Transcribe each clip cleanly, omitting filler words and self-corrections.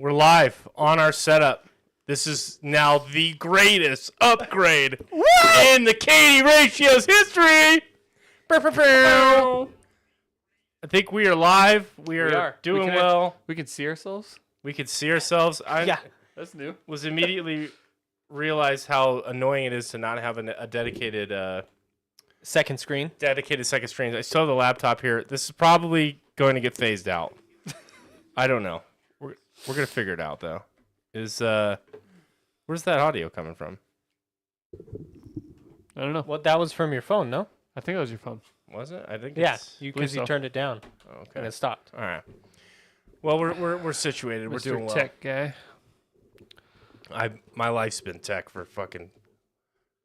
we're live on our setup. This is now the greatest upgrade in the Katie Ratio's history. I think we are live. We are doing well. We can see ourselves? We can see ourselves. Yeah, that's new. Was immediately realized how annoying it is to not have a dedicated second screen. Dedicated second screen. I still have the laptop here. This is probably going to get phased out. I don't know. We're gonna figure it out though. Where's that audio coming from? I don't know. Well, that was from your phone, no? I think that was your phone. Was it? I think. Yeah, it's... because you turned it down. Oh, okay. And it stopped. All right. Well, we're situated. We're doing well. Tech guy. My life's been tech for fucking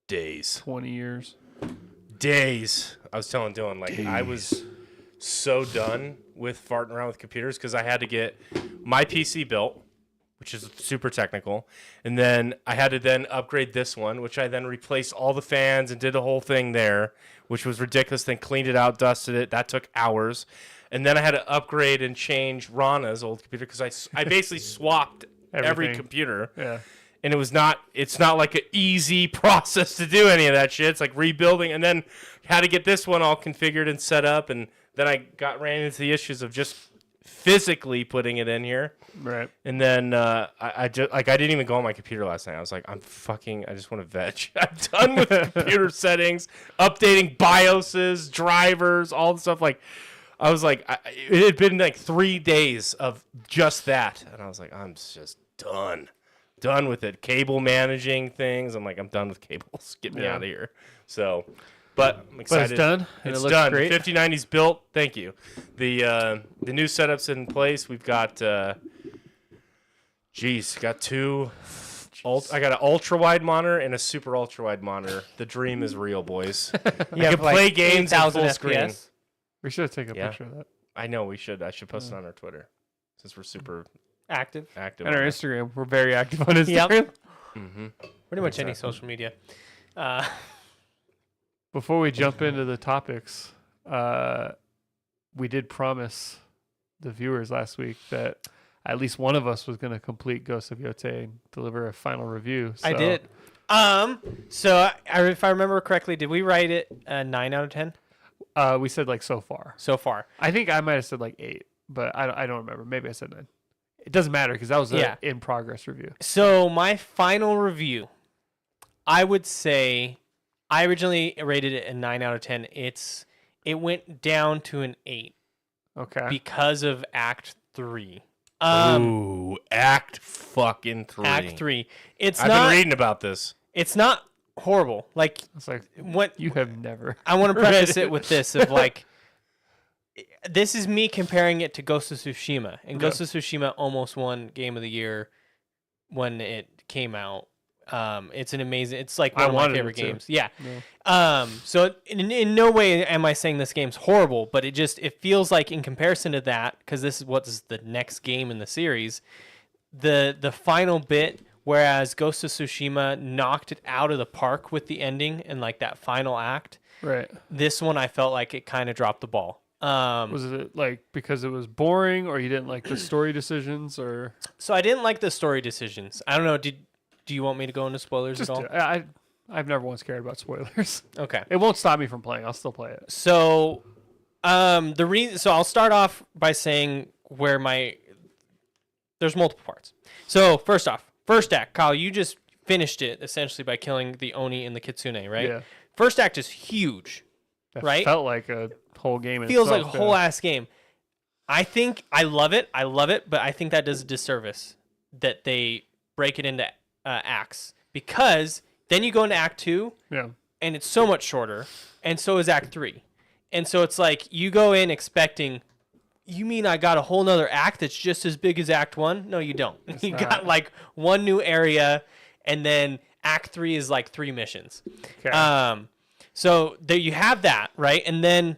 days. 20 years. Days. I was telling Dylan, like, I was so done with farting around with computers because I had to get my PC built, which is super technical, and then I had to then upgrade this one, which I then replaced all the fans and did the whole thing there, which was ridiculous. Then cleaned it out, dusted it. That took hours. And then I had to upgrade and change Rana's old computer because I basically swapped every computer. Yeah. And it's not like an easy process to do any of that shit. It's like rebuilding, and then had to get this one all configured and set up, and then I ran into the issues of just physically putting it in here. Right. And then I didn't even go on my computer last night. I was like, I just want to veg. I'm done with computer settings, updating BIOSes, drivers, all the stuff. Like, I was like, it had been like 3 days of just that, and I was like, I'm just done with it. Cable managing things. I'm like, I'm done with cables. Get me out of here. So, but I'm excited. But it's done. And It's it looks done. great. The 5090's built. Thank you. The new setup's in place. We've got got two. I got an ultra wide monitor and a super ultra wide monitor. The dream is real, boys. I can play games on full screen. We should take a picture of that. I know we should. I should post it on our Twitter since we're super active. And our Instagram. We're very active on Instagram. Yep. Mm-hmm. Pretty much any social media. Before we jump into the topics, we did promise the viewers last week that at least one of us was going to complete Ghost of Yotei and deliver a final review. So. I did. So if I remember correctly, did we write it a 9 out of 10? We said like so far. So far. I think I might have said like 8, but I don't remember. Maybe I said 9. It doesn't matter because that was an in-progress review. So my final review, I would say, I originally rated it a 9 out of 10. It went down to an 8. Okay. Because of Act 3. Ooh, Act fucking 3. Act 3. I've been reading about this. It's not horrible. Like, it's like what you have never. I want to preface it with this of like, this is me comparing it to Ghost of Tsushima, and Ghost of Tsushima almost won Game of the Year when it came out. It's an amazing. It's like one of my favorite games. Yeah. So in no way am I saying this game's horrible, but it feels like in comparison to that, because this is what is the next game in the series, the final bit. Whereas Ghost of Tsushima knocked it out of the park with the ending and like that final act. Right. This one I felt like it kind of dropped the ball. Was it like because it was boring, or you didn't like the story decisions, or? So I didn't like the story decisions. I don't know. Do you want me to go into spoilers at all? I've never once cared about spoilers. Okay. It won't stop me from playing. I'll still play it. So, So I'll start off by saying there's multiple parts. So first off. First act, Kyle, you just finished it essentially by killing the Oni and the Kitsune, right? Yeah. First act is huge, right? Felt like a whole game. Feels like a whole ass game. I think I love it, but I think that does a disservice that they break it into acts, because then you go into Act 2, and it's so much shorter, and so is Act 3. And so it's like you go in expecting, you mean I got a whole nother act that's just as big as Act 1? No, you don't. You got like one new area, and then Act 3 is like 3 missions. Okay. So there you have that, right? And then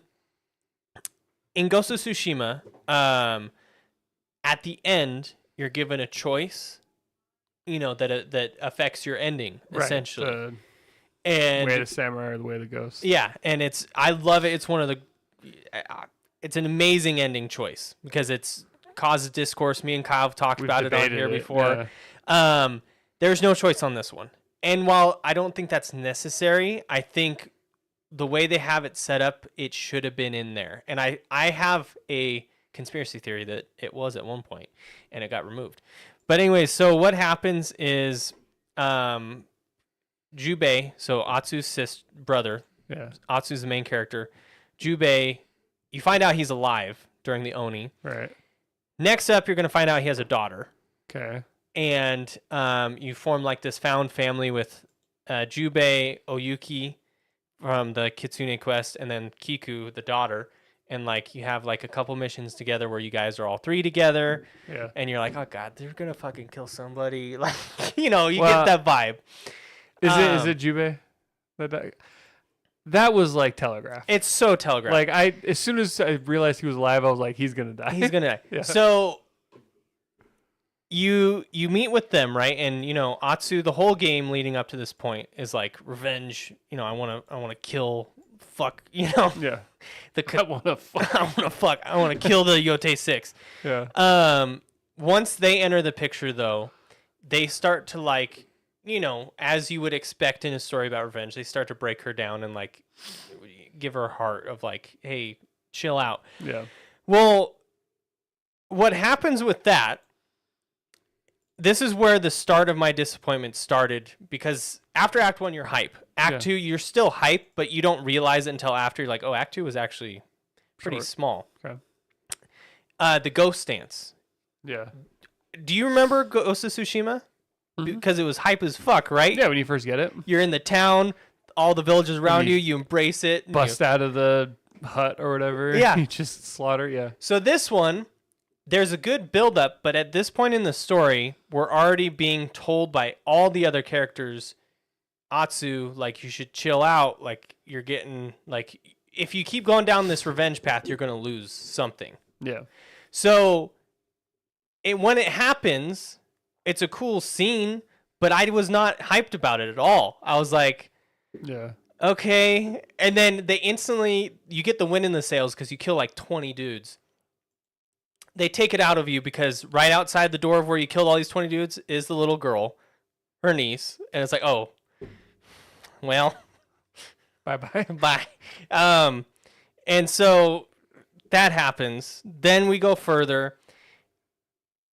in Ghost of Tsushima, at the end, you're given a choice, that affects your ending, essentially. And way to samurai or the way to ghost. Yeah, and I love it. It's one of the... It's an amazing ending choice because it's causes discourse. Me and Kyle have talked We've about it on debated here it, before. yeah. There's no choice on this one. And while I don't think that's necessary, I think the way they have it set up, it should have been in there. And I have a conspiracy theory that it was at one point and it got removed. But anyway, so what happens is Jubei, so Atsu's brother, Yeah. Atsu's the main character. Jubei, you find out he's alive during the Oni. Right. Next up, you're going to find out he has a daughter. Okay. And you form like this found family with Jubei, Oyuki from the Kitsune quest, and then Kiku, the daughter. And like you have like a couple missions together where you guys are all three together. Yeah. And you're like, oh God, they're going to fucking kill somebody. Like, you get that vibe. Is it Jubei? That was like telegraphed. It's so telegraphed. Like as soon as I realized he was alive, I was like, he's gonna die. He's gonna die. Yeah. So you meet with them, right? And Atsu, the whole game leading up to this point is like revenge. I wanna kill, fuck. Yeah. I wanna fuck. I wanna kill the Yote 6. Yeah. Once they enter the picture, though, they start to like, as you would expect in a story about revenge, they start to break her down and like give her a heart of like, hey, chill out. Yeah. Well, what happens with that, this is where the start of my disappointment started, because after Act 1, you're hype. Act 2, you're still hype, but you don't realize it until after. You're like, oh, Act 2 was actually pretty small. Okay. The ghost dance. Yeah. Do you remember Ghost of Tsushima? Because it was hype as fuck, right? Yeah, when you first get it. You're in the town, all the villagers around you embrace it. Bust out of the hut or whatever. Yeah. You just slaughter, yeah. So this one, there's a good build-up, but at this point in the story, we're already being told by all the other characters, Atsu, like, you should chill out, like, you're getting, like, if you keep going down this revenge path, you're going to lose something. Yeah. So when it happens, it's a cool scene, but I was not hyped about it at all. I was like, yeah, okay. And then you get the win in the sales because you kill like 20 dudes. They take it out of you because right outside the door of where you killed all these 20 dudes is the little girl, her niece. And it's like, oh, well, bye-bye. bye. And so that happens. Then we go further.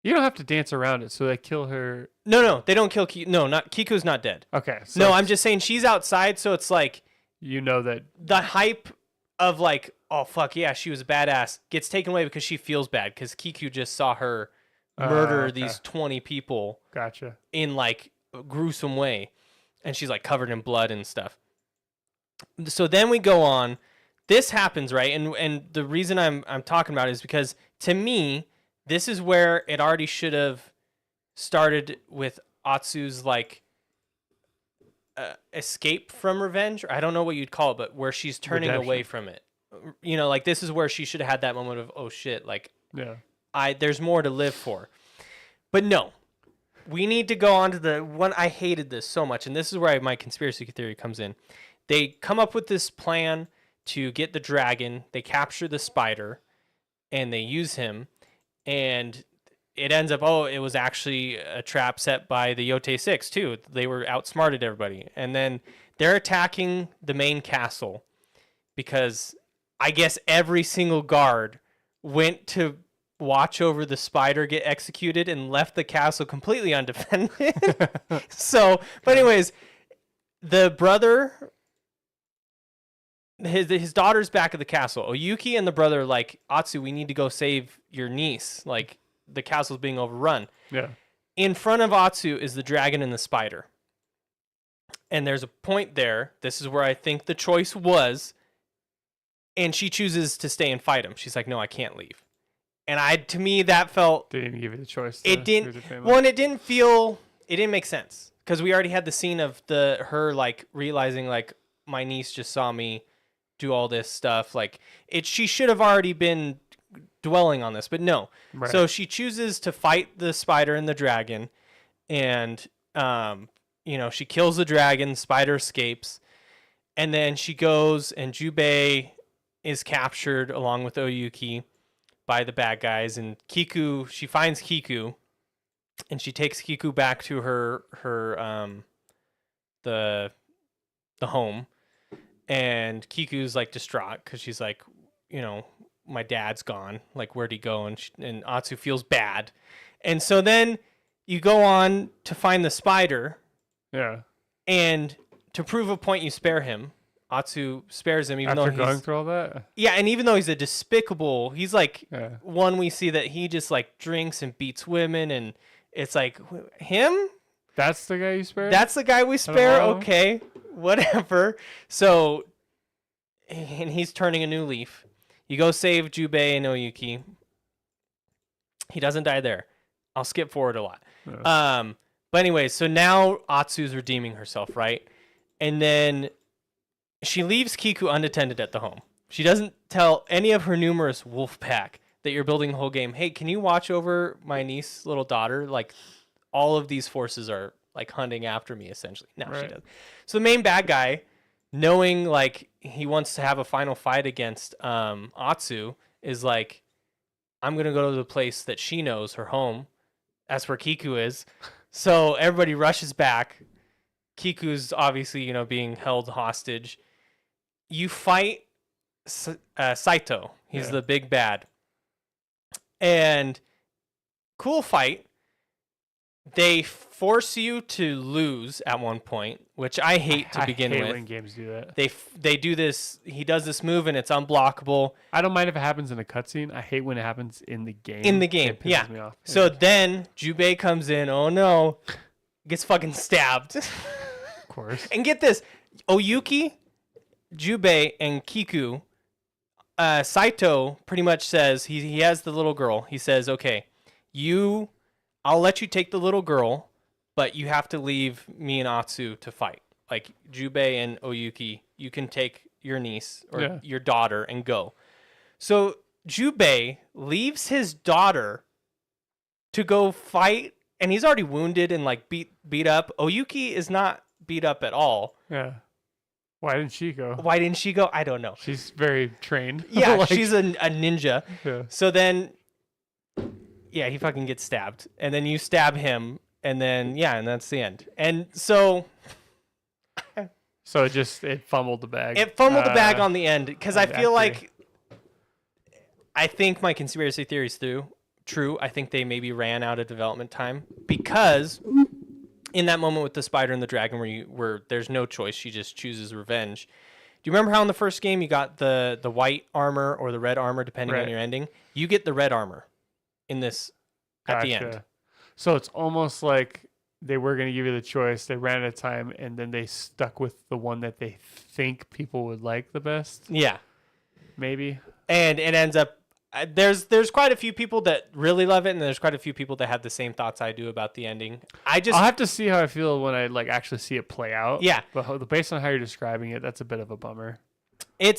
You don't have to dance around it, so they kill her. No, they don't kill Kiku. No, Kiku's not dead. Okay. So no, I'm just saying she's outside, so it's like that the hype of like, oh fuck yeah, she was a badass gets taken away because she feels bad because Kiku just saw her murder these 20 people. Gotcha. In like a gruesome way, and she's like covered in blood and stuff. So then we go on. This happens, right? And the reason I'm talking about it is because to me, this is where it already should have started with Atsu's like escape from revenge. Or I don't know what you'd call it, but where she's turning away from it. Like this is where she should have had that moment of, oh shit, like there's more to live for. But no, we need to go on to the one. I hated this so much, and this is where my conspiracy theory comes in. They come up with this plan to get the dragon. They capture the spider, and they use him. And it ends up, it was actually a trap set by the Yote 6, too. They were outsmarted everybody. And then they're attacking the main castle because I guess every single guard went to watch over the spider get executed and left the castle completely undefended. So, but anyways, the brother... His daughter's back at the castle. Oyuki and the brother are like, Atsu, we need to go save your niece. Like, the castle's being overrun. Yeah. In front of Atsu is the dragon and the spider. And there's a point there. This is where I think the choice was. And she chooses to stay and fight him. She's like, no, I can't leave. And to me, that felt... They didn't give you the choice. It didn't... Well, and it didn't feel... It didn't make sense. Because we already had the scene of her, like, realizing, like, my niece just saw me do all this stuff. Like she should have already been dwelling on this, but no. Right. So she chooses to fight the spider and the dragon, and she kills the dragon, spider escapes, and then she goes and Jubei is captured along with Oyuki. by the bad guys, and she finds Kiku, and she takes Kiku back to her the home, and Kiku's like distraught because she's like, my dad's gone. Like, where'd he go? And Atsu feels bad, and so then you go on to find the spider. Yeah. And to prove a point, you spare him. Atsu spares him, even After though going through all that. Yeah, and even though he's a despicable, he's like one we see that he just like drinks and beats women, and it's like him. That's the guy you spare? That's the guy we spare. Okay, whatever. So, and he's turning a new leaf. You go save Jubei and Oyuki. He doesn't die there. I'll skip forward a lot. Yeah. But anyway, so now Atsu's redeeming herself, right? And then she leaves Kiku unattended at the home. She doesn't tell any of her numerous wolf pack that you're building the whole game, hey, can you watch over my niece, little daughter? Like, all of these forces are like hunting after me, essentially. No, she doesn't. So the main bad guy, knowing like he wants to have a final fight against Atsu, is like, I'm going to go to the place that she knows, her home. That's where Kiku is. So everybody rushes back. Kiku's obviously, being held hostage. You fight Saito. He's the big bad. And cool fight. They force you to lose at one point, which I hate to begin with. I hate when games do that. They do this. He does this move and it's unblockable. I don't mind if it happens in a cutscene. I hate when it happens in the game. In the game, it pisses me off. So then Jubei comes in. Oh no, gets fucking stabbed. Of course. And get this, Oyuki, Jubei, and Kiku. Saito pretty much says he has the little girl. He says, okay, I'll let you take the little girl, but you have to leave me and Atsu to fight. Like, Jubei and Oyuki, you can take your niece or your daughter and go. So Jubei leaves his daughter to go fight, and he's already wounded and like beat up. Oyuki is not beat up at all. Yeah. Why didn't she go? I don't know. She's very trained. Yeah, she's a ninja. Yeah. So then... yeah, he fucking gets stabbed. And then you stab him. And then, and that's the end. And so... so it fumbled the bag. It fumbled the bag on the end. Because I feel like... I think my conspiracy theory is true. I think they maybe ran out of development time. Because in that moment with the spider and the dragon where there's no choice, she just chooses revenge. Do you remember how in the first game you got the white armor or the red armor, depending on your ending? You get the red armor in this at the end. So it's almost like they were going to give you the choice. They ran out of time, and then they stuck with the one that they think people would like the best. Yeah. Maybe. And it ends up... There's quite a few people that really love it, and there's quite a few people that have the same thoughts I do about the ending. I'll have to see how I feel when I like actually see it play out. Yeah. But based on how you're describing it, that's a bit of a bummer. Like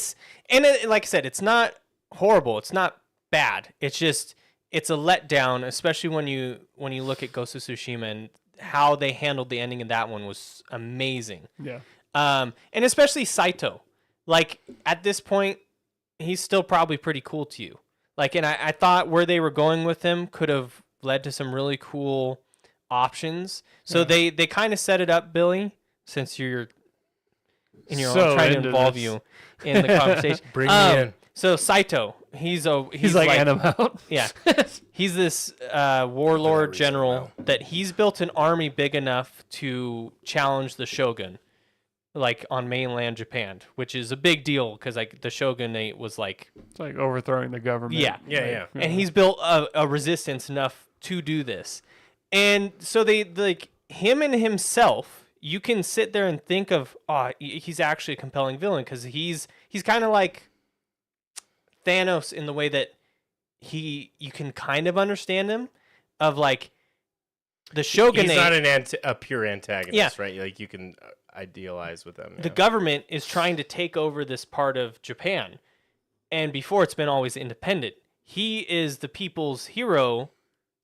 I said, it's not horrible. It's not bad. It's just... it's a letdown, especially when you look at Ghost of Tsushima and how they handled the ending in that one was amazing. Yeah. And especially Saito. Like, at this point, he's still probably pretty cool to you. Like, and I thought where they were going with him could have led to some really cool options. So they kind of set it up, Billy, since you're in your own trying to involve you in the conversation. Bring me in. So Saito, he's like Animal. Yeah. He's this warlord general that he's built an army big enough to challenge the shogun, like on mainland Japan, which is a big deal because like the shogunate was like... it's like overthrowing the government. Yeah. And he's built a resistance enough to do this. And so they like him and himself, you can sit there and think of, he's actually a compelling villain because he's kind of like Thanos in the way that you can kind of understand him, of like the shogunate. He's not a pure antagonist, right? Like you can idealize with them. The government is trying to take over this part of Japan, and before it's been always independent. He is the people's hero,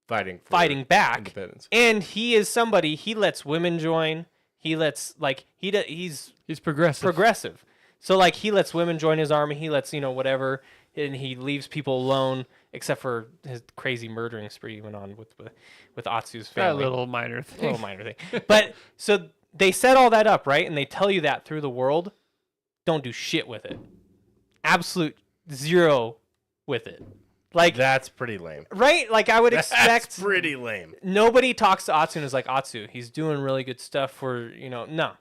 fighting back, independence. And he is somebody. He lets women join. He lets he's progressive. So like he lets women join his army. He lets whatever. and he leaves people alone, except for his crazy murdering spree he went on with Atsu's That family. little minor thing. But so they set all that up, right? And they tell you that through the world. Don't do shit with it. Absolute zero with it. Like, That's pretty lame. right? Like, I would That's expect pretty lame. nobody talks to Atsu and is like, Atsu, he's doing really good stuff for, no.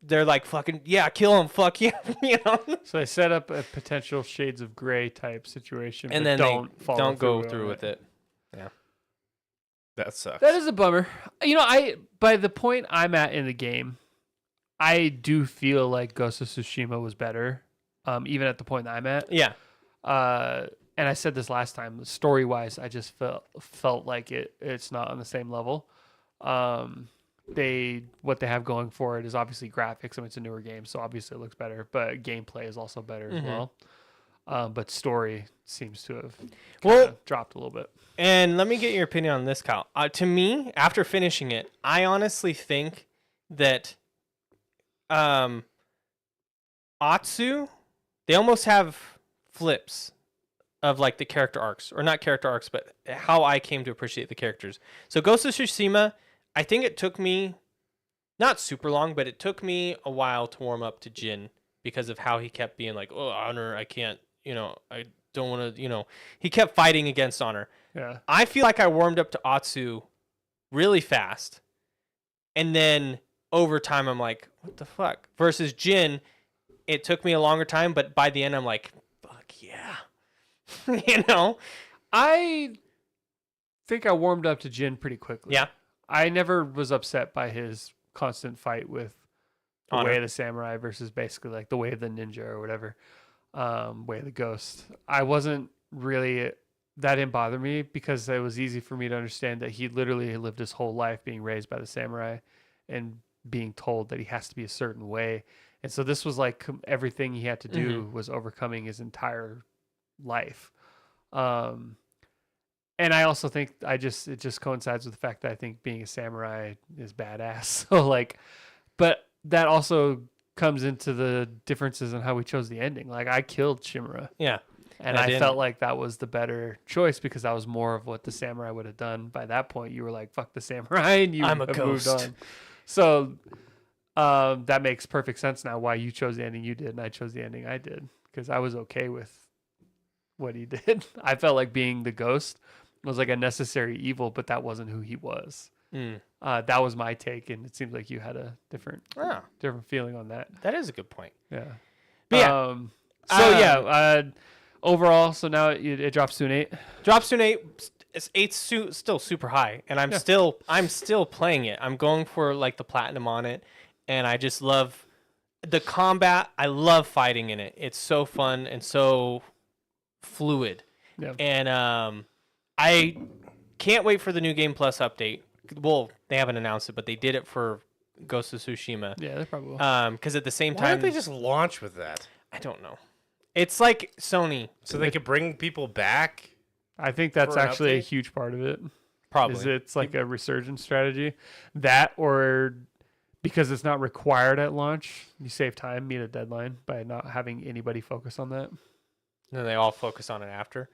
They're like, fucking, yeah, kill him, fuck yeah, So they set up a potential Shades of Grey type situation, And but then don't go on through with it. That sucks. That is a bummer. By the point I'm at in the game, I do feel like Ghost of Tsushima was better, even at the point that I'm at. Yeah. And I said this last time. Story wise, I just felt like it's not on the same level. What they have going for it is obviously graphics. I mean, it's a newer game, so obviously it looks better. But gameplay is also better as well. But story seems to have dropped a little bit. And let me get your opinion on this, Kyle. To me, after finishing it, I honestly think that Atsu, they almost have flips of like the character arcs, or not character arcs, but how I came to appreciate the characters. So Ghost of Tsushima, I think it took me not super long, but it took me a while to warm up to Jin because of how he kept being like, oh, Honor, I can't, I don't want to, he kept fighting against Honor. Yeah. I feel like I warmed up to Atsu really fast. And then over time, I'm like, what the fuck? Versus Jin, it took me a longer time, but by the end, I'm like, fuck yeah. I think I warmed up to Jin pretty quickly. Yeah. I never was upset by his constant fight with the Honor. Way of the Samurai versus basically like the Way of the Ninja or whatever, Way of the Ghost. I wasn't really, that didn't bother me because it was easy for me to understand that he literally lived his whole life being raised by the samurai and being told that he has to be a certain way. And so this was like everything he had to do was overcoming his entire life. And I also think it just coincides with the fact that I think being a samurai is badass. So like, but that also comes into the differences in how we chose the ending. Like I killed Shimura. Yeah. And I felt like that was the better choice because that was more of what the samurai would have done. By that point, you were like, fuck the samurai, and you I'm a have ghost. moved on. So that makes perfect sense now why you chose the ending you did and I chose the ending I did because I was okay with what he did. I felt like being the ghost was like a necessary evil, but that wasn't who he was. That was my take, and it seems like you had a different feeling on that. That is a good point. Yeah. But yeah. Overall, so now it drops to an 8. Drops to an 8. It's 8's still super high, and I'm still playing it. I'm going for like the platinum on it, and I just love the combat. I love fighting in it. It's so fun and so fluid. Yeah. And I can't wait for the New Game Plus update. Well, they haven't announced it, but they did it for Ghost of Tsushima. Yeah, they probably will. Because at the same Why time, don't they just launch with that? I don't know. It's like Sony. So they could bring people back? I think that's for an actually a update? huge part of it. Probably. Is it's like a resurgence strategy. That or because it's not required at launch, you save time, meet a deadline by not having anybody focus on that. And then they all focus on it after.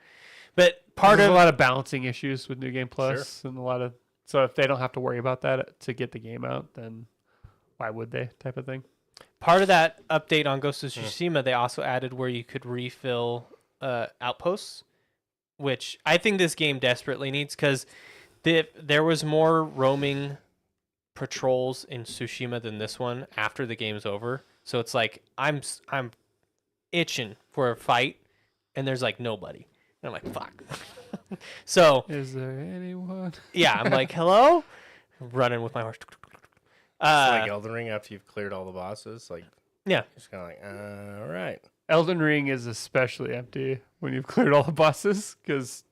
But There's a lot of balancing issues with New Game Plus and so if they don't have to worry about that to get the game out, then why would they type of thing? part of that update on Ghost of Tsushima, they also added where you could refill outposts, which I think this game desperately needs because there was more roaming patrols in Tsushima than this one after the game's over. So it's like I'm itching for a fight, and there's like nobody. And I'm like, fuck. So is there anyone? Yeah, I'm like, hello, running with my horse. It's like Elden Ring after you've cleared all the bosses. Like, Yeah, just kind of like, all right. Elden Ring is especially empty when you've cleared all the bosses because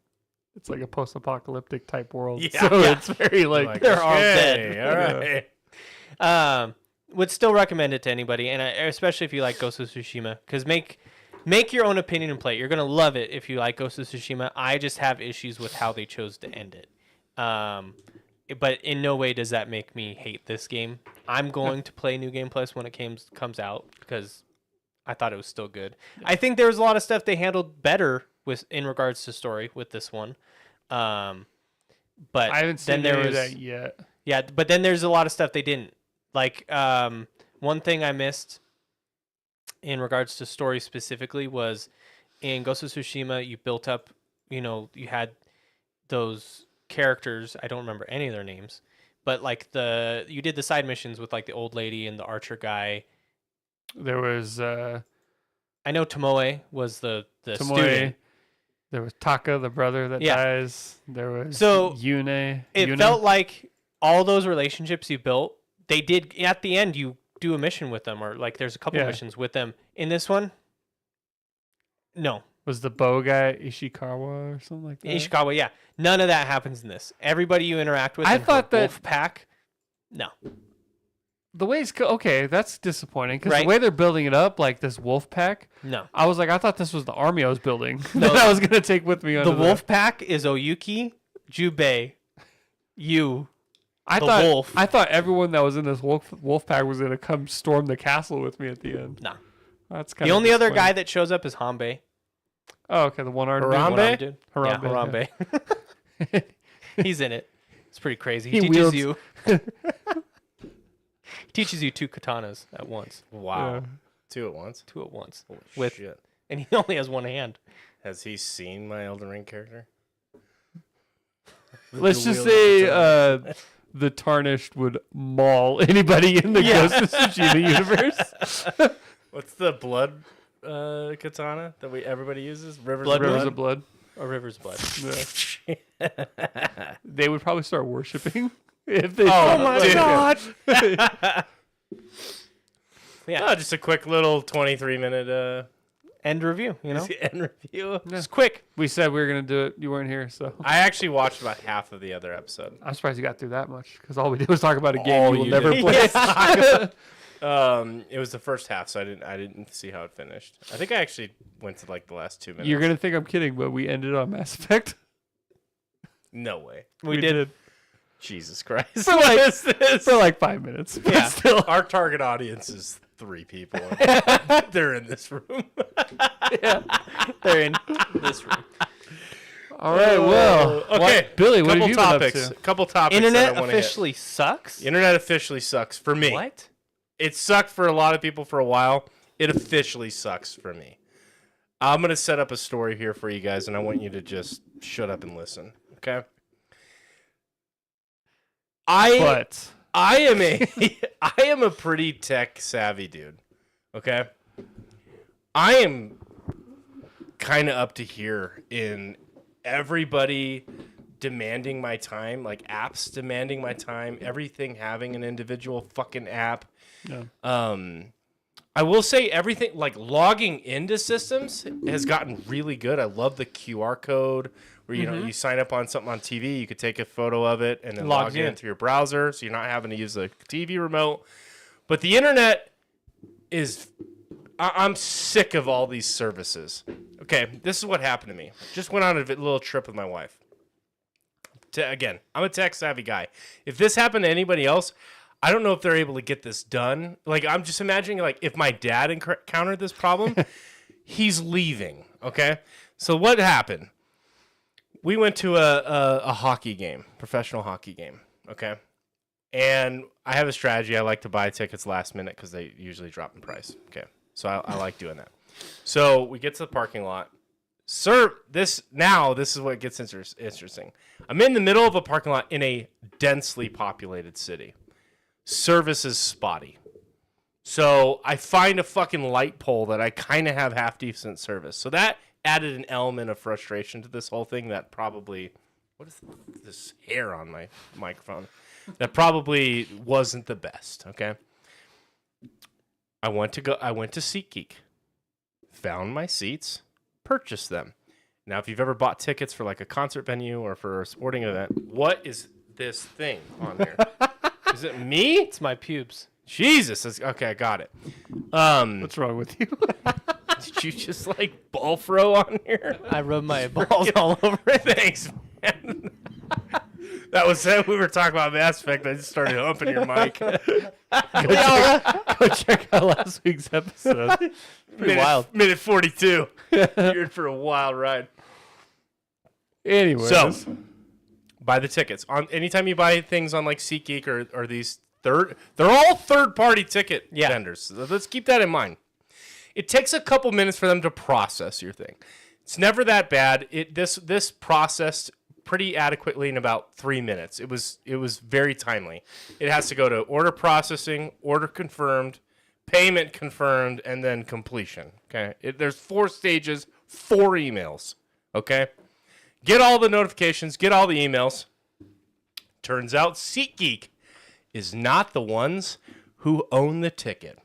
it's like a post-apocalyptic type world. Yeah. So it's very like they're all okay, dead. All right. Would still recommend it to anybody, and especially if you like Ghost of Tsushima, because make your own opinion and play it. You're gonna love it if you like Ghost of Tsushima. I just have issues with how they chose to end it. But in no way does that make me hate this game. I'm going to play New Game Plus when it comes out because I thought it was still good. I think there was a lot of stuff they handled better in regards to story with this one. But I haven't seen any of that yet. Yeah, but then there's a lot of stuff they didn't. Like, one thing I missed in regards to story specifically was in Ghost of Tsushima, you built up, you had those characters. I don't remember any of their names, but like you did the side missions with like the old lady and the archer guy. There was I know Tomoe was the Tomoe. student. There was Taka, the brother that dies. There was Yune. It felt like all those relationships you built, they did at the end. You do a mission with them, or like there's a couple missions with them. In this one, no. Was the bow guy Ishikawa or something like that? Ishikawa, yeah. None of that happens in this. Everybody you interact with, I thought that wolf pack. No. The way it's okay, that's disappointing because Right. the way they're building it up, like this wolf pack. No. I was like, I thought this was the army I was building. No. that I was gonna take with me. The wolf pack is Oyuki, Jubei, you. I the thought wolf. I thought everyone that was in this wolf pack was gonna come storm the castle with me at the end. No. That's kind The of only other guy that shows up is Hanbei. Oh, okay, the one-armed dude. Harambe? Dude. Harambe, Yeah, Harambe. He's in it. It's pretty crazy. He He teaches wields- you. He teaches you 2 katanas at once. Wow. Yeah. 2 at once. 2 at once. Holy With- shit. And he only has one hand. Has he seen my Elden Ring character? Let's The just wield- say the Tarnished would maul anybody in the Ghost of Tsushima universe. What's the blood katana that everybody uses? Rivers Blood of Rivers blood. of blood. Or River's Blood. Yeah. They would probably start worshiping if they. Oh my dude. god! Yeah. Oh, just a quick little 23-minute End review, end review. Just quick. We said we were gonna do it. You weren't here, so I actually watched about half of the other episode. I'm surprised you got through that much because all we did was talk about a game All you will you never did. play. It was the first half, so I didn't see how it finished. I think I actually went to like the last 2 minutes. You're gonna think I'm kidding, but we ended on Mass Effect. No way. We did. Jesus Christ. For What like- is this? for like 5 minutes. But Yeah. still. Our target audience is 3 people. They're in this room. They're in this room. All right. Well, okay. Billy, what couple have you topics. been up to? Couple topics. Internet that I wanna hit. officially sucks? Internet officially sucks for me. What? It sucked for a lot of people for a while. It officially sucks for me. I'm going to set up a story here for you guys, and I want you to just shut up and listen. Okay? I am a pretty tech savvy dude. Okay? I am kind of up to here in everybody demanding my time, like apps demanding my time, everything having an individual fucking app. Yeah. I will say everything like logging into systems has gotten really good. I love the QR code where you sign up on something on TV, you could take a photo of it and then Logs log in in. through your browser, so you're not having to use the TV remote. But the internet is I'm sick of all these services. Okay, this is what happened to me. Just went on a little trip with my wife. Again, I'm a tech savvy guy. If this happened to anybody else, I don't know if they're able to get this done. Like, I'm just imagining, like, if my dad encountered this problem, he's leaving, okay? So what happened? We went to a hockey game, professional hockey game, okay? And I have a strategy. I like to buy tickets last minute because they usually drop in price, okay? So I like doing that. So we get to the parking lot. Sir, this is what gets interesting. I'm in the middle of a parking lot in a densely populated city. Service is spotty. So I find a fucking light pole that I kind of have half decent service. So that added an element of frustration to this whole thing that probably, what is this hair on my microphone? That probably wasn't the best, okay? I went to SeatGeek, found my seats, purchased them. Now, if you've ever bought tickets for like a concert venue or for a sporting event, what is this thing on there? Is it me? It's my pubes. Jesus. Okay, I got it. What's wrong with you? Did you just like ball throw on here? I rub my balls all over it. Thanks, man. That was it. We were talking about Mass Effect. I just started humping your mic. Go check out last week's episode. Pretty wild. Minute 42. You're in for a wild ride. Anyways. So, buy the tickets. Anytime you buy things on like SeatGeek or these they're all third-party ticket vendors. So let's keep that in mind. It takes a couple minutes for them to process your thing. It's never that bad. This processed pretty adequately in about 3 minutes. It was very timely. It has to go to order processing, order confirmed, payment confirmed, and then completion. Okay, there's 4 stages, 4 emails. Okay, get all the notifications, get all the emails. Turns out SeatGeek is not the ones who own the ticket,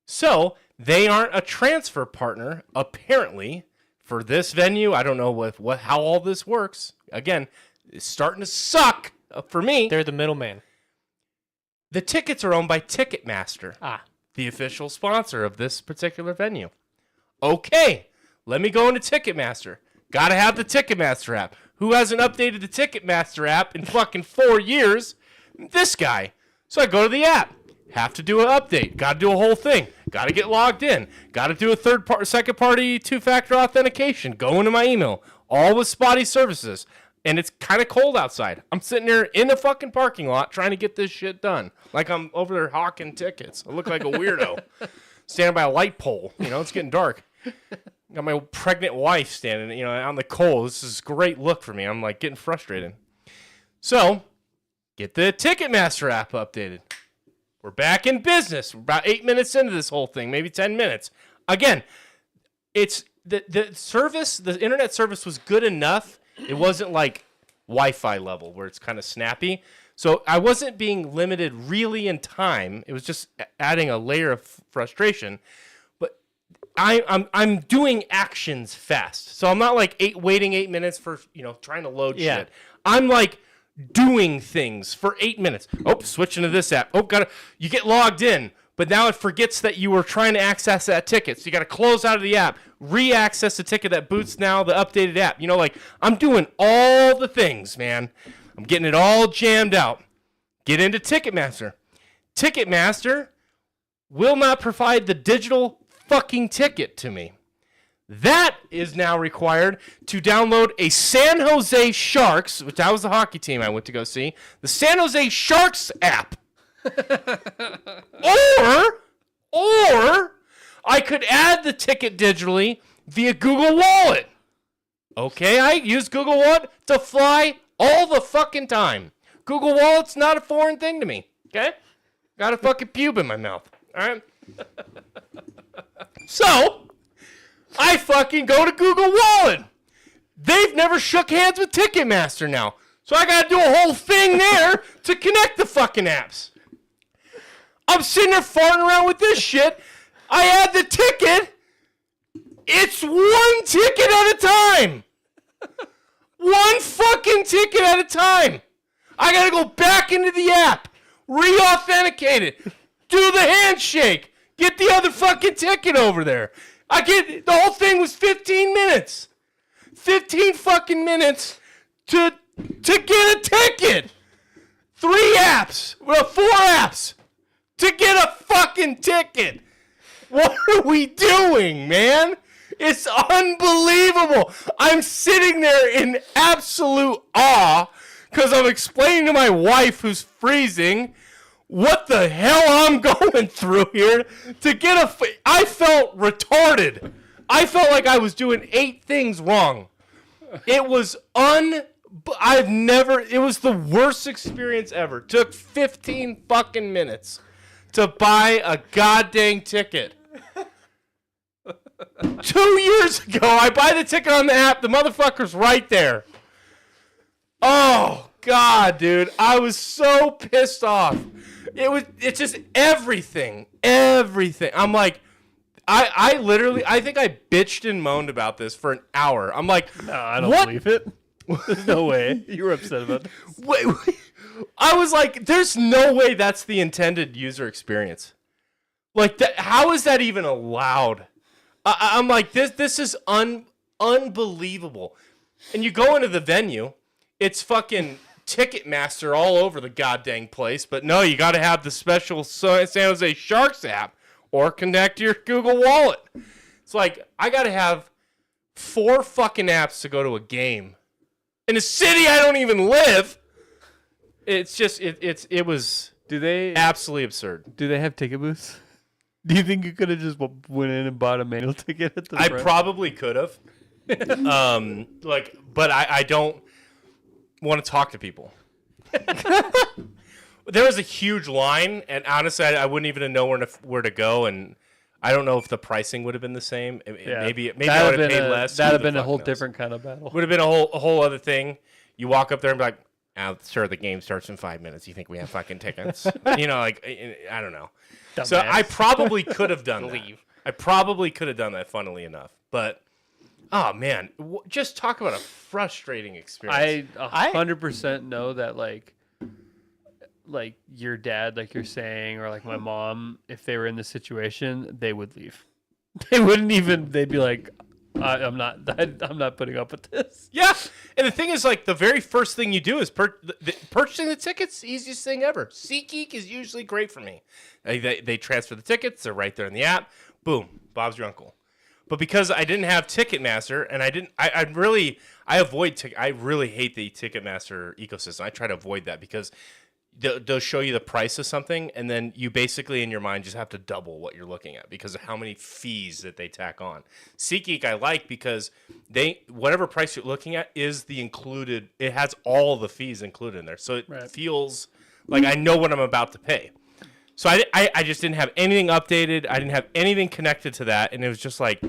so they aren't a transfer partner apparently for this venue. I don't know how all this works. Again, it's starting to suck for me. They're the middleman. The tickets are owned by Ticketmaster, the official sponsor of this particular venue. Okay, let me go into Ticketmaster. Gotta have the Ticketmaster app. Who hasn't updated the Ticketmaster app in fucking 4 years? This guy. So I go to the app. Have to do an update. Got to do a whole thing. Got to get logged in. Got to do a second-party two-factor authentication. Go into my email. All with spotty services. And it's kind of cold outside. I'm sitting there in the fucking parking lot trying to get this shit done. Like I'm over there hawking tickets. I look like a weirdo. Standing by a light pole. It's getting dark. Got my pregnant wife standing, on the cold. This is a great look for me. I'm like getting frustrated. So, get the Ticketmaster app updated. We're back in business. We're about 8 minutes into this whole thing, maybe 10 minutes. Again, it's the service, the internet service was good enough. It wasn't like Wi-Fi level where it's kind of snappy. So I wasn't being limited really in time. It was just adding a layer of frustration. But I'm doing actions fast. So I'm not like waiting 8 minutes for, trying to load shit. I'm like doing things for 8 minutes. Oh, switching to this app. Oh, you get logged in, but now it forgets that you were trying to access that ticket. So you got to close out of the app, re-access the ticket that boots now the updated app. I'm doing all the things, man. I'm getting it all jammed out. Get into Ticketmaster. Ticketmaster will not provide the digital fucking ticket to me. That is now required to download a San Jose Sharks, which that was the hockey team I went to go see, the San Jose Sharks app. or I could add the ticket digitally via Google Wallet. Okay, I use Google Wallet to fly all the fucking time. Google Wallet's not a foreign thing to me. Okay? Got a fucking pube in my mouth. All right? So, I fucking go to Google Wallet. They've never shook hands with Ticketmaster now. So I got to do a whole thing there to connect the fucking apps. I'm sitting there farting around with this shit. I add the ticket. It's one ticket at a time. One fucking ticket at a time. I got to go back into the app, re-authenticate it, do the handshake, get the other fucking ticket over there. The whole thing was 15 minutes. 15 fucking minutes to get a ticket. 4 apps to get a fucking ticket. What are we doing, man? It's unbelievable. I'm sitting there in absolute awe because I'm explaining to my wife who's freezing what the hell I'm going through here to get I felt retarded. I felt like I was doing 8 things wrong. It was it was the worst experience ever. Took 15 fucking minutes to buy a goddamn ticket. 2 years ago, I buy the ticket on the app. The motherfucker's right there. Oh, God, dude. I was so pissed off. It's just everything. I'm like, I think I bitched and moaned about this for an hour. I'm like, no, I don't believe it. There's no way. You were upset about this. Wait. I was like, there's no way that's the intended user experience. Like, how is that even allowed? I'm like, this is unbelievable. And you go into the venue, it's fucking Ticketmaster all over the goddamn place. But no, you got to have the special San Jose Sharks app, or connect your Google Wallet. It's like, I got to have 4 fucking apps to go to a game in a city I don't even live. It's just, it was absolutely absurd. Do they have ticket booths? Do you think you could have just went in and bought a manual ticket at the I front? probably could have. But I don't want to talk to people. There was a huge line, and honestly, I wouldn't even know where to go, and I don't know if the pricing would have been the same. Maybe I would have paid less. That would have been a whole different kind of battle. Would have been a whole other thing. You walk up there and be like, sir, the game starts in 5 minutes. You think we have fucking tickets? You know, like, I don't know. Dumbass. So I probably could have done that. I probably could have done that, funnily enough. But, oh, man, just talk about a frustrating experience. I 100% know that, like your dad, like you're saying, or like my mom, if they were in this situation, they would leave. They wouldn't even, they'd be like, I'm not putting up with this. Yeah. And the thing is, like, the very first thing you do is purchasing the tickets, easiest thing ever. SeatGeek is usually great for me. They transfer the tickets. They're right there in the app. Boom. Bob's your uncle. But because I didn't have Ticketmaster, and I really hate the Ticketmaster ecosystem. I try to avoid that because they'll show you the price of something, and then you basically in your mind just have to double what you're looking at because of how many fees that they tack on. SeatGeek I like because whatever price you're looking at is the included. It has all the fees included in there, so it feels like I know what I'm about to pay. So I just didn't have anything updated. I didn't have anything connected to that, and it was just like,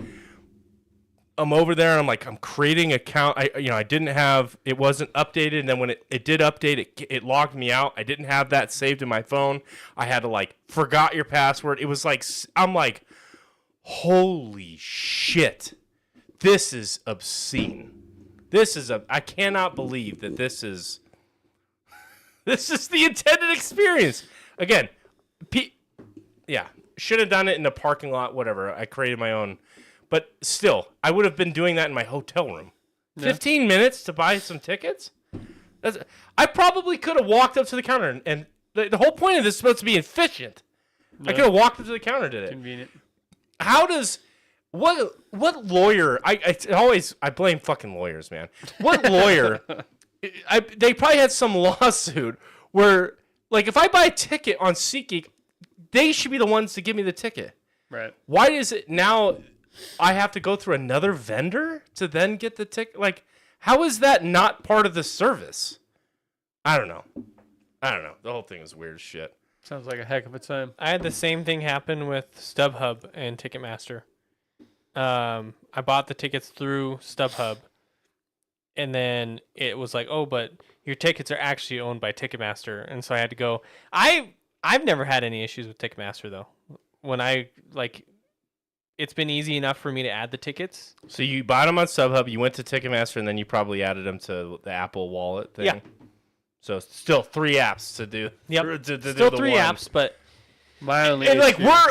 I'm over there and I'm like, I'm creating an account. I didn't have, it wasn't updated. And then when it did update, it logged me out. I didn't have that saved in my phone. I had to forgot your password. It was like, I'm like, holy shit. This is obscene. I cannot believe that this is the intended experience. Again, should have done it in a parking lot, whatever. I created my own. But still, I would have been doing that in my hotel room. Yeah. 15 minutes to buy some tickets? I probably could have walked up to the counter, and the whole point of this is supposed to be efficient. Yeah. I could have walked up to the counter and did it. Convenient. How does... What lawyer... I blame fucking lawyers, man. What lawyer... they probably had some lawsuit where, if I buy a ticket on SeatGeek, they should be the ones to give me the ticket. Right. Why is it now... I have to go through another vendor to then get the ticket? How is that not part of the service? I don't know. The whole thing is weird as shit. Sounds like a heck of a time. I had the same thing happen with StubHub and Ticketmaster. I bought the tickets through StubHub, and then it was like, oh, but your tickets are actually owned by Ticketmaster, and so I had to go. I've never had any issues with Ticketmaster though. When it's been easy enough for me to add the tickets. So you bought them on StubHub, you went to Ticketmaster, and then you probably added them to the Apple Wallet thing. Yeah. So still 3 apps to do. Yep. Still 3 apps, but my only and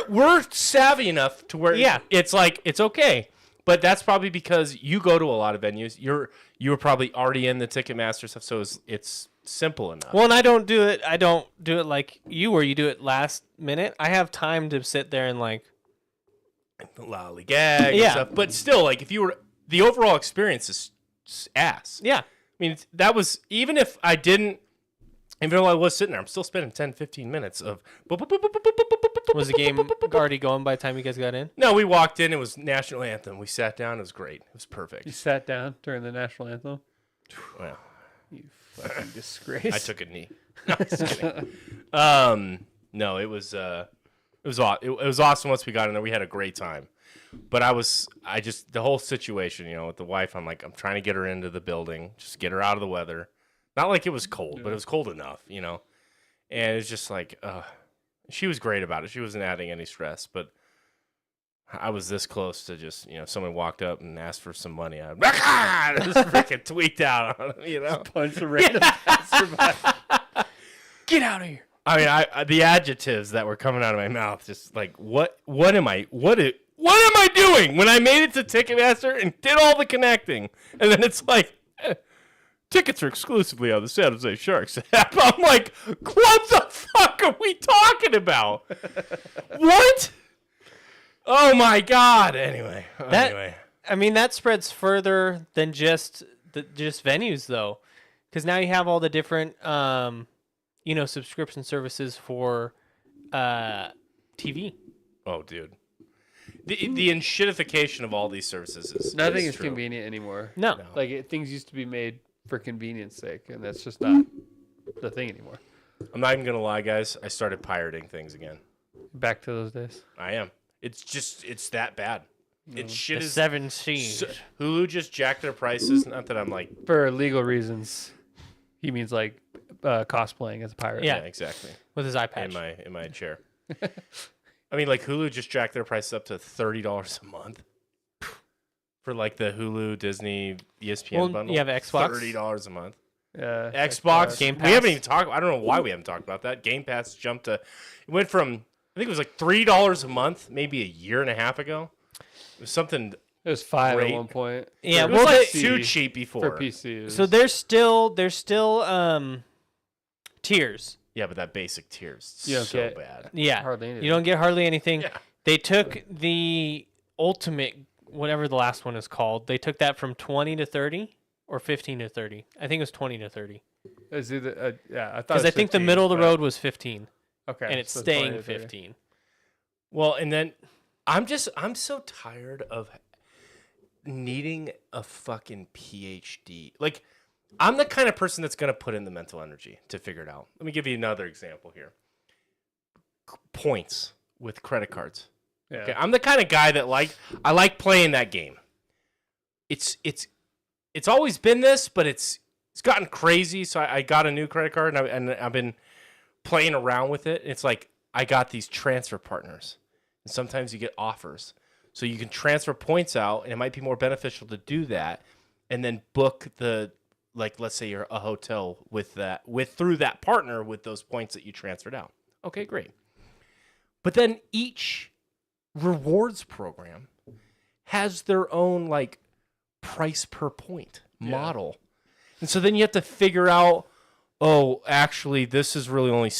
we're savvy enough to where it's it's okay. But that's probably because you go to a lot of venues. You were probably already in the Ticketmaster stuff, so it's simple enough. Well, and I don't do it like you, where you do it last minute. I have time to sit there and lollygag and stuff. But still, if you were, the overall experience is ass. Yeah. I mean, that was, even if I was sitting there, I'm still spending 10, 15 minutes of... Was the game already going by the time you guys got in? No, we walked in. It was National Anthem. We sat down. It was great. It was perfect. You sat down during the National Anthem? Well, you fucking disgrace. I took a knee. No, just kidding. No, it was... It was awesome once we got in there. We had a great time. But the whole situation, with the wife, I'm trying to get her into the building, just get her out of the weather. Not like it was cold, but it was cold enough, And it's just she was great about it. She wasn't adding any stress, but I was this close to just, someone walked up and asked for some money. I just freaking tweaked out on him, Punch a random passerby. Get out of here. I mean, the adjectives that were coming out of my mouth, just what am I doing when I made it to Ticketmaster and did all the connecting, and then it's tickets are exclusively on the San Jose Sharks app. I'm like, what the fuck are we talking about? What? Oh my God. Anyway. I mean, that spreads further than just venues, though, because now you have all the different, subscription services for TV. Oh, dude. The enshittification of all these services is Nothing is true. convenient anymore. No. Like things used to be made for convenience sake, and that's just not the thing anymore. I'm not even gonna lie, guys. I started pirating things again. Back to those days. I am. It's that bad. It's shit The is. Seven Seas. Hulu just jacked their prices. Not that I'm like. For legal reasons, he means like cosplaying as a pirate. Yeah. Exactly. With his eye patch. In my chair. I mean, like Hulu just jacked their prices up to $30 a month for like the Hulu, Disney, ESPN bundle. You have Xbox. $30 a month. Xbox. Game We Pass. haven't even talked. I don't know why we haven't talked about that. Game Pass jumped to. It went from I think it was like $3 a month, maybe a year and a half ago. It was something. It was 5 Great. at one point. Yeah, It was well, like they- too cheap before. For PC. it was- So there's still tiers. Yeah, but that basic tier is You don't so get- bad. Yeah. Hardly anything. You don't get hardly anything. Yeah. They took the ultimate, whatever the last one is called, they took that from 20 to 30 or 15 to 30. I think it was 20 to 30. It's either, yeah, I thought. Because I think the middle of the road was 15 Okay. and it's so staying 20 to 30. 15. Well, and then I'm so tired of needing a fucking PhD. Like, I'm the kind of person that's going to put in the mental energy to figure it out. Let me give you another example here. Points with credit cards. Yeah. Okay, I'm the kind of guy that I like playing that game. It's always been this, but it's gotten crazy. So I got a new credit card and I've been playing around with it. It's like I got these transfer partners, and sometimes you get offers, so you can transfer points out, and it might be more beneficial to do that, and then book let's say you're a hotel through that partner with those points that you transferred out. Okay, great. But then each rewards program has their own like price per point model. And so then you have to figure out, oh, actually this is really only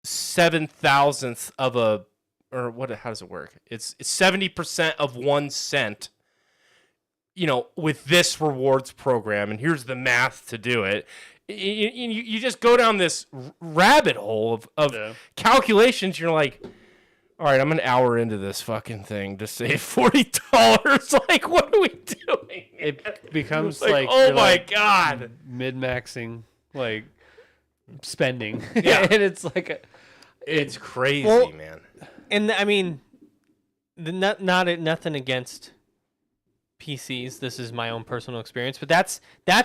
7,000th of a, or what, how does it work? It's 70% of 1 cent, with this rewards program, and here's the math to do it. You just go down this rabbit hole of calculations. You're like, all right, I'm an hour into this fucking thing to save $40. Like, what are we doing? It becomes Like, like oh you're, my like, God. mid-maxing like spending. Yeah. And it's like It's crazy, Well, man. And I mean, nothing against PCs. This is my own personal experience, but that's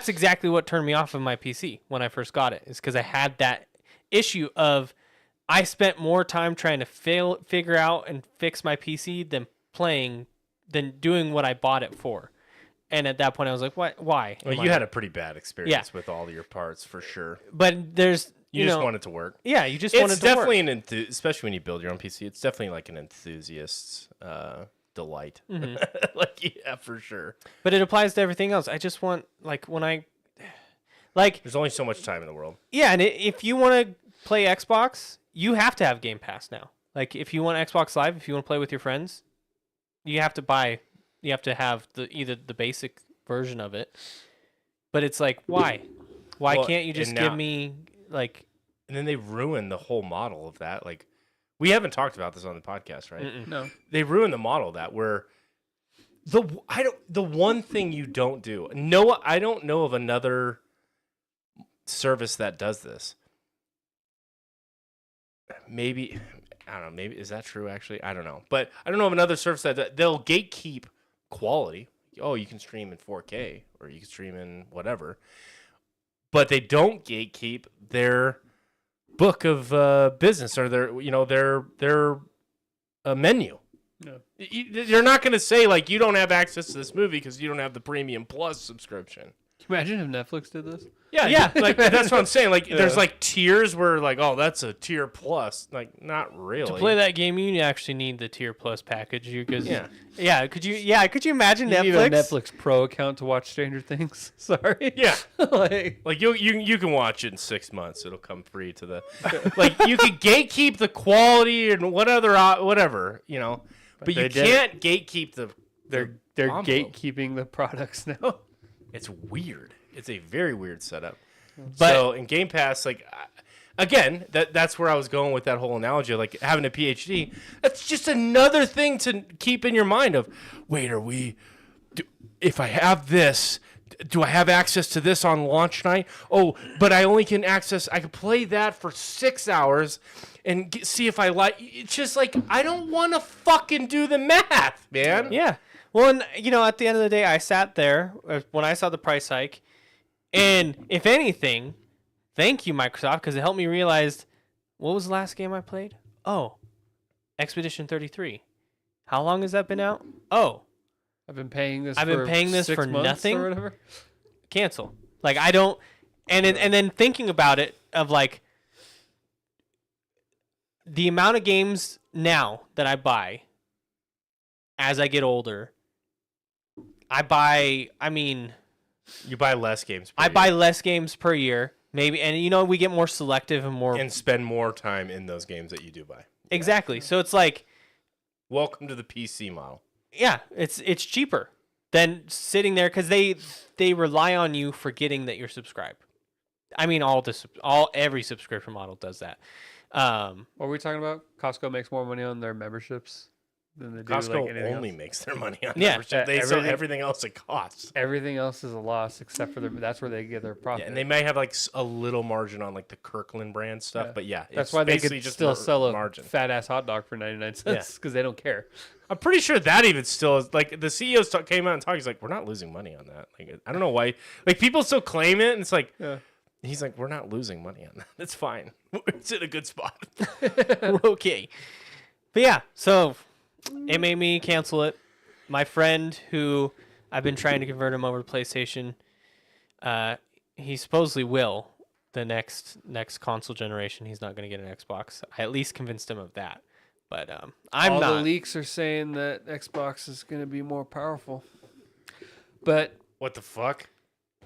exactly what turned me off of my PC when I first got it. Is because I had that issue of I spent more time trying to figure out and fix my PC than doing what I bought it for. And at that point, I was like, "What? Why?" Well, am you I- had a pretty bad experience with all your parts, for sure. But there's You just want it to work. Yeah, you just want it It's to work. definitely especially when you build your own PC. It's definitely like an enthusiast's delight. Mm-hmm. Like, yeah, for sure. But it applies to everything else. I just want There's only so much time in the world. yeah, and if you want to play Xbox, you have to have Game Pass now. Like if you want Xbox Live, if you want to play with your friends, you have to have either the basic version of it. But it's like, why? Why Well, can't you just and now- give me like And then they ruin the whole model of that. Like, we haven't talked about this on the podcast, right? Mm-mm. no. They ruin the model of that where the one thing you don't do. No, I don't know of another service that does this. Maybe, I don't know, maybe is that true actually? I don't know. But I don't know of another service that they'll gatekeep quality. Oh, you can stream in 4K or you can stream in whatever. But they don't gatekeep their book of business or their menu. No. They're not going to say like you don't have access to this movie because you don't have the Premium Plus subscription. Imagine if Netflix did this. Yeah. Like that's what I'm saying. Like there's like tiers where like, oh, that's a tier plus. Like not really. To play that game, you actually need the tier plus package. Yeah. Could you imagine You Netflix? need a Netflix Pro account to watch Stranger Things. Sorry. Yeah. like you can watch it in 6 months. It'll come free to the like you could gatekeep the quality and whatever, you know. But you can't gatekeep they're envelope. gatekeeping the products now. It's weird. It's a very weird setup. But- so in Game Pass, like again, that's where I was going with that whole analogy, like having a PhD. That's just another thing to keep in your mind of, wait, if I have this, do I have access to this on launch night? Oh, but I can play that for 6 hours and see if I like. It's just like, I don't want to fucking do the math, man. Yeah. Well, and, at the end of the day, I sat there when I saw the price hike, and if anything, thank you, Microsoft, because it helped me realize, what was the last game I played? Oh, Expedition 33. How long has that been out? Oh, I've been paying this. For nothing. Or whatever. Cancel. Like I don't, and then thinking about it of like the amount of games now that I buy as I get older. You buy less games. I buy less games per year, maybe, and we get more selective and more and spend more time in those games that you do buy. Exactly. So it's like, welcome to the PC model. Yeah, it's cheaper than sitting there because they rely on you forgetting that you're subscribed. I mean, every subscription model does that. What were we talking about? Costco makes more money on their memberships than they do Costco like anything only else. makes their money on Yeah. membership. They sell everything else at cost. Everything else is a loss except for that's where they get their profit. Yeah, and they may have like a little margin on like the Kirkland brand stuff, Yeah. but that's it's why they basically could just still sell a margin. fat ass hot dog for 99 cents because they don't care. I'm pretty sure that even still is like the CEO came out and talked. He's like, we're not losing money on that. Like, I don't know why. Like people still claim it, and it's like, he's like, we're not losing money on that. It's fine. It's in a good spot. We're okay. But yeah, so it made me cancel it. My friend who I've been trying to convert him over to PlayStation, he supposedly will the next console generation. He's not going to get an Xbox. I at least convinced him of that. But I'm All not. the leaks are saying that Xbox is going to be more powerful. But What the fuck?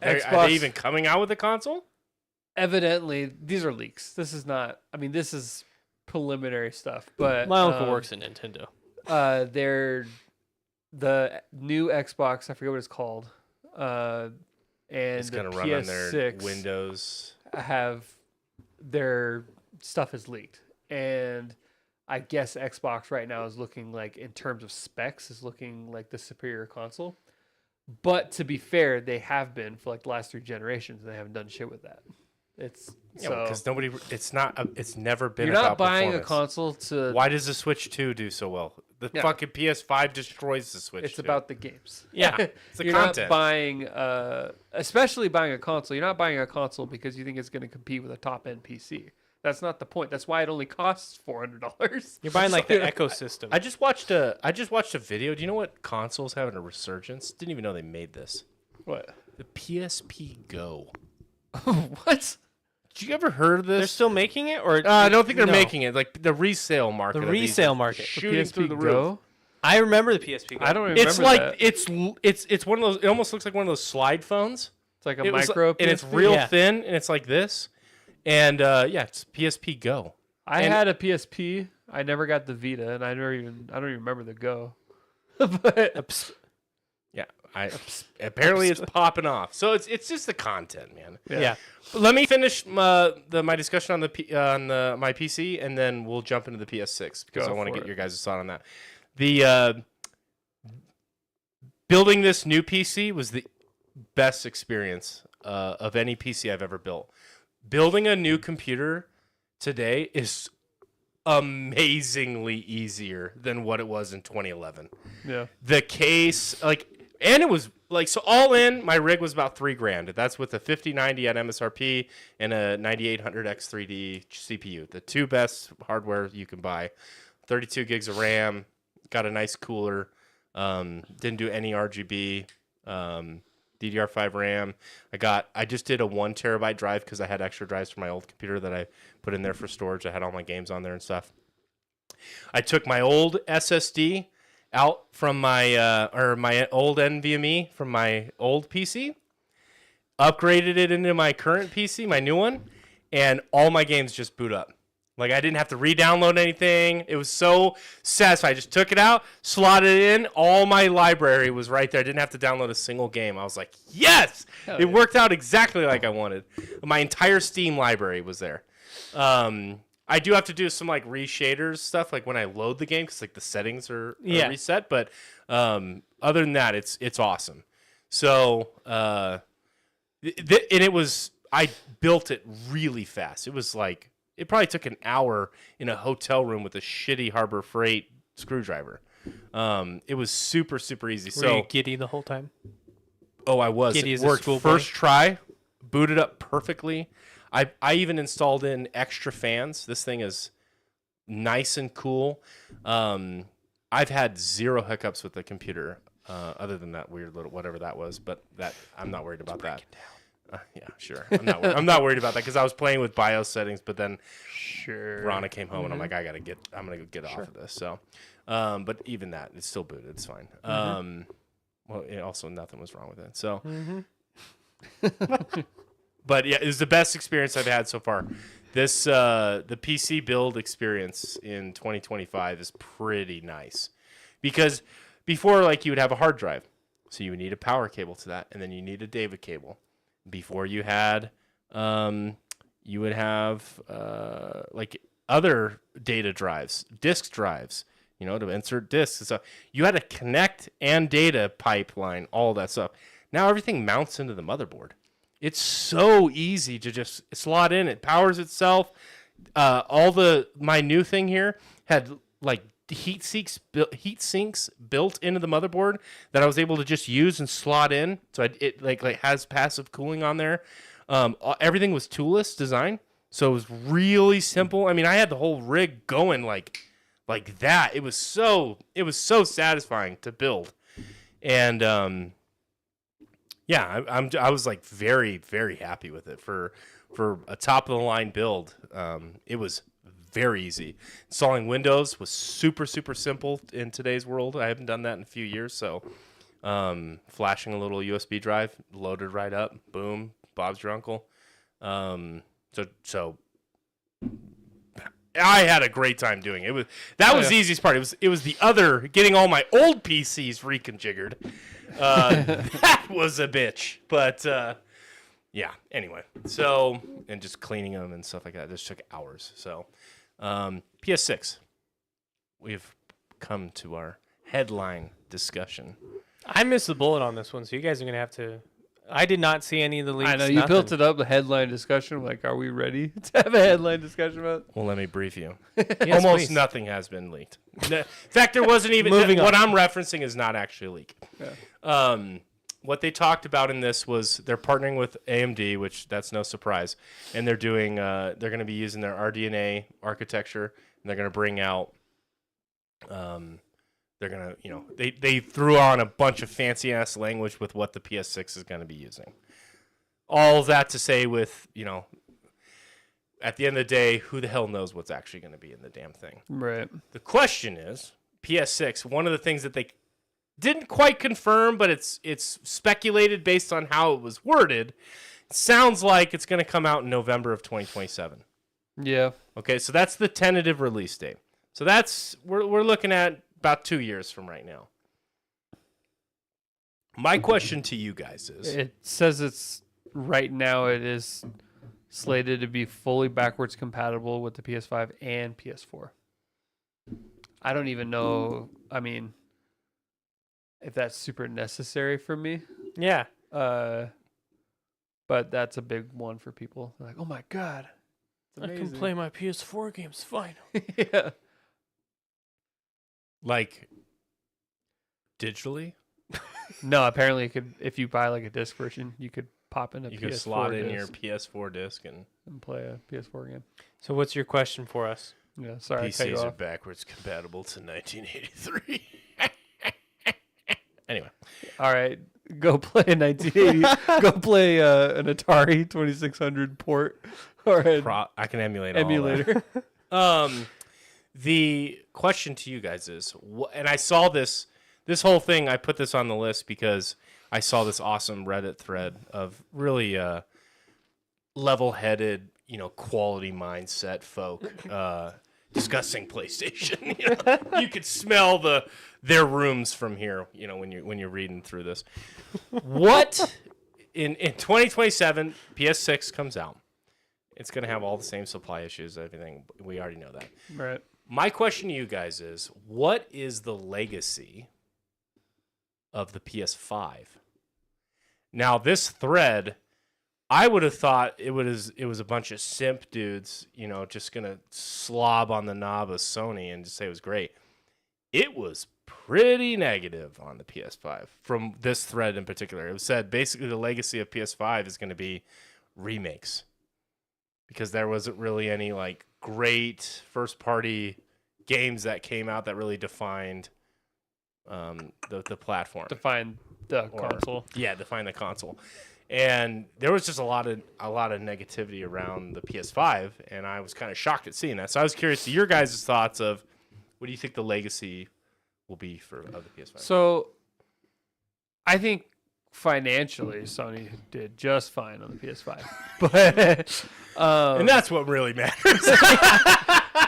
Xbox, Are they even coming out with a console? evidently, these are leaks. This is not. I mean, this is preliminary stuff. But My uncle works at Nintendo. They're the new Xbox. I forget what it's called. And It's the gonna run on PS6 their Windows. have their stuff is leaked, and I guess Xbox right now is looking like, in terms of specs, is looking like the superior console. But to be fair, they have been for like the last 3 generations, and they haven't done shit with that. It's because nobody. It's not. It's never been. you're not about buying a performance. console to. Why does the Switch 2 do so well? The fucking PS5 destroys the Switch. It's 2. about the games. Yeah, it's the you're content. not buying, especially buying a console. You're not buying a console because you think it's going to compete with a top end PC. That's not the point. That's why it only costs $400. You're buying like the ecosystem. I just watched a video. Do you know what console's having a resurgence? Didn't even know they made this. What? The PSP Go. What? Did you ever heard of this? They're still making it, or I don't think they're no. making it. Like the resale market. The of these resale is market. shooting PSP through the roof. Go? I remember the PSP. Go. I don't remember It's like that. it's one of those. It almost looks like one of those slide phones. It's like a It was- micro and it's PSP? real Yeah. thin, and it's like this. And it's PSP Go. I and- had a PSP. I never got the Vita, and I don't even remember the Go. But Yeah, apparently it's popping off. So it's just the content, man. Yeah. Let me finish my discussion on my PC, and then we'll jump into the PS6 because Go I want to for get it. your guys' thought on that. The building this new PC was the best experience of any PC I've ever built. Building a new computer today is amazingly easier than what it was in 2011. yeah, The case, and it was so all in, my rig was about $3,000. That's with a 5090 at MSRP and a 9800X3D CPU. The two best hardware you can buy. 32 gigs of RAM, got a nice cooler, didn't do any RGB. The DDR5 RAM. I just did a 1 terabyte drive because I had extra drives from my old computer that I put in there for storage. I had all my games on there and stuff. I took my old SSD out from my my old NVMe from my old PC, upgraded it into my current PC, my new one, and all my games just boot up. Like, I didn't have to re-download anything. It was so satisfying. I just took it out, slotted it in. All my library was right there. I didn't have to download a single game. I was like, yes! It worked out exactly like I wanted. My entire Steam library was there. I do have to do some, like, reshaders stuff, like, when I load the game, because, like, the settings are reset. But other than that, it's awesome. So, and it was... I built it really fast. It was, like... It probably took an hour in a hotel room with a shitty Harbor Freight screwdriver. It was super, super easy. Were you giddy the whole time? Oh, I was. Giddy It as a worked schoolboy? first try, booted up perfectly. I even installed in extra fans. This thing is nice and cool. I've had 0 hiccups with the computer, other than that weird little whatever that was. But that I'm not worried about that. Yeah, sure. I'm not worried about that because I was playing with BIOS settings, but then Rana came home and I'm like, I'm gonna go get off of this. So, but even that, it's still booted. It's fine. Well, also nothing was wrong with it. So, but yeah, it was the best experience I've had so far. This the PC build experience in 2025 is pretty nice because before, like, you would have a hard drive, so you would need a power cable to that, and then you need a David cable. Before you had, you would have like other data drives, disk drives, to insert disks and stuff. You had to connect and data pipeline, all that stuff. Now everything mounts into the motherboard. It's so easy to just slot in. It powers itself. My new thing here had like heat sinks built into the motherboard that I was able to just use and slot in. So it has passive cooling on there. Everything was toolless design, so it was really simple. I mean, I had the whole rig going like that. It was so satisfying to build, and I was like very, very happy with it for a top of the line build. It was very easy. Installing Windows was super, super simple in today's world. I haven't done that in a few years, so flashing a little USB drive, loaded right up, boom, Bob's your uncle. So I had a great time doing it. That was the easiest part. It was the other, getting all my old PCs reconfigured. That was a bitch, but yeah. Anyway, so, and just cleaning them and stuff like that just took hours. So. PS6. We've come to our headline discussion. I missed the bullet on this one, so you guys are gonna have to. I did not see any of the leaks. I know you built it up, a headline discussion. Like, are we ready to have a headline discussion about? Well, let me brief you. Yes, Almost please. Nothing has been leaked. In fact, there wasn't even. Moving what on. I'm referencing is not actually a leak. Yeah. What they talked about in this was they're partnering with AMD, which that's no surprise, and they're doing. They're going to be using their RDNA architecture, and they're going to bring out. They're going to, they threw on a bunch of fancy ass language with what the PS6 is going to be using. All that to say, with at the end of the day, who the hell knows what's actually going to be in the damn thing? Right. The question is, PS6. One of the things that they didn't quite confirm, but it's speculated based on how it was worded. It sounds like it's going to come out in November of 2027. Yeah. Okay, so that's the tentative release date. So that's we're looking at about 2 years from right now. My question to you guys is: It says it's right now. It is slated to be fully backwards compatible with the PS5 and PS4. I don't even know. I mean, if that's super necessary for me. Yeah. But that's a big one for people. They're like, oh my God. I can play my PS4 games fine. Yeah. like digitally? No, apparently it could. If you buy like a disc version, you could pop in a You PS4 could slot in your disc PS4 disc and play a PS4 game. So what's your question for us? Yeah, sorry, I cut you PCs are off. backwards compatible to 1983. Anyway, All right. go play a 1980. Go play an Atari 2600 port or an I can emulate all that. emulator. The question to you guys is, and I saw this whole thing. I put this on the list because I saw this awesome Reddit thread of really level-headed, quality mindset folk discussing PlayStation. You could smell their rooms from here. When you're reading through this. What in 2027 PS6 comes out? It's going to have all the same supply issues, everything. We already know that. Right. My question to you guys is, what is the legacy of the PS5? Now, this thread, I would have thought it was a bunch of simp dudes, just going to slob on the knob of Sony and just say it was great. It was pretty negative on the PS5 from this thread in particular. It was said basically the legacy of PS5 is going to be remakes, because there wasn't really any great first party games that came out that really defined the platform. Define the console. Yeah, define the console. And there was just a lot of negativity around the PS5, and I was kind of shocked at seeing that. So I was curious to your guys' thoughts of what do you think the legacy will be of the PS5? So I think financially Sony did just fine on the PS5. But and that's what really matters.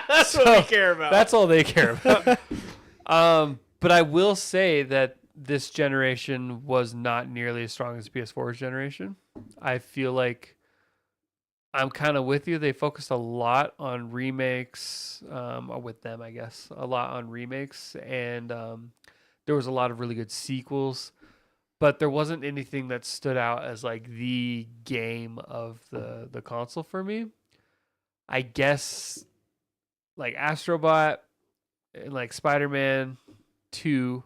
That's what we care about. That's all they care about. But I will say that this generation was not nearly as strong as PS4's generation. I feel like I'm kind of with you. They focused a lot on remakes, with them, I guess, a lot on remakes. And there was a lot of really good sequels. But there wasn't anything that stood out as the game of the console for me. I guess Astrobot and Spider-Man 2.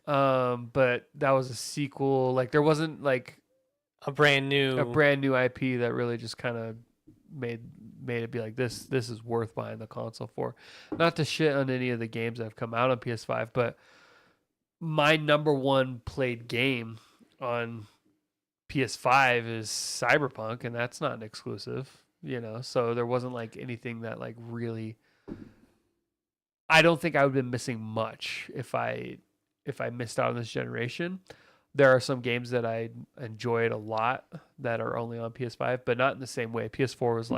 But that was a sequel. There wasn't a brand new IP that really just kind of made it be this is worth buying the console for. Not to shit on any of the games that have come out on PS5, but my number one played game on PS5 is Cyberpunk, and that's not an exclusive, so there wasn't anything that really, I don't think I would have been missing much if I missed out on this generation. There are some games that I enjoyed a lot that are only on PS5, but not in the same way. PS4 was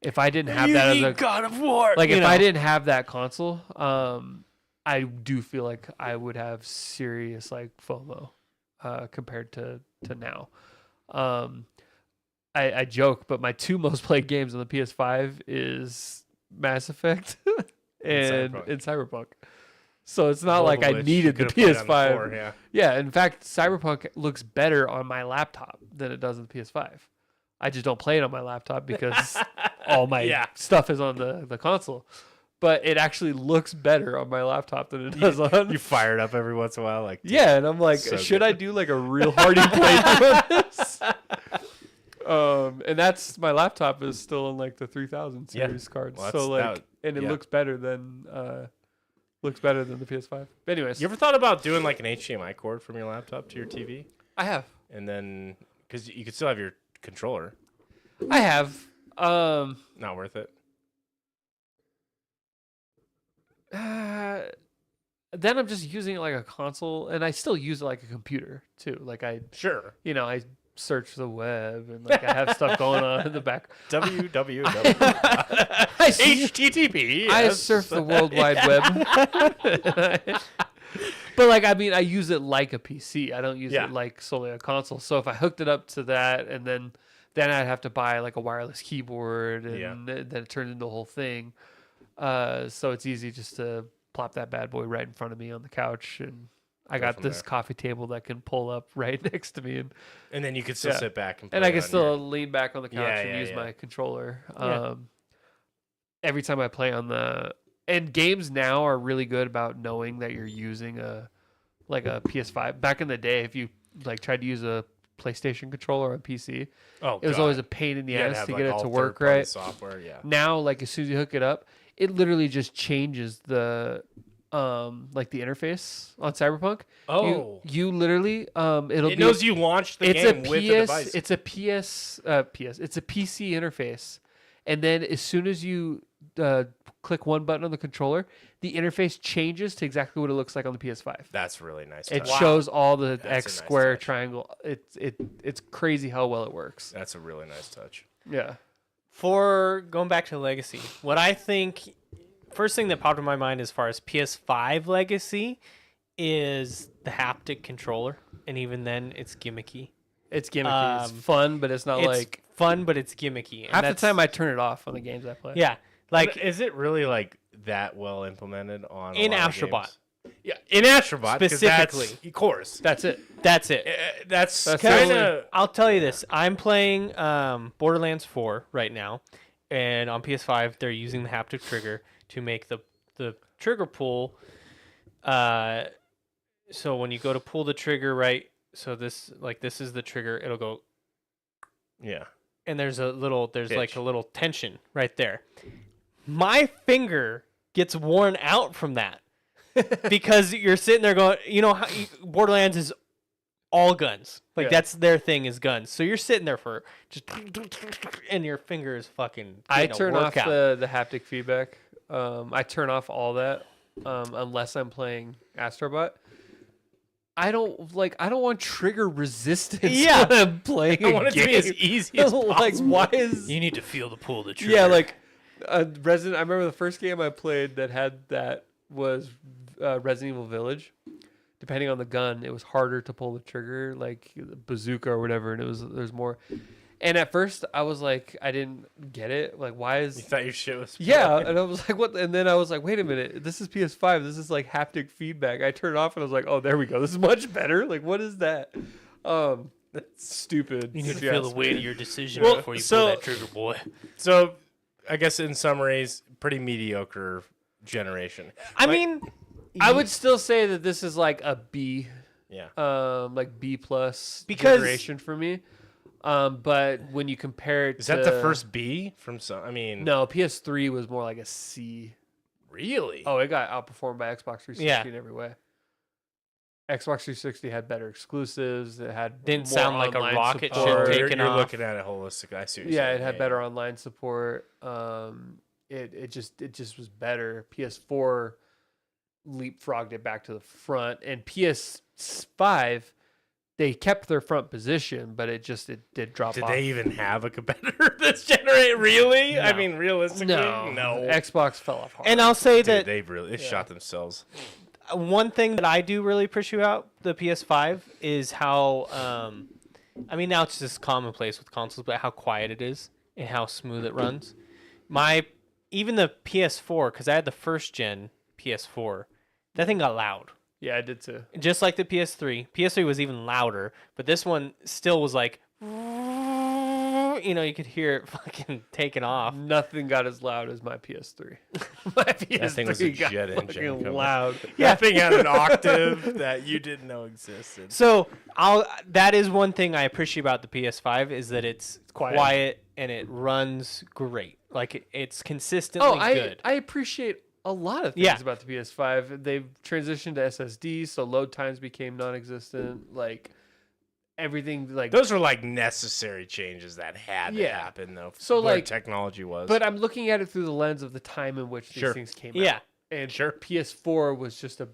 if I didn't have that as a God of War, if I didn't have that console, I do feel like I would have serious FOMO compared to now. I joke, but my two most played games on the PS5 is Mass Effect and Cyberpunk. So it's not like I needed the PS5. Yeah, in fact, Cyberpunk looks better on my laptop than it does on the PS5. I just don't play it on my laptop because all my stuff is on the console. But it actually looks better on my laptop than it does on. You fire it up every once in a while, yeah, and I'm should I do a real hardy playthrough on this? And that's my laptop is still in the 3000 series cards. Well, so and it looks better than the PS5. But anyways, you ever thought about doing an HDMI cord from your laptop to your TV? I have. And then because you could still have your controller. I have. Not worth it. Then I'm just using it like a console, and I still use it like a computer too. I search the web, and I have stuff going on in the back. www. HTTP. I surf the World Wide Web. But I use it like a PC. I don't use it solely a console. So if I hooked it up to that, and then I'd have to buy a wireless keyboard, and then it turns into a whole thing. So it's easy just to plop that bad boy right in front of me on the couch, and I got this coffee table that can pull up right next to me, and then you can still sit back and I can still lean back on the couch and use my controller. Every time I play on and games now are really good about knowing that you're using a PS5. Back in the day, if you tried to use a PlayStation controller on PC, it was always a pain in the ass to get it to work right. Software, Now, as soon as you hook it up, it literally just changes the like the interface on Cyberpunk. Oh. you literally It knows you launched the game with the device. It's a it's a PC interface, and then as soon as you click one button on the controller, the interface changes to exactly what it looks like on the PS5. That's really nice. It touch. shows all the That's a X nice square touch. triangle. It's crazy how well it works. That's a really nice touch. Yeah. For going back to Legacy, what I think, first thing that popped in my mind as far as PS5 Legacy is the haptic controller, and even then, it's gimmicky. It's gimmicky. It's Um, fun, but it's not It's like fun, but it's gimmicky. And half the that's- time I turn it off on the games I play. yeah, Like, like is it really like that well implemented on In a lot of Astrobot. games? Yeah, in Astrobot 'cause Specifically. that's, of course. That's it. that's it. That's That's kind totally- of I'll tell you this: I'm playing Borderlands 4 right now, and on PS5 they're using the haptic trigger to make the trigger pull. So when you go to pull the trigger, right? So this is the trigger. It'll go, yeah. and there's like Pitch. a little tension right there. My finger gets worn out from that because you're sitting there going, Borderlands is all guns. Like Yeah. that's their thing is guns. So you're sitting there for just, and your finger is fucking. I getting a turn off workout. the haptic feedback. I turn off all that unless I'm playing Astrobot. I don't want trigger resistance Yeah. when I'm playing I a want it game. to be as easy as possible. Like, why is You need to feel the pull of the trigger. yeah, like Resident. I remember the first game I played that was Resident Evil Village. Depending on the gun, it was harder to pull the trigger, like the bazooka or whatever, and there's more. And at first, I was like, I didn't get it. Like, why is You thought your shit was yeah? And I was like, what? And then I was like, wait a minute, this is PS5. This is like haptic feedback. I turned it off and I was like, oh, there we go. This is much better. Like, what is that? That's stupid. you need if to you feel the ask weight me. of your decision Well, before you so- pull that trigger, boy. So, I guess in summaries, pretty mediocre generation. I Like- mean, I would still say that this is like a B, Yeah. like B plus Because- generation for me. But when you compare it Is to that the first B from some? I mean, No, PS3 was more like a C. really? Oh, it got outperformed by Xbox 360 Yeah. in every way. Xbox 360 had better exclusives. It had Didn't more sound like a online rocket ship support. taking you're off. looking at it holistically. I see what you're Yeah, saying. it had better online support. It just was better. PS4 leapfrogged it back to the front, and PS5 they kept their front position, but it did drop Did off. they even have a competitor this generation? Really? I No. mean, realistically, no. Xbox fell off hard. and I'll say Dude, that they shot themselves. one thing that I do really appreciate about the PS5 is how, I mean, now it's just commonplace with consoles, but how quiet it is and how smooth it runs. Even the PS4, because I had the first gen PS4, that thing got loud. Yeah, I did too. Just like the PS3. PS3 was even louder, but this one still was like, you could hear it fucking taking off. Nothing got as loud as my PS3. My PS3 That thing was a got jet engine fucking coming. loud. That thing had an octave that you didn't know existed. So that is one thing I appreciate about the PS5 is that it's quiet and it runs great. Like it's consistently good. I appreciate a lot of things Yeah. about the PS5. They've transitioned to SSD, so load times became non-existent. Like everything, like Those were like necessary changes that had to Yeah. happen, though. So, where like- technology was. But I'm looking at it through the lens of the time in which these Sure. things came Yeah. out. And Sure. PS4 was just a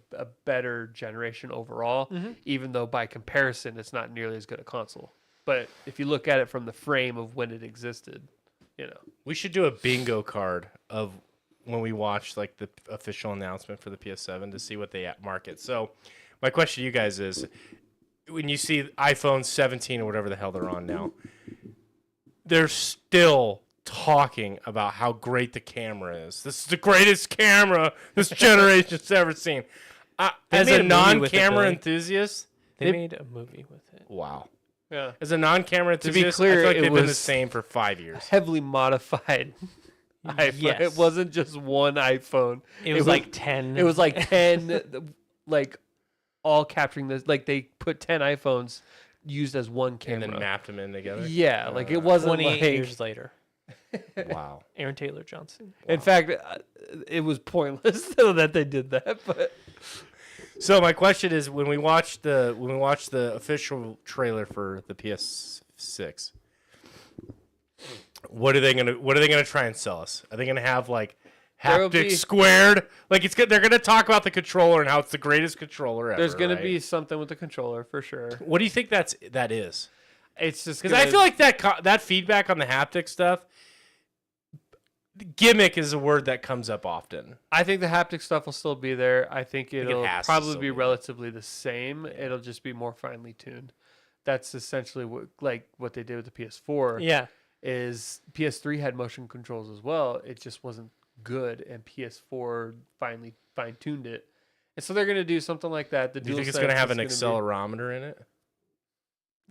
better generation overall, Mhm. even though by comparison it's not nearly as good a console. But if you look at it from the frame of when it existed, we should do a bingo card of when we watch like the official announcement for the PS7 to see what they market. So, my question to you guys is: when you see iPhone 17 or whatever the hell they're on now, they're still talking about how great the camera is. This is the greatest camera this generation's ever seen. As made a a movie with it, non-camera Billy. enthusiast, They made a movie with it. wow. yeah, As a non-camera To be enthusiast, clear, I feel like it they've been the was- same for 5 years. heavily modified iPhone. Yes. It wasn't just one iPhone. It was like 10. It was like 10, like all capturing this. Like they put 10 iPhones used as one And camera. then mapped them in together. Yeah, like it wasn't 28 like years later. Wow. Aaron Taylor Johnson. In fact, it was pointless that they did that. But So my question is, when we watch the official trailer for the PS6, what are they gonna try and sell us? Are they gonna have like There'll haptic be- squared? Like it's good. They're gonna talk about the controller and how it's the greatest controller ever. there's going right? to be something with the controller for sure. What do you think that is? It's just Because I feel like that feedback on the haptic stuff, gimmick is a word that comes up often. I think the haptic stuff will still be there. I think it'll has to probably still be be. relatively the same. It'll just be more finely tuned. That's essentially what they did with the PS4. Yeah. Is PS3 had motion controls as well. It just wasn't good, and PS4 finally fine tuned it. And so they're gonna do something like that. Do you think it's gonna have an be- accelerometer in it?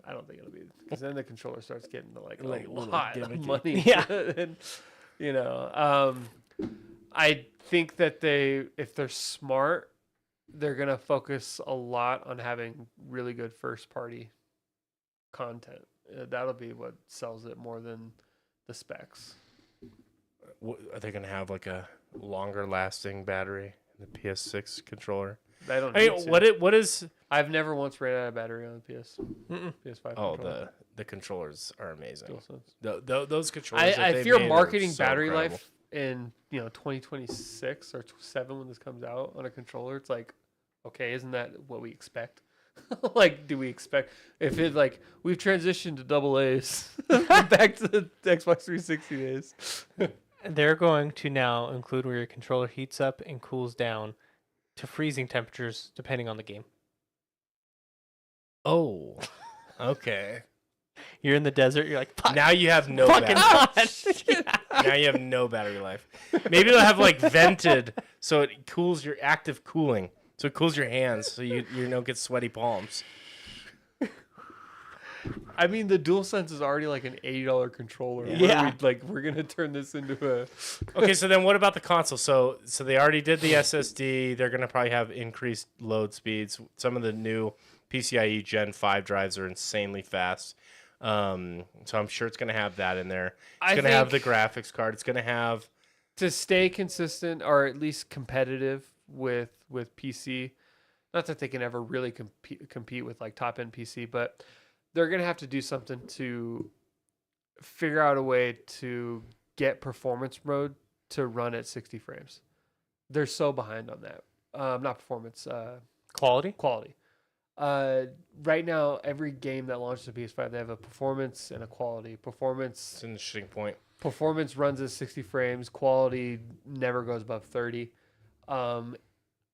I don't think it'll be, because then the controller starts getting to like Like a a little lot of gimmicky. money. Yeah. And, I think that if they're smart, they're gonna focus a lot on having really good first party content. That'll be what sells it more than the specs. Are they gonna have like a longer lasting battery in the PS6 controller? I don't. I need mean, to. what is? I've never once ran out of battery on the Mm-mm. PS5. Oh, controller. the controllers are amazing. DualSense. Those controllers. that I they fear made are marketing so battery incredible. life in 2026 or 7 when this comes out on a controller. It's like, okay, isn't that what we expect? Like, do we expect if it like we've transitioned to double A's back to the Xbox 360 days? They're going to now include where your controller heats up and cools down to freezing temperatures depending on the game. Oh, okay. You're in the desert. You're like, fuck, Now you have no fucking battery. hot. Now you have no battery life. Maybe they'll have like vented so it cools your active cooling. So it cools your hands so you don't get sweaty palms. I mean, the DualSense is already like an $80 controller. What are Yeah. we're gonna turn this into a. Okay, so then what about the console? So they already did the SSD. They're gonna probably have increased load speeds. Some of the new PCIe Gen 5 drives are insanely fast. So I'm sure it's gonna have that in there. It's gonna have the graphics card. It's gonna have To stay consistent or at least competitive with PC. Not that they can ever really compete with like top end PC, but they're gonna have to do something to figure out a way to get performance mode to run at 60 frames. They're so behind on that. Not performance, Quality? quality. Right now, every game that launched the PS5, they have a performance and a quality. it's an interesting point. Performance runs at 60 frames. Quality never goes above 30.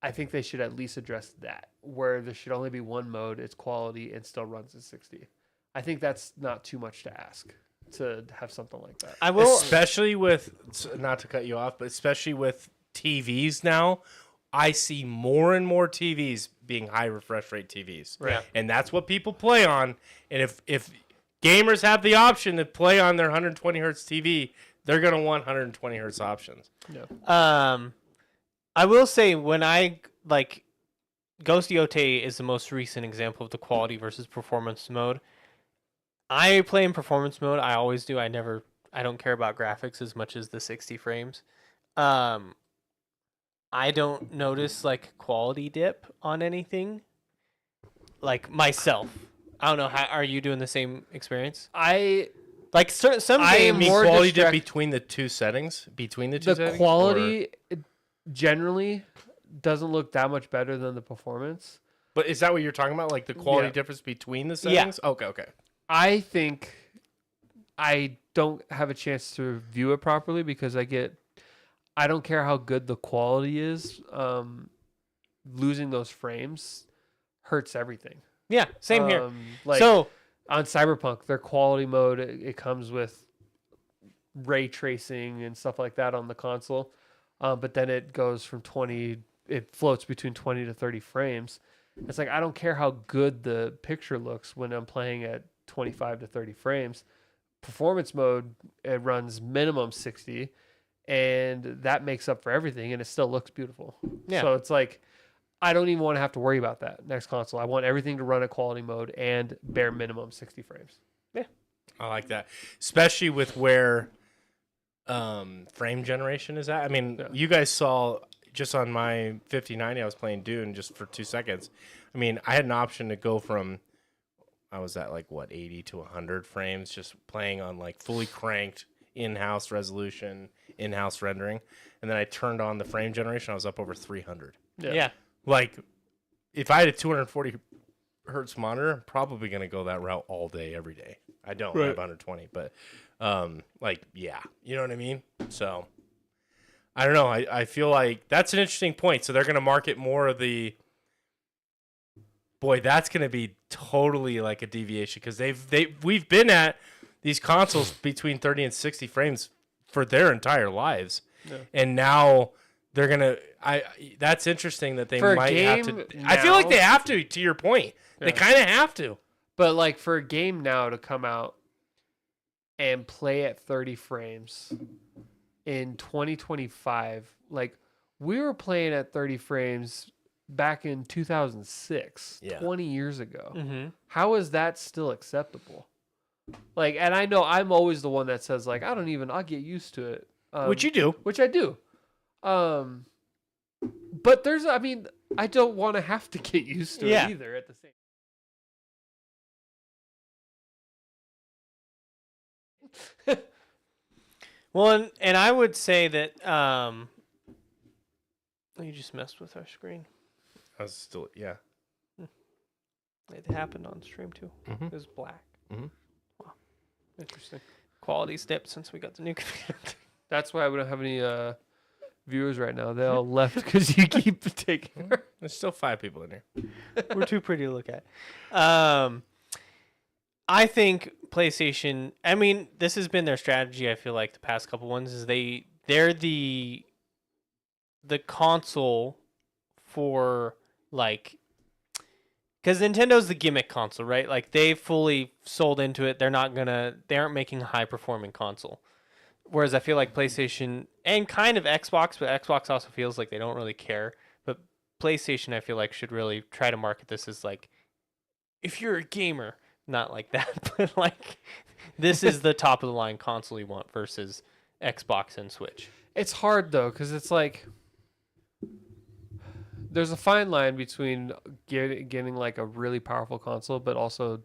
I think they should at least address that, where there should only be one mode, it's quality, and still runs at 60. I think that's not too much to ask to have something like that. I will. Especially with, not to cut you off, but especially with TVs now, I see more and more TVs being high refresh rate TVs. Right. And that's what people play on. And if gamers have the option to play on their 120 hertz TV, they're going to want 120 hertz options. I will say when I like Ghost Yote is the most recent example of the quality versus performance mode. I play in performance mode. I always do. I don't care about graphics as much as the 60 frames. I don't notice like quality dip on anything. Like myself. I don't know. How are you doing the same experience? Like some I am games. more quality dip distract- between the two settings? Between the two The settings? quality generally doesn't look that much better than the performance. But is that what you're talking about? Like the quality Yeah. difference between the Yeah. settings? Okay. I think I don't have a chance to view it properly because I don't care how good the quality is. Losing those frames hurts everything. Yeah, same here. Like So on Cyberpunk, their quality mode, it comes with ray tracing and stuff like that on the console. But then it goes from it floats between 20 to 30 frames. It's like, I don't care how good the picture looks when I'm playing at 25 to 30 frames. Performance mode, it runs minimum 60, and that makes up for everything, and it still looks beautiful. Yeah. So it's like, I don't even want to have to worry about that next console. I want everything to run at quality mode and bare minimum 60 frames. I like that. Especially with where frame generation is at. I mean, Yeah. you guys saw just on my 5090, I was playing Dune just for 2 seconds. I mean, I had an option to go from, I was at like, 80 to 100 frames, just playing on like fully cranked in-house resolution, in-house rendering. And then I turned on the frame generation, I was up over 300. Yeah. Like, if I had a 240 hertz monitor, I'm probably going to go that route all day, every day. I don't. I have 120, but like, yeah, you know what I mean? So I don't know. I feel like that's an interesting point. So they're going to market more of the, boy, that's going to be totally like a deviation because we've been at these consoles between 30 and 60 frames for their entire lives. Yeah. And now they're going to, that's interesting that they might have to. Now, I feel like they have to your point. Yeah. They kind of have to. But like for a game now to come out and play at 30 frames in 2025, like we were playing at 30 frames back in 2006, 20 years ago. Mm-hmm. How is that still acceptable? Like, and I know I'm always the one that says like, I'll get used to it. Which you do. Which I do. But I don't want to have to get used to it either at the same. Well, and I would say that you just messed with our screen. I was still, It happened on stream too. Mm-hmm. It was black. Mm-hmm. Wow, interesting. Quality dipped since we got the new computer. That's why we don't have any viewers right now. They all left because you keep taking her. There's still 5 people in here. We're too pretty to look at. I think PlayStation, I mean, this has been their strategy, I feel like, the past couple ones, is they're the console for, like, because Nintendo's the gimmick console, right? Like, they fully sold into it. They aren't making a high-performing console. Whereas I feel like PlayStation, and kind of Xbox, but Xbox also feels like they don't really care. But PlayStation, I feel like, should really try to market this as, like, if you're a gamer... Not like that, but like this is the top of the line console you want versus Xbox and Switch. It's hard though, because it's like there's a fine line between getting like a really powerful console, but also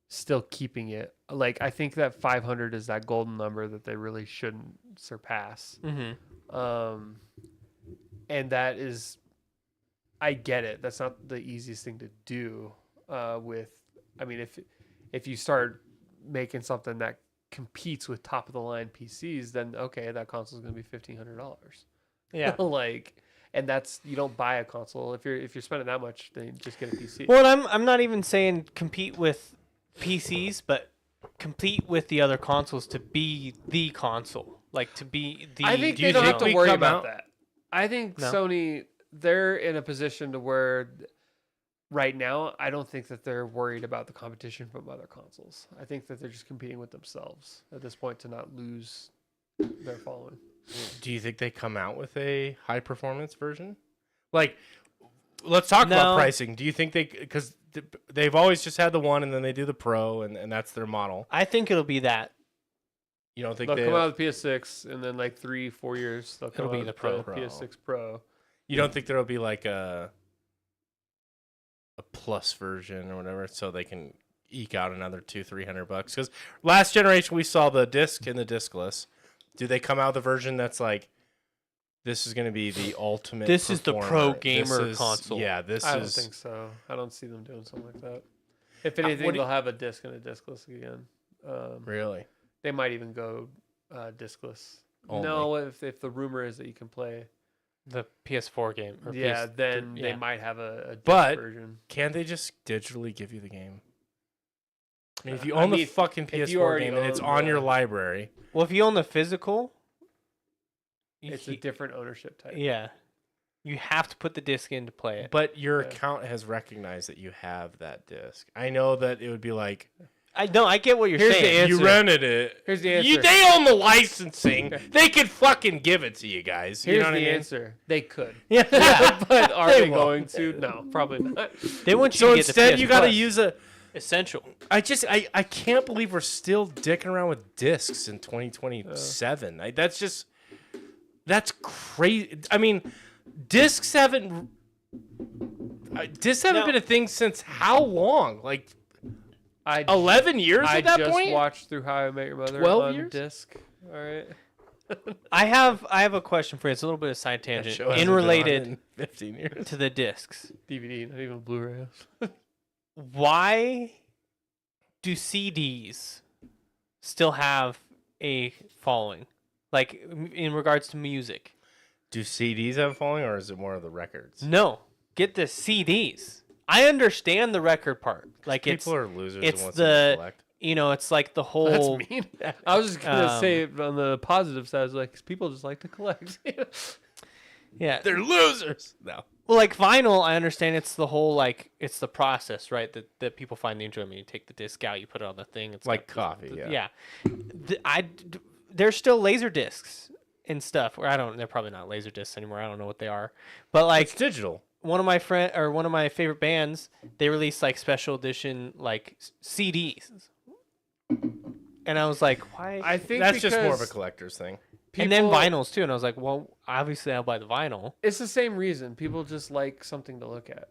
still keeping it. Like I think that 500 is that golden number that they really shouldn't surpass. Mm-hmm. And that is, I get it. That's not the easiest thing to do. I mean, if you start making something that competes with top of the line PCs, then okay, that console is going to be $1,500. Yeah, like, and that's, you don't buy a console if you're spending that much, then just get a PC. Well, I'm not even saying compete with PCs, but compete with the other consoles to be the console, like to be the. I think they don't have to worry about that. I think Sony, they're in a position to where. Right now, I don't think that they're worried about the competition from other consoles. I think that they're just competing with themselves at this point to not lose their following. Do you think they come out with a high performance version? Like, let's talk about pricing. Do you think because they've always just had the one and then they do the Pro and that's their model? I think it'll be that. You don't think they'll come out with PS6 and then like 3-4 years it'll be the Pro. PS6 Pro. You don't think there'll be like a plus version or whatever, so they can eke out another $200-300? Because last generation we saw the disc and the discless. Do they come out with a version that's like, this is going to be the ultimate? This is the pro gamer console. Yeah, I don't think so. I don't see them doing something like that. If anything, they'll have a disc and a discless again. Really? They might even go discless. Only. No, if the rumor is that you can play the PS4 game. Or then they might have a disc version. Can't they just digitally give you the game? I mean, if you own the fucking PS4 game and it's on your library. Well, if you own the physical, it's a different ownership type. Yeah. You have to put the disc in to play it. But your account has recognized that you have that disc. I know that it would be like... I get what you're saying. The answer. You rented it. Here's the answer. They own the licensing. They could fucking give it to you guys. Here's you know what the I mean? answer. They could. Yeah. But are they going to? No, probably not. They want you so to instead, get the you got to Plus. use a... essential. I can't believe we're still dicking around with discs in 2027. That's crazy. I mean, discs haven't been a thing since how long? Like 11 years at that I point? just watched through How I Met Your Mother 12 on years? disc. All right. I have a question for you. It's a little bit of side tangent in related 15 years. to the discs. DVD, not even Blu-ray. Why do CDs still have a following? Like in regards to music? Do CDs have a following, or is it more of the records? No. Get the CDs. I understand the record part. Like People are losers. it's and want the- to collect. it's like the whole. That's mean. I was just gonna say on the positive side, like people just like to collect. Yeah. They're losers. No. Well, like vinyl, I understand it's the whole like it's the process, right? That people find the enjoyment. You take the disc out, you put it on the thing. It's Like got coffee, yeah. Yeah. There's still laser discs and stuff. Or they're probably not laser discs anymore. I don't know what they are, but like It's digital. one of my favorite bands, they released like special edition like CDs, and I was like, why? I think That's just more of a because collector's thing. and then people- vinyls too, and I was like, well, obviously I'll buy the vinyl. It's the same reason. People just like something to look at.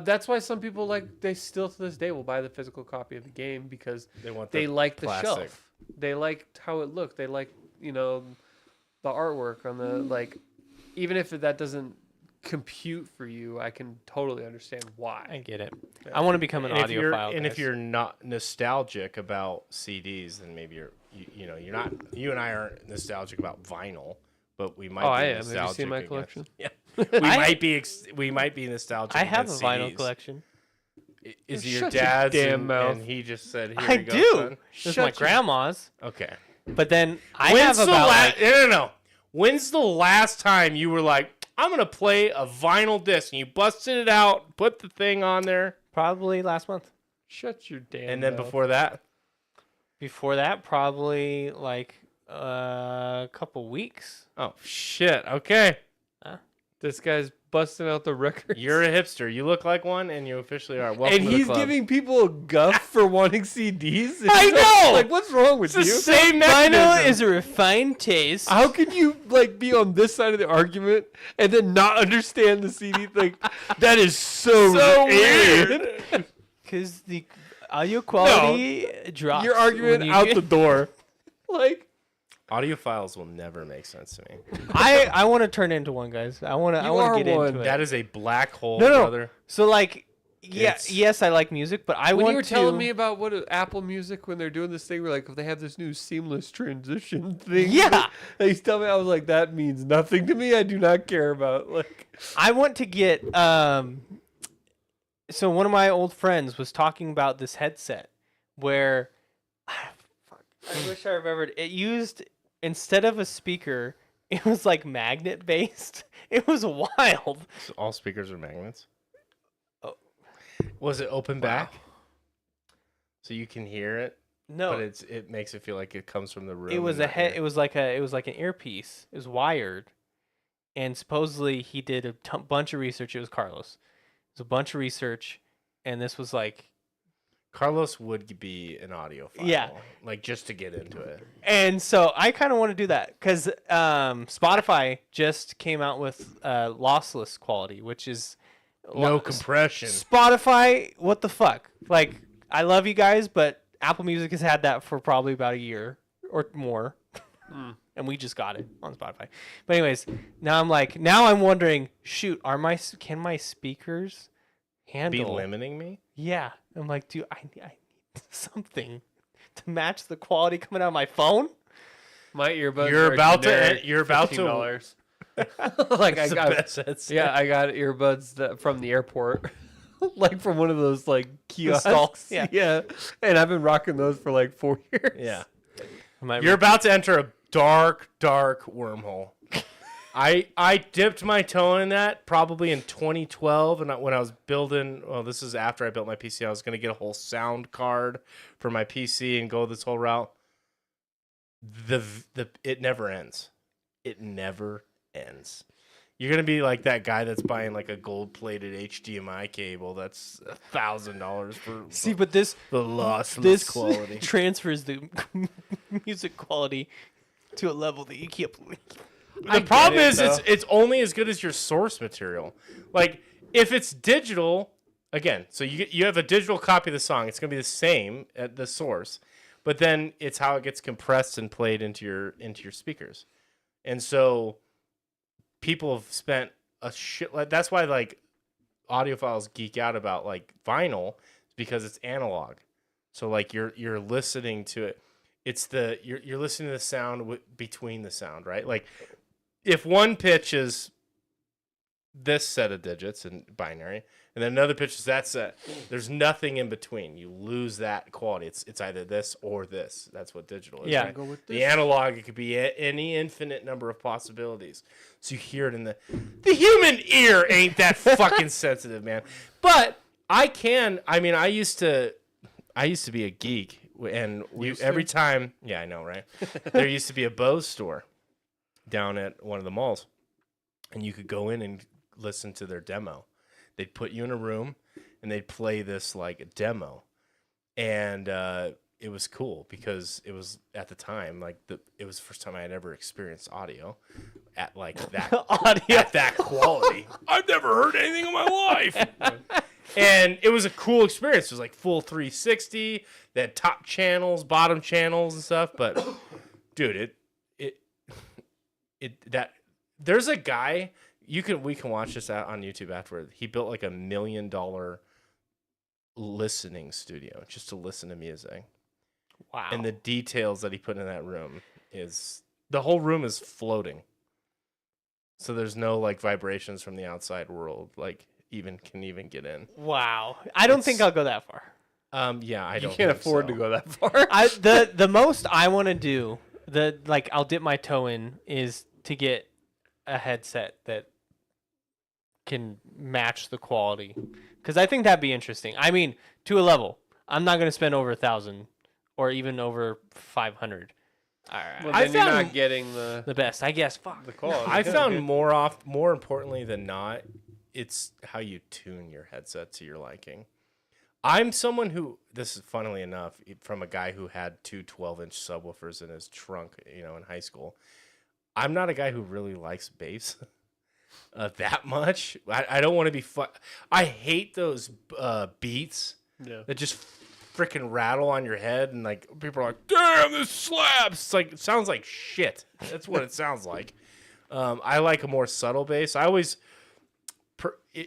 That's why some people they still to this day will buy the physical copy of the game because They want they like the plastic. shelf. They liked how it looked. They like the artwork on the even if that doesn't compute for you, I can totally understand I why. get it. I want to become an And audiophile. if guys. you're not nostalgic about CDs, then maybe you're not. You and I aren't nostalgic about vinyl, but we might. Oh, be I am. nostalgic Have you seen my against- collection? Yeah, we might be nostalgic. I have a against vinyl CDs. collection. Is it Shut your your dad's? damn and, mouth. and he just said, "Here I you go, do. son." This is Shut my your- grandma's. Okay. But then I have about like, No. When's the last time you were like, I'm gonna play a vinyl disc, and you busted it out, put the thing on there, probably last month. Shut your damn and then mouth. before that, Before that, probably like a couple weeks. oh shit, okay, This guy's busting out the records. you're a hipster. You look like one, and you officially are. Welcome and to the he's club. giving people a guff for wanting CDs. I know! Like, what's wrong with It's you? the same Vinyl mechanism. is a refined taste. How can you be on this side of the argument and then not understand the CD thing? That is so weird. Because the audio quality drops. Your argument when you out get- the door. Audiophiles will never make sense to me. I want to turn into one, guys. I want are to get one. into it. That is a black hole, No. brother. So like, yeah, It's- yes, I like music, but I When want you were to. telling me about what Apple Music when they're doing this thing, where if they have this new seamless transition thing. Yeah. He's telling me, I was like, that means nothing to me. I do not care about I want to get. So one of my old friends was talking about this headset where, fuck, I wish I remembered. It used instead of a speaker, it was like magnet based. It was wild. So all speakers are magnets. Oh. Was it open back? So you can hear it, No, but it makes it feel like it comes from the room. it was and a not head. here. It was like an earpiece. It was wired, and supposedly he did a bunch of research. It was Carlos. It was a bunch of research, and this was like. Carlos would be an audiophile. Yeah. Like just to get into it. And so I kind of want to do that because Spotify just came out with lossless quality, which is No compression. Spotify, what the fuck? Like, I love you guys, but Apple Music has had that for probably about a year or more. And we just got it on Spotify. But anyways, now I'm wondering, shoot, can my speakers handle? Be limiting me? Yeah. I'm like, dude, I need something to match the quality coming out of my phone. My earbuds. You're are about to- generic you're about to- $15. Like I That's the got, best headset. yeah, I got earbuds from the airport, like from one of those kiosks. stalls, yeah. yeah. And I've been rocking those for 4 years. Yeah. You're You're about to enter a dark, dark wormhole. I dipped my toe in that probably in 2012, and when I was building. Well, this is after I built my PC. I was going to get a whole sound card for my PC and go this whole route. It never ends. It never ends. You're gonna be like that guy that's buying like a gold-plated HDMI cable that's $1,000 for See, but this the lossless quality. transfers the music quality to a level that you can't believe. The problem is it's only as good as your source material. Like if it's digital, again, so you have a digital copy of the song, it's gonna be the same at the source, but then it's how it gets compressed and played into your speakers, and so people have spent a shit. That's why like audiophiles geek out about like vinyl because it's analog. So like you're listening to it. It's you're listening to the sound between the sound, right? Like if one pitch is this set of digits in binary, and then another pitch is that set, there's nothing in between. You lose that quality. It's either this or this. That's what digital is. Yeah. Right? The analog, it could be any infinite number of possibilities. So you hear it in the human ear ain't that fucking sensitive, man. But I used to be a geek, and every time, yeah, I know, right? There used to be a Bose store down at one of the malls, and you could go in and listen to their demo. They'd put you in a room, and they'd play this like demo, and it was cool because it was at the time like it was the first time I had ever experienced audio at like that at that quality. I've never heard anything in my life. And it was a cool experience. It was like full 360. They had top channels, bottom channels, and stuff. But dude, there's a guy we can watch this out on YouTube afterward. He built like $1 million listening studio just to listen to music. Wow. And the details that he put in that room is the whole room is floating. So there's no like vibrations from the outside world can even get in. Wow. I don't think I'll go that far. Yeah, I don't. You can't think afford so. to go that far. The most I want to do, I'll dip my toe in, is to get a headset that can match the quality, because I think that'd be interesting. I mean, to a level. I'm not going to spend over $1,000 or even over $500. All right. Well, then you're not getting the best, I guess. Fuck. the quality. I found more importantly than not, it's how you tune your headset to your liking. I'm someone who, this is funnily enough, from a guy who had two 12-inch subwoofers in his trunk, in high school. I'm not a guy who really likes bass that much. I don't want to be I hate those beats that just freaking rattle on your head, and like people are like, "Damn, this slaps!" It's like it sounds like shit. That's what it sounds like. I like a more subtle bass. I always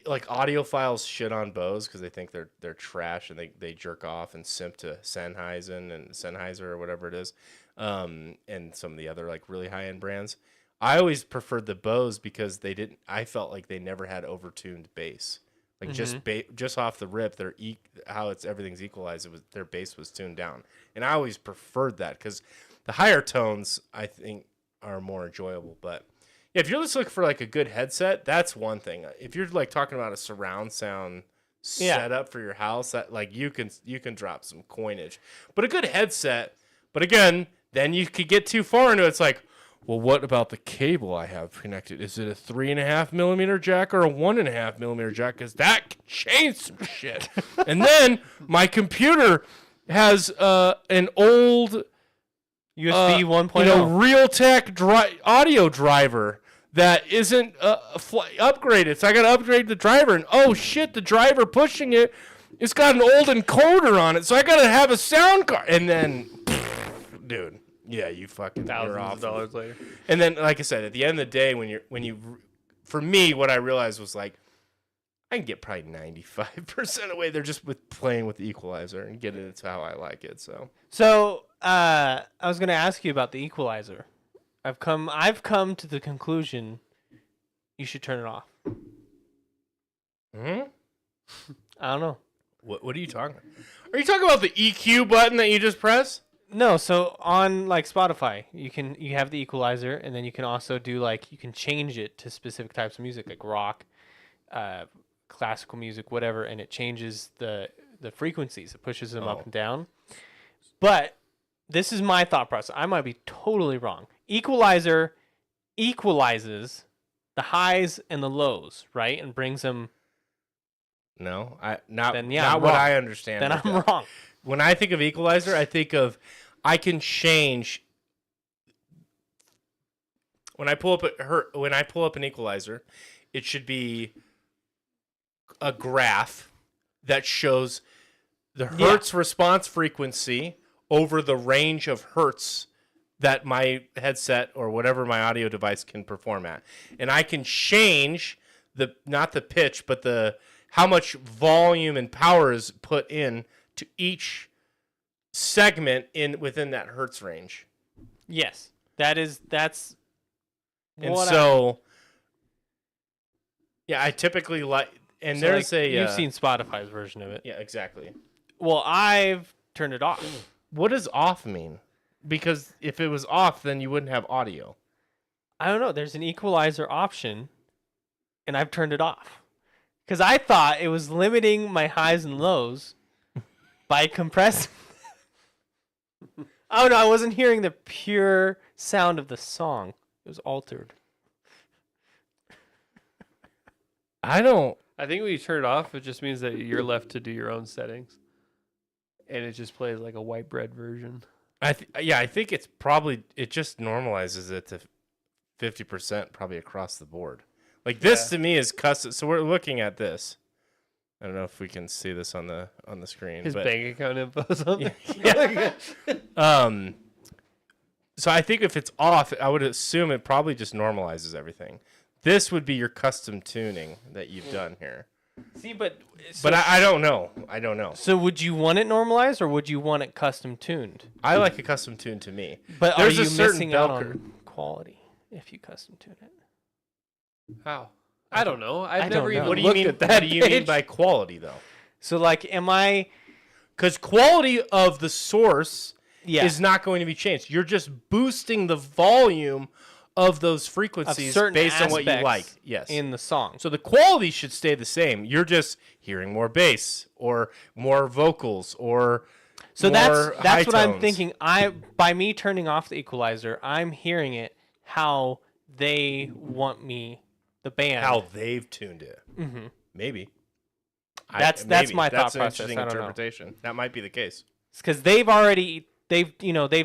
like audiophiles shit on Bose because they think they're trash, and they jerk off and simp to Sennheiser or whatever it is, and some of the other like really high end brands. I always preferred the Bose because I felt like they never had overtuned bass. Like just off the rip, everything's equalized. Their bass was tuned down, and I always preferred that because the higher tones I think are more enjoyable. But yeah, if you're just looking for like a good headset, that's one thing. If you're like talking about a surround sound setup for your house, that like you can drop some coinage. But a good headset. But again, then you could get too far into it. It's like, well, what about the cable I have connected? Is it a 3.5 millimeter jack or a 1.5 millimeter jack? Because that can change some shit. And then my computer has an old USB 1.0. Realtek audio driver that isn't upgraded. So I got to upgrade the driver. And oh shit, the driver pushing it's got an old encoder on it. So I got to have a sound card. And then, dude. Yeah, you fucking thousands of dollars later. And then, like I said, at the end of the day, for me, what I realized was like, I can get probably 95% away. They're just playing with the equalizer and getting it to how I like it. So I was gonna ask you about the equalizer. I've come to the conclusion you should turn it off. Hmm? I don't know. What are you talking about? Are you talking about the EQ button that you just press? No, so on like Spotify, you have the equalizer, and then you can also do you can change it to specific types of music, like rock, classical music, whatever, and it changes the frequencies. It pushes them up and down. But this is my thought process. I might be totally wrong. Equalizer equalizes the highs and the lows, right? And brings them. No, Then, not I'm what wrong. I understand. Then right I'm there. wrong. When I think of equalizer, I think of I can change. When I pull up an equalizer, it should be a graph that shows the hertz response frequency over the range of hertz that my headset or whatever my audio device can perform at. And I can change not the pitch, but how much volume and power is put in to each segment within that hertz range. Yes, that's. And so, I typically like, and So, there's like, a you've seen Spotify's version of it. yeah, exactly. Well, I've turned it off. What does off mean? Because if it was off, then you wouldn't have audio. I don't know. There's an equalizer option, and I've turned it off because I thought it was limiting my highs and lows by compressing. Oh no, I wasn't hearing the pure sound of the song. It was altered. I don't. I think when you turn it off, it just means that you're left to do your own settings, and it just plays like a white bread version. I think it just normalizes it to 50% probably across the board. Like this to me is custom. So we're looking at this. I don't know if we can see this on the screen. His but, bank account info or something. So I think if it's off, I would assume it probably just normalizes everything. This would be your custom tuning that you've done here. See, but I don't know. I don't know. So would you want it normalized or would you want it custom tuned? I like a custom tune to me. But There's are a you certain missing bell out curve. on quality if you custom tune it? How? I don't know. I I've don't never know. even What do you looked mean? at that. What do you mean page. by quality though? So like, am I? Because quality of the source Yeah. is not going to be changed. You're just boosting the volume of those frequencies certain based on what you aspects like. Yes. in the song? So the quality should stay the same. You're just hearing more bass or more vocals or So more that's high what I'm tones. thinking. By me turning off the equalizer, I'm hearing it how they want me, the band. How they've tuned it. Mm-hmm. Maybe. That's maybe. my thought That's an process. interesting I don't know. interpretation. That might be the case. Because they've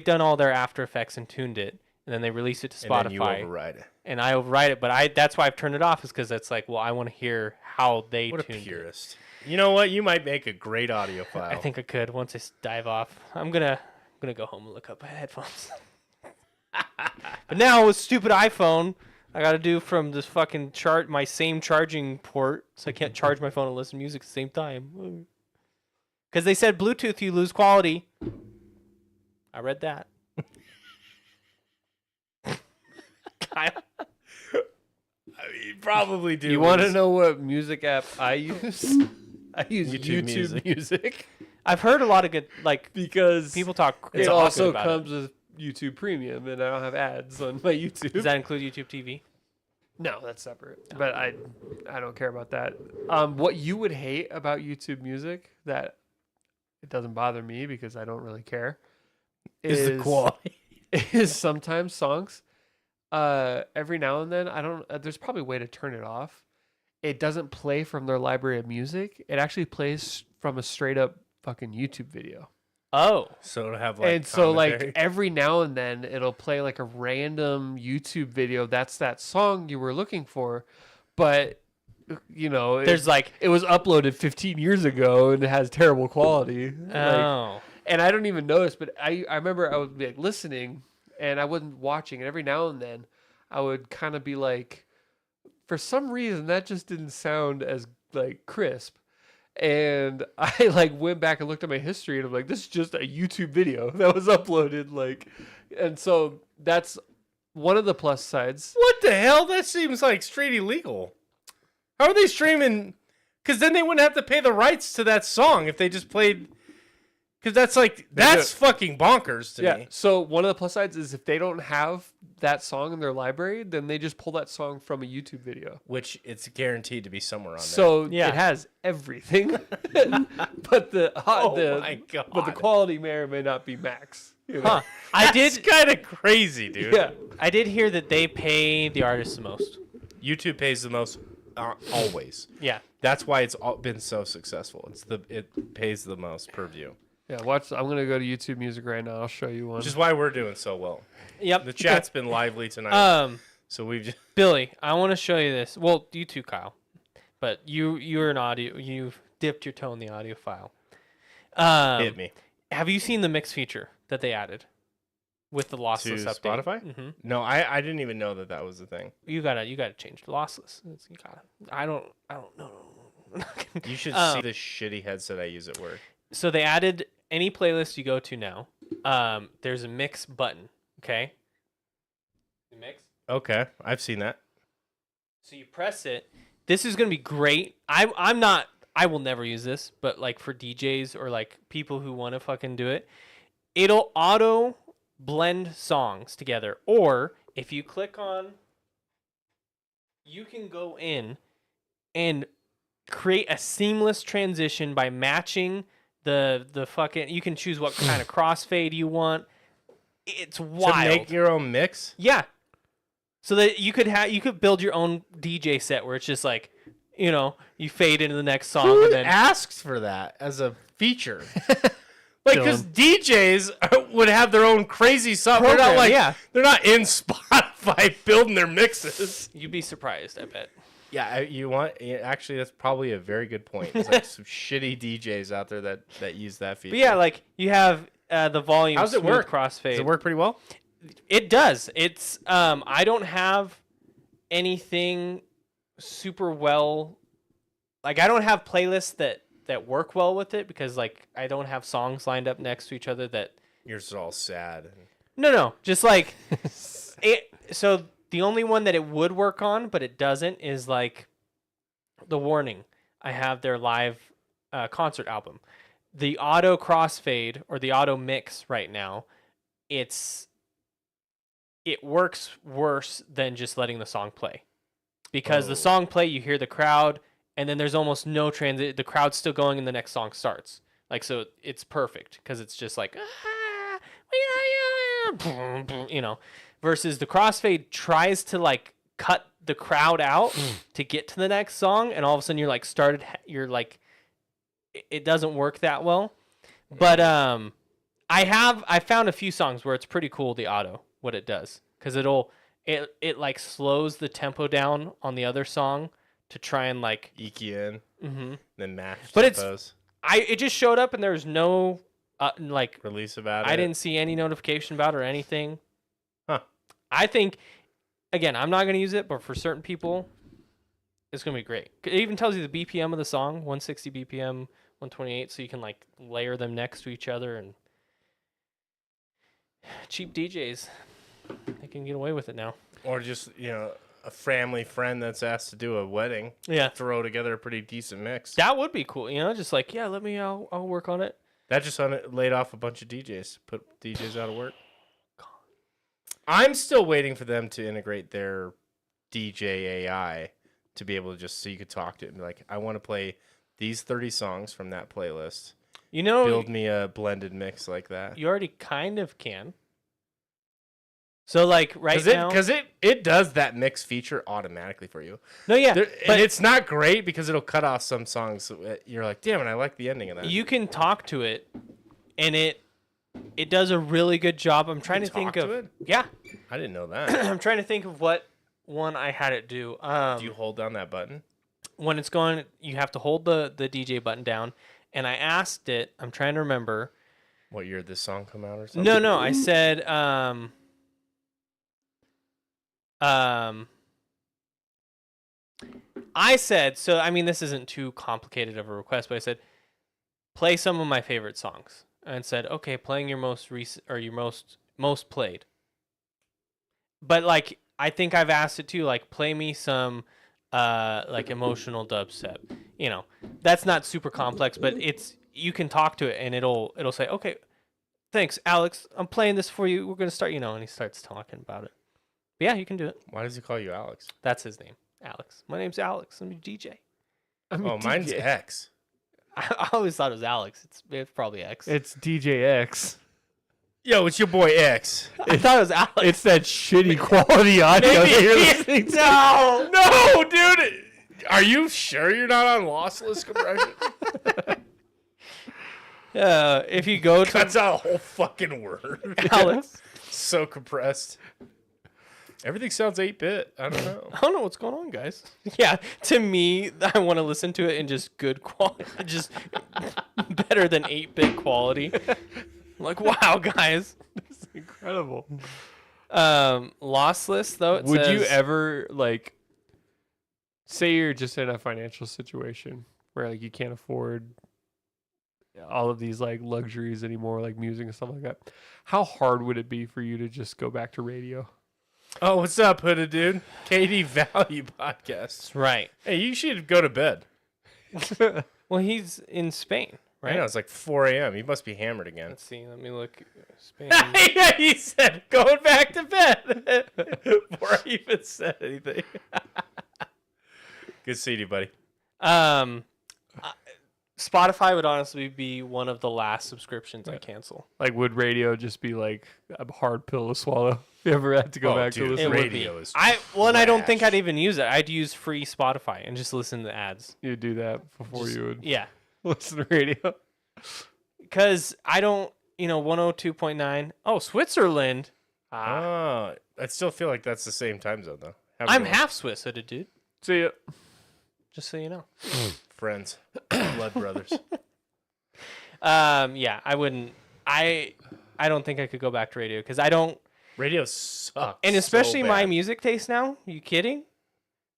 done all their After Effects and tuned it, and then they release it to Spotify. And then you override it. And I override it, but that's why I've turned it off, is because it's like, well, I want to hear how they What a tuned it. purist. You know what? You might make a great audio file. I think I could once I dive off. I'm gonna go home and look up my headphones. But now with stupid iPhone, I gotta do from this fucking my same charging port, so I can't charge my phone and listen to music at the same time. Because they said Bluetooth you lose quality. I read that. I mean, you probably do. You want to know what music app I use? I use YouTube Music I've heard a lot of good because people talk. it talk also about comes with YouTube Premium, and I don't have ads on my YouTube. Does that include YouTube TV? No, that's separate. But I don't care about that. What you would hate about YouTube Music that it doesn't bother me because I don't really care is the quality. Is sometimes songs. Every now and then there's probably a way to turn it off. It doesn't play from their library of music. It actually plays from a straight up fucking YouTube video. Oh, So to have Like every now and then it'll play like a random YouTube video that's that song you were looking for, but there's it was uploaded 15 years ago and it has terrible quality. oh. And I don't even notice, but I remember I would be like listening and I wasn't watching, and every now and then I would kind of be like, for some reason that just didn't sound as like crisp. And I went back and looked at my history and I'm like, this is just a YouTube video that was uploaded. And so that's one of the plus sides. What the hell? That seems like straight illegal. How are they streaming? Because then they wouldn't have to pay the rights to that song if they just played. Because that's fucking bonkers to me. So one of the plus sides is if they don't have that song in their library, then they just pull that song from a YouTube video. Which it's guaranteed to be somewhere on there. So Yeah. it has everything, but my God. but the quality may or may not be max. Huh. I That's did kind of crazy, dude. Yeah. I did hear that they pay the artists the most. YouTube pays the most always. Yeah. That's why it's been so successful. It pays the most per view. Yeah, watch. I'm gonna go to YouTube Music right now. I'll show you one. Which is why we're doing so well. Yep. The chat's been lively tonight. So we've just... Billy, I want to show you this. Well, you too, Kyle. But you're an audio. You've dipped your toe in the audio file. Hit me. Have you seen the mix feature that they added with the lossless To update? Spotify? Mm-hmm. No, I didn't even know that was a thing. You gotta change the lossless. You gotta. I don't know. You should see the shitty headset I use at work. So they added any playlist you go to now. There's a mix button. Okay. The mix. Okay, I've seen that. So you press it. This is gonna be great. I'm not. I will never use this, but like for DJs or like people who want to fucking do it, it'll auto blend songs together. Or if you click on, you can go in and create a seamless transition by matching the fucking. You can choose what kind of crossfade you want. It's wild. To make your own mix? Yeah. So that you could build your own DJ set where it's just like, you know, you fade into the next song. Who and then asks for that as a feature? Like, because DJs would have their own crazy stuff. They're not like, they're not in Spotify building their mixes. You'd be surprised, I bet. Yeah, actually, that's probably a very good point. There's like some shitty DJs out there that use that feature. But yeah, like you have the volume. How's it work? Crossfade. Does it work pretty well? It does. It's I don't have anything super well. Like I don't have playlists that work well with it because like I don't have songs lined up next to each other that. Yours is all sad. No, just like it. So the only one that it would work on, but it doesn't, is like The Warning. I have their live concert album. The auto crossfade or the auto mix right now, it works worse than just letting the song play. Because the song play, you hear the crowd, and then there's almost no transit. The crowd's still going and the next song starts. Like, so it's perfect because it's just like, you know, versus the crossfade tries to like cut the crowd out to get to the next song. And all of a sudden you're like, it doesn't work that well. But I found a few songs where it's pretty cool, the auto, what it does. Because it like slows the tempo down on the other song to try and like eke you in, then match. But tempos. it just showed up and there was no like Release about it. I didn't see any notification about it or anything. Huh. I think again, I'm not gonna use it, but for certain people, it's gonna be great. It even tells you the BPM of the song, 160 BPM, 128, so you can like layer them next to each other. And cheap DJs, they can get away with it now. Or just, you know, a family friend that's asked to do a wedding. Yeah. Throw together a pretty decent mix. That would be cool, you know, just like, yeah, I'll work on it. That just laid off a bunch of DJs, put DJs out of work. I'm still waiting for them to integrate their DJ AI to be able to just so you could talk to it and be like, I want to play these 30 songs from that playlist. You know, build me a blended mix like that. You already kind of can. So like now, because it does that mix feature automatically for you. No, yeah, but it's not great because it'll cut off some songs. So you're like, damn it, I like the ending of that. You can talk to it, and it does a really good job. I'm trying to think of it. Yeah, I didn't know that. I'm trying to think of what one I had it do. Do you hold down that button? When it's going, you have to hold the DJ button down. And I asked it. I'm trying to remember. What year did this song come out or something? No. I said, I said, so I mean, this isn't too complicated of a request, but I said, play some of my favorite songs, and said, okay, playing your most recent or your most played. But like, I think I've asked it too, like, play me some, like emotional dubstep. You know, that's not super complex, but you can talk to it and it'll say, okay, thanks, Alex. I'm playing this for you. We're gonna start, and he starts talking about it. But yeah, you can do it. Why does he call you Alex? That's his name, Alex. My name's Alex. I'm a DJ. Mine's X. I always thought it was Alex. It's probably X. It's DJ X. Yo, it's your boy X. I thought it was Alex. It's that shitty quality audio that you're listening to. No, dude. Are you sure you're not on lossless compression? If you go to Cuts out a whole fucking word. Alex, So compressed. Everything sounds 8-bit. I don't know. I don't know what's going on, guys. Yeah, to me, I want to listen to it in just good quality, just better than 8-bit quality. Like, wow, guys. It's incredible. Lossless though. It Would you says- ever like say you're just in a financial situation where like you can't afford all of these like luxuries anymore, like music and stuff like that? How hard would it be for you to just go back to radio? Oh, what's up, Hooded Dude? KD Value Podcast. Right. Hey, you should go to bed. Well, he's in Spain, I right? know, it's like 4 a.m. You must be hammered again. Let's see. Let me look. Spain. Yeah, he said going back to bed before I even said anything. Good seeing you, buddy. Spotify would honestly be one of the last subscriptions I cancel. Like, would radio just be like a hard pill to swallow if you ever had to go back dude, to listen? would radio is I don't think trash. I'd even use it. I'd use free Spotify and just listen to ads. You'd do that before you would Yeah, listen to radio. because I don't. 102.9. Oh, Switzerland. Oh, I still feel like that's the same time zone, though. Have a I'm good one. half Swiss, hooded dude. See ya. Just so you know. Friends. Blood brothers. Yeah, I wouldn't. I don't think I could go back to radio because I don't. Radio sucks. And especially so my bad. music taste now. You kidding?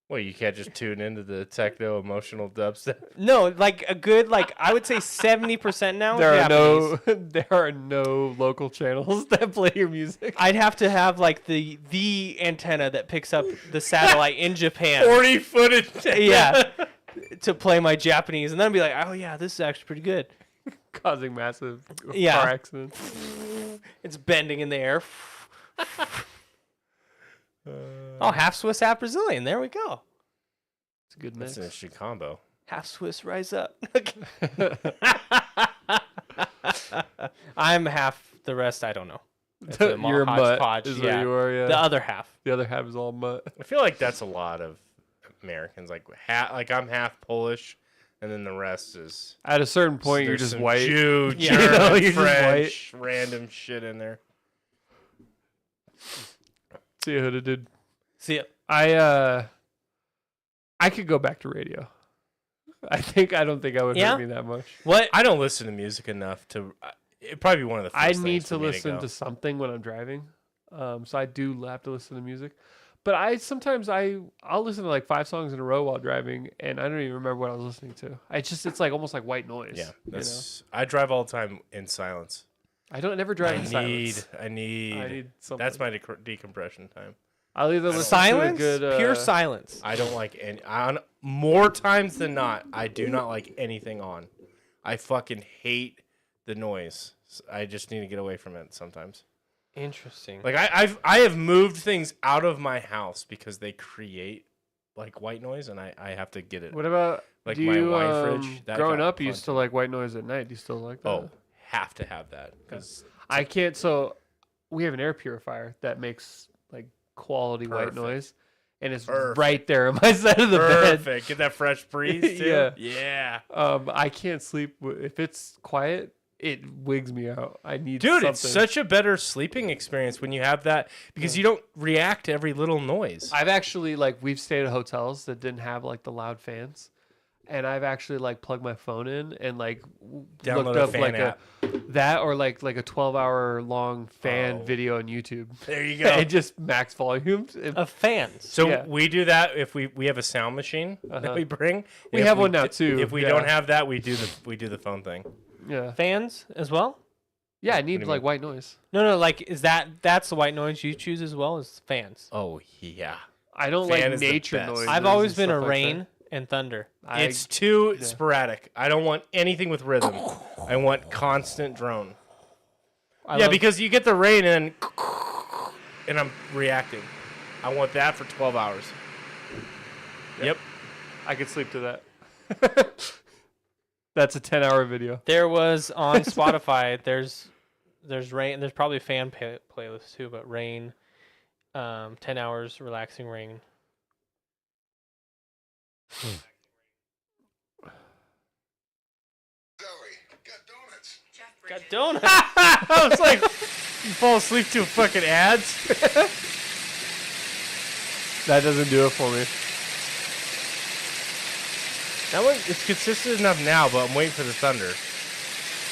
Well, you can't just tune into the techno emotional dubstep. No, like a good I would say 70% now. There are Japanese. no there are no local channels that play your music. I'd have to have like the antenna that picks up the satellite in Japan. 40-footed. Yeah, to play my Japanese, and then I'd be like, oh yeah, this is actually pretty good. Causing massive Yeah. car accidents. It's bending in the air. Oh, half Swiss, half Brazilian. There we go. It's a good That's mix. an interesting combo. Half Swiss, rise up. I'm half. The rest, I don't know. It's a You're a mutt hodgepodge, is yeah. what you are, yeah. The other half. The other half is all mutt. I feel like that's a lot of Americans. Like I'm half Polish, and then the rest is. At a certain point, you're there's just some white. Jew, Yeah. German, You know, you're just French, random shit in there. See ya, Hooded Dude. See ya. I could go back to radio. I don't think I would Yeah? hurt me that much. What? I don't listen to music enough to. It'd probably be one of the. First I things need for to me listen go. to something when I'm driving. So I do have to listen to music. But I'll listen to like 5 songs in a row while driving, and I don't even remember what I was listening to. It's like almost like white noise. Yeah, you that's. I drive all the time in silence. know? I don't never drive in silence. I need. something. That's my decompression time. I'll either listen Silence? to a good Pure silence. I don't like any. More times than not, I do not like anything on. I fucking hate the noise. I just need to get away from it sometimes. Interesting. Like I have moved things out of my house because they create like white noise, and I have to get it. What about Like do my you, wine fridge, that growing got up, you used to like white noise at night. Do you still like that? Oh, have to have that because I can't. So we have an air purifier that makes like quality white Perfect. noise, and it's Perfect. right there on my side of the bed. perfect. Get that fresh breeze too. Yeah. Yeah. I can't sleep if it's quiet. It wigs me out. I need Dude, something. it's such a better sleeping experience when you have that because you don't react to every little noise. I've actually we've stayed at hotels that didn't have like the loud fans, and I've actually plugged my phone in and Download looked a up fan app. that or like a 12-hour long fan Oh. video on YouTube. There you go. And just max volumes. Of fans. So Yeah. we do that if we have a sound machine that we bring. We If have one now, too. If we Yeah. don't have that, we do the phone thing. Yeah, Fans as well? yeah. I What do need you like mean? white noise. No, is that's the white noise you choose as well as fans? Oh yeah. I don't Fan like is the nature best. noise. I've always been a rain and thunder. It's too sporadic. I don't want anything with rhythm. I want constant drone. Because you get the rain and I'm reacting. I want that for 12 hours. Yep. I could sleep to that. That's a 10-hour video. There was on Spotify, there's There's rain. There's probably fan playlists too, but rain. 10 hours relaxing rain. Got donuts. I was like, you fall asleep to fucking ads? That doesn't do it for me. That one, it's consistent enough now, but I'm waiting for the thunder.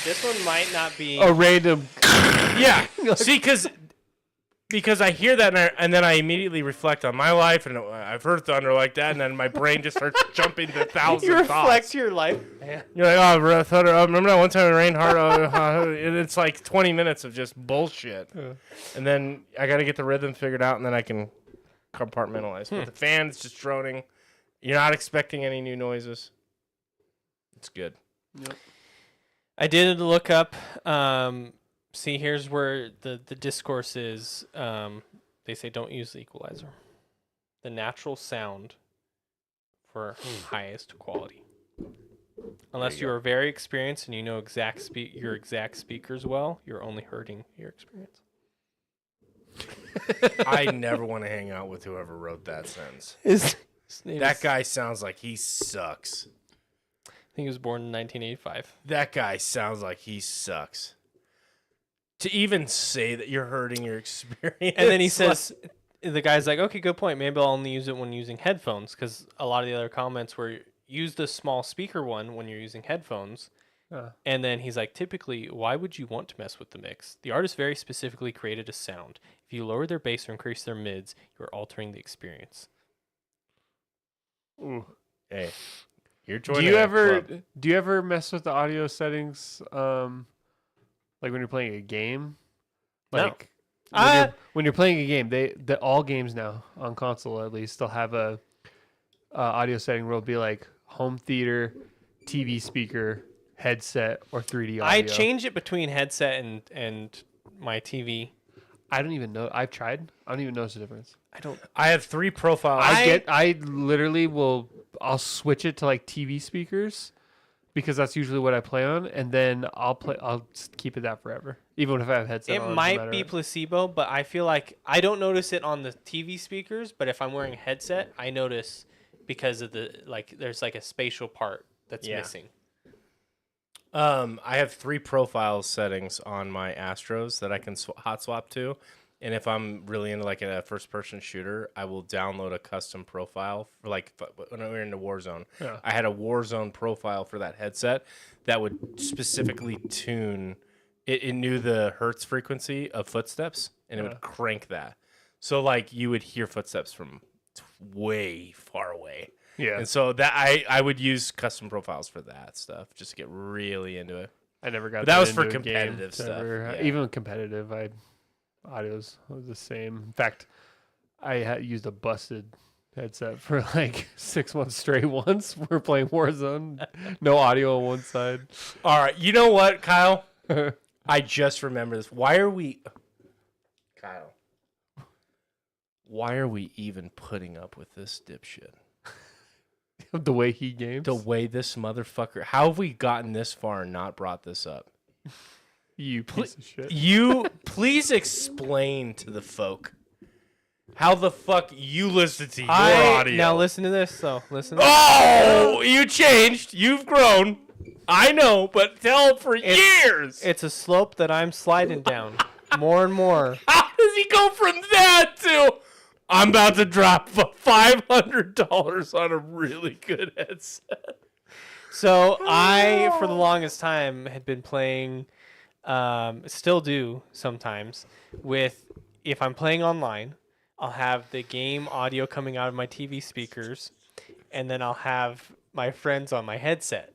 This one might not be. A random. Yeah. See, because I hear that and then I immediately reflect on my life, and I've heard thunder like that, and then my brain just starts jumping to thousands You of thoughts. reflect your life. Man. You're like, oh, thunder. Oh, remember that one time it rained hard? And it's like 20 minutes of just bullshit. And then I got to get the rhythm figured out, and then I can compartmentalize. But the fan's just droning. You're not expecting any new noises. It's good. Yep. I did look up. See, here's where the discourse is. They say don't use the equalizer. The natural sound for highest quality. Unless you are very experienced and you know your exact speakers well, you're only hurting your experience. I never want to hang out with whoever wrote that sentence. His That guy sounds like he sucks. I think he was born in 1985. That guy sounds like he sucks. To even say that you're hurting your experience. And then he says, the guy's like, okay, good point. Maybe I'll only use it when using headphones, because a lot of the other comments were use the small speaker one when you're using headphones. And then he's like, typically, why would you want to mess with the mix? The artist very specifically created a sound. If you lower their bass or increase their mids, you're altering the experience. Ooh. Hey, you're joining Do you a club. ever mess with the audio settings? Like when you're playing a game, like when you're playing a game, the all games now on console at least they'll have a audio setting where it'll be like home theater, TV speaker, headset, or 3D audio. I change it between headset and my TV. I don't even know. I've tried. I don't even notice the difference. I have 3 profiles. I literally I'll switch it to like TV speakers because that's usually what I play on, and then I'll just keep it that forever, even if I have headset on. It might be placebo, but I feel like I don't notice it on the TV speakers, but if I'm wearing a headset, I notice because of there's like a spatial part that's missing. I have 3 profile settings on my Astros that I can hot swap to. And if I'm really into like a first-person shooter, I will download a custom profile for like when we were into Warzone. Yeah. I had a Warzone profile for that headset that would specifically tune. It knew the hertz frequency of footsteps, and it would crank that. So like you would hear footsteps from way far away. Yeah. And so that I would use custom profiles for that stuff just to get really into it. I never got. But that was for into a game competitive stuff. ever. Yeah. Even competitive, audios was the same. In fact, I used a busted headset for like 6 months straight once. We're playing Warzone, no audio on one side. All right, you know what, Kyle? I just remember this. Kyle, why are we even putting up with this dipshit? The way he games. The way this motherfucker. How have we gotten this far and not brought this up? You piece of shit. You please explain to the folk how the fuck you listen to your audio. Now listen to this, though. Listen. To Oh, you changed. You've grown. I know, but tell for years. It's a slope that I'm sliding down more and more. How does he go from that to I'm about to drop $500 on a really good headset? So I, for the longest time, had been playing, still do sometimes, if I'm playing online, I'll have the game audio coming out of my TV speakers, and then I'll have my friends on my headset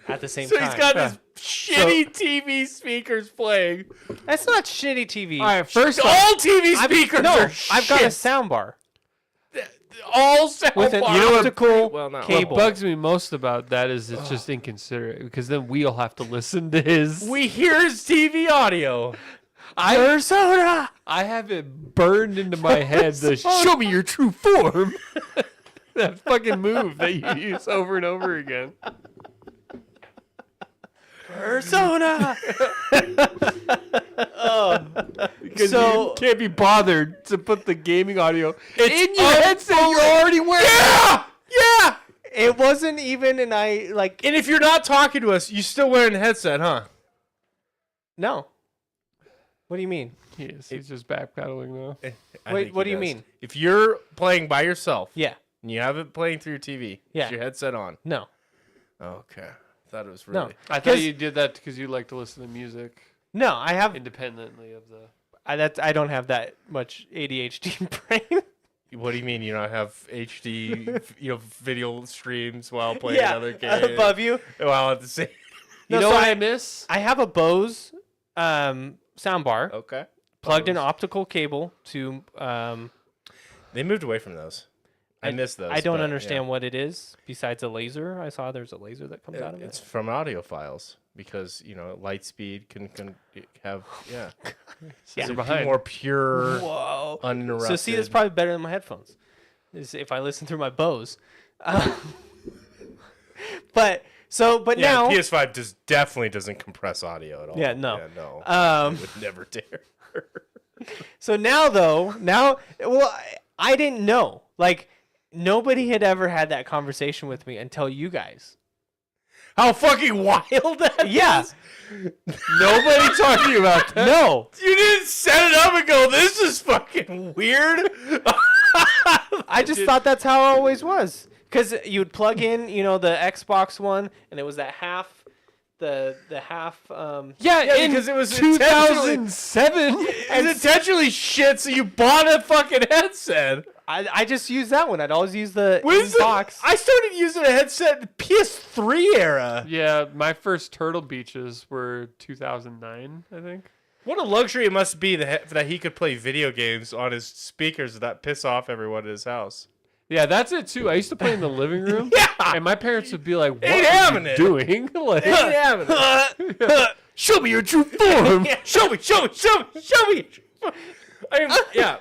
at the same time. So he's got his shitty TV speakers playing. That's not shitty TV. All right, first off, All TV speakers are I've got a shit. sound bar All sound with an bars. optical Well, not cable. what bugs me most about that is it's just inconsiderate because then we all have to listen to his. We hear his TV audio. Persona. I have it burned into my head. The show me your true form. That fucking move that you use over and over again. Persona. Because So- you can't be bothered to put the gaming audio in your headset you're already wearing. Yeah. It wasn't even, and I like. And if you're not talking to us, you still wearing a headset, huh? No. What do you mean? He's just backpedaling now. Wait, what do you mean? If you're playing by yourself, Yeah. and you have it playing through your TV, Yeah. is your headset on? No. Okay. I thought it was No. really. I thought you did that because you like to listen to music No, I have. independently of the. I don't have that much ADHD brain. What do you mean you don't have HD, video streams while playing Yeah, another game? above you. While at the same. You No, know so what I miss? I have a Bose soundbar Okay. plugged in optical cable to. They moved away from those. I miss those. I don't but, understand what it is besides a laser. I saw there's a laser that comes yeah. out of It's it. from audio files because light speed can have Yeah. It's behind. more pure, Whoa. uninterrupted. So see, that's probably better than my headphones. Is if I listen through my Bose. But now. PS5 definitely doesn't compress audio at all. Yeah, no. Yeah, no. Um, I would never dare. So now though, I didn't know. Like nobody had ever had that conversation with me until you guys. How fucking wild that Yeah. is. Nobody talked to you about that. No. You didn't set it up and go, this is fucking weird. I just thought that's how it always was. Because you'd plug in, the Xbox One, and it was that half, the half. Yeah, because it was 2007. and intentionally shit, so you bought a fucking headset. I just used that one. I'd always use the When's box. I started using a headset in the PS3 era. Yeah, my first Turtle Beaches were 2009, I think. What a luxury it must be that he could play video games on his speakers that piss off everyone in his house. Yeah, that's it too. I used to play in the living room. Yeah. And my parents would be like, "What Ain't are having you it." doing?" Like, Ain't having it. show me your true form. Yeah, show me. Yeah,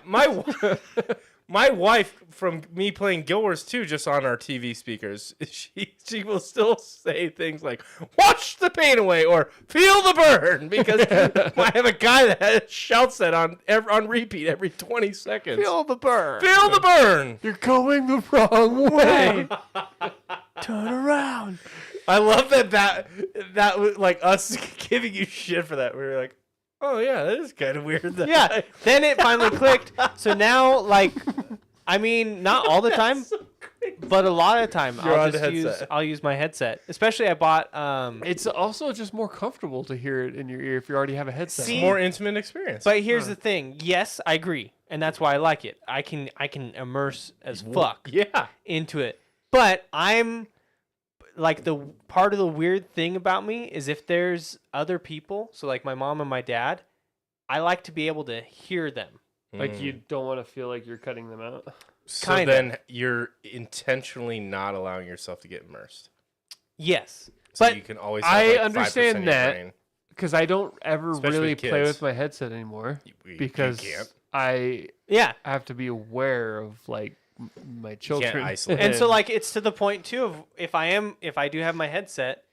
my wife, from me playing Guild Wars 2 just on our TV speakers, she will still say things like, "Wash the pain away" or "Feel the burn," because I have a guy that shouts that on repeat every 20 seconds. Feel the burn. Feel the burn. You're going the wrong way. Turn around. I love that was like us giving you shit for that. We were like, oh yeah, that is kind of weird. Yeah. Then it finally clicked. So now, not all the time, but a lot of the time, You're on the headset. I'll use my headset. Especially I bought. It's also just more comfortable to hear it in your ear if you already have a headset. See? more intimate experience. But here's the thing. Yes, I agree, and that's why I like it. I can immerse as fuck yeah. into it. But I'm like, the part of the weird thing about me is if there's other people, so like my mom and my dad, I like to be able to hear them. Like you don't want to feel like you're cutting them out. So Kinda. then you're intentionally not allowing yourself to get immersed. Yes. So But you can always I have like 5% understand of your that. brain. Because I don't ever Especially really with play kids. with my headset anymore. You Because can't. I Yeah. have to be aware of like my You children. can't isolate. And so like it's to the point too of if I do have my headset,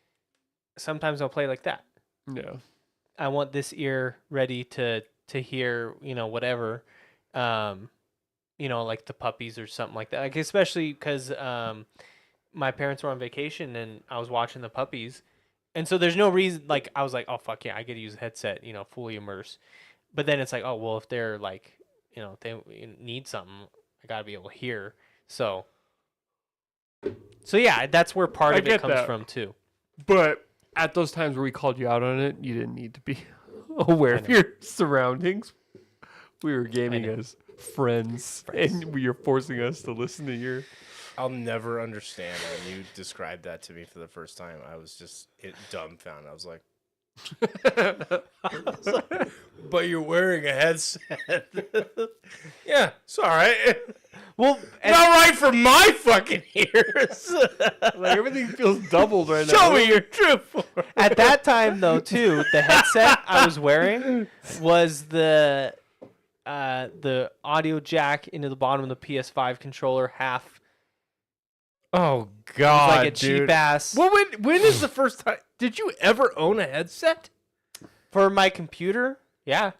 sometimes I'll play like that. Yeah. I want this ear ready to hear, whatever, like the puppies or something like that. Like especially because my parents were on vacation and I was watching the puppies, and so there's no reason. Like I was like, oh fuck yeah, I get to use a headset, fully immerse. But then it's like, oh well, if they're like, if they need something, I gotta be able to hear. So yeah, that's where part I of it get comes that. from too. But at those times where we called you out on it, you didn't need to be aware of your surroundings. We were gaming know. as friends, and you're forcing us to listen to your. I'll never understand when you described that to me for the first time. I was just dumbfounded. I was like, but you're wearing a headset. Yeah, it's all right. Well, Not right for my fucking ears. Like everything feels doubled right now. Show me your true form. at that time though too, the headset I was wearing was the audio jack into the bottom of the PS5 controller half Oh It's God, like a dude. cheap ass Well, when is the first time? Did you ever own a headset? for my computer. Yeah.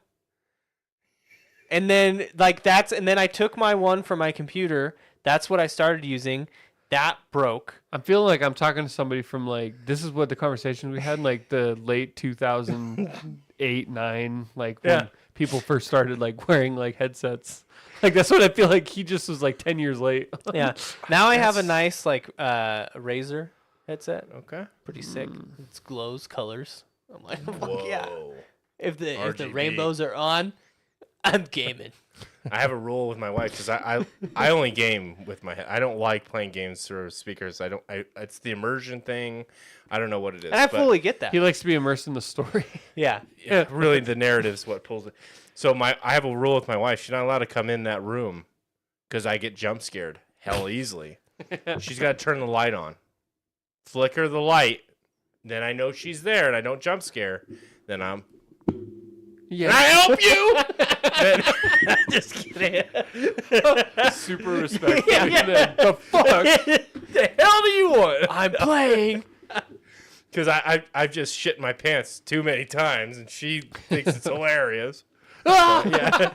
And then I took my one for my computer. That's what I started using. That broke. I'm feeling like I'm talking to somebody from like this is what the conversation we had in like the late 2008, 9, like when people first started like wearing like headsets. Like that's what I feel like he just was like 10 years late. Yeah. Now I have a nice like Razer headset. Okay. Pretty sick. It glows colors. I'm like, fuck Whoa. yeah. If the RGB. rainbows are on, I'm gaming. I have a rule with my wife because I only game with my head. I don't like playing games through speakers. It's the immersion thing. I don't know what it is. And I but fully get that. He likes to be immersed in the story. Yeah. yeah, really the narrative's what pulls it. So I have a rule with my wife. She's not allowed to come in that room because I get jump scared hell easily. She's got to turn the light on, flicker the light. Then I know she's there and I don't jump scare. Then I'm. Yeah. Can I help you? And, just kidding. Super respectful. Yeah. The fuck? The hell do you want? I'm playing. Because I've just shit my pants too many times, and she thinks it's hilarious. Yeah,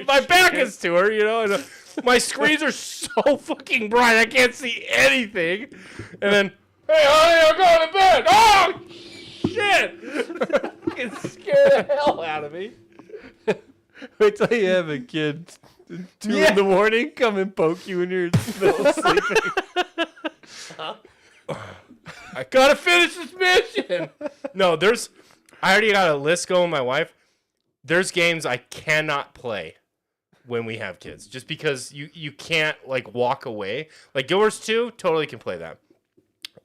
my back is to her, you know. And my screens are so fucking bright, I can't see anything. And then, hey, honey, I'm going to bed. Oh, shit! Fucking scare the hell out of me. Wait till you have a kid. 2 in the morning, come and poke you when you're in the middle of sleeping. I gotta finish this mission. No, I already got a list going with my wife. There's games I cannot play when we have kids, just because you can't like walk away. Like Guild Wars 2, totally can play that.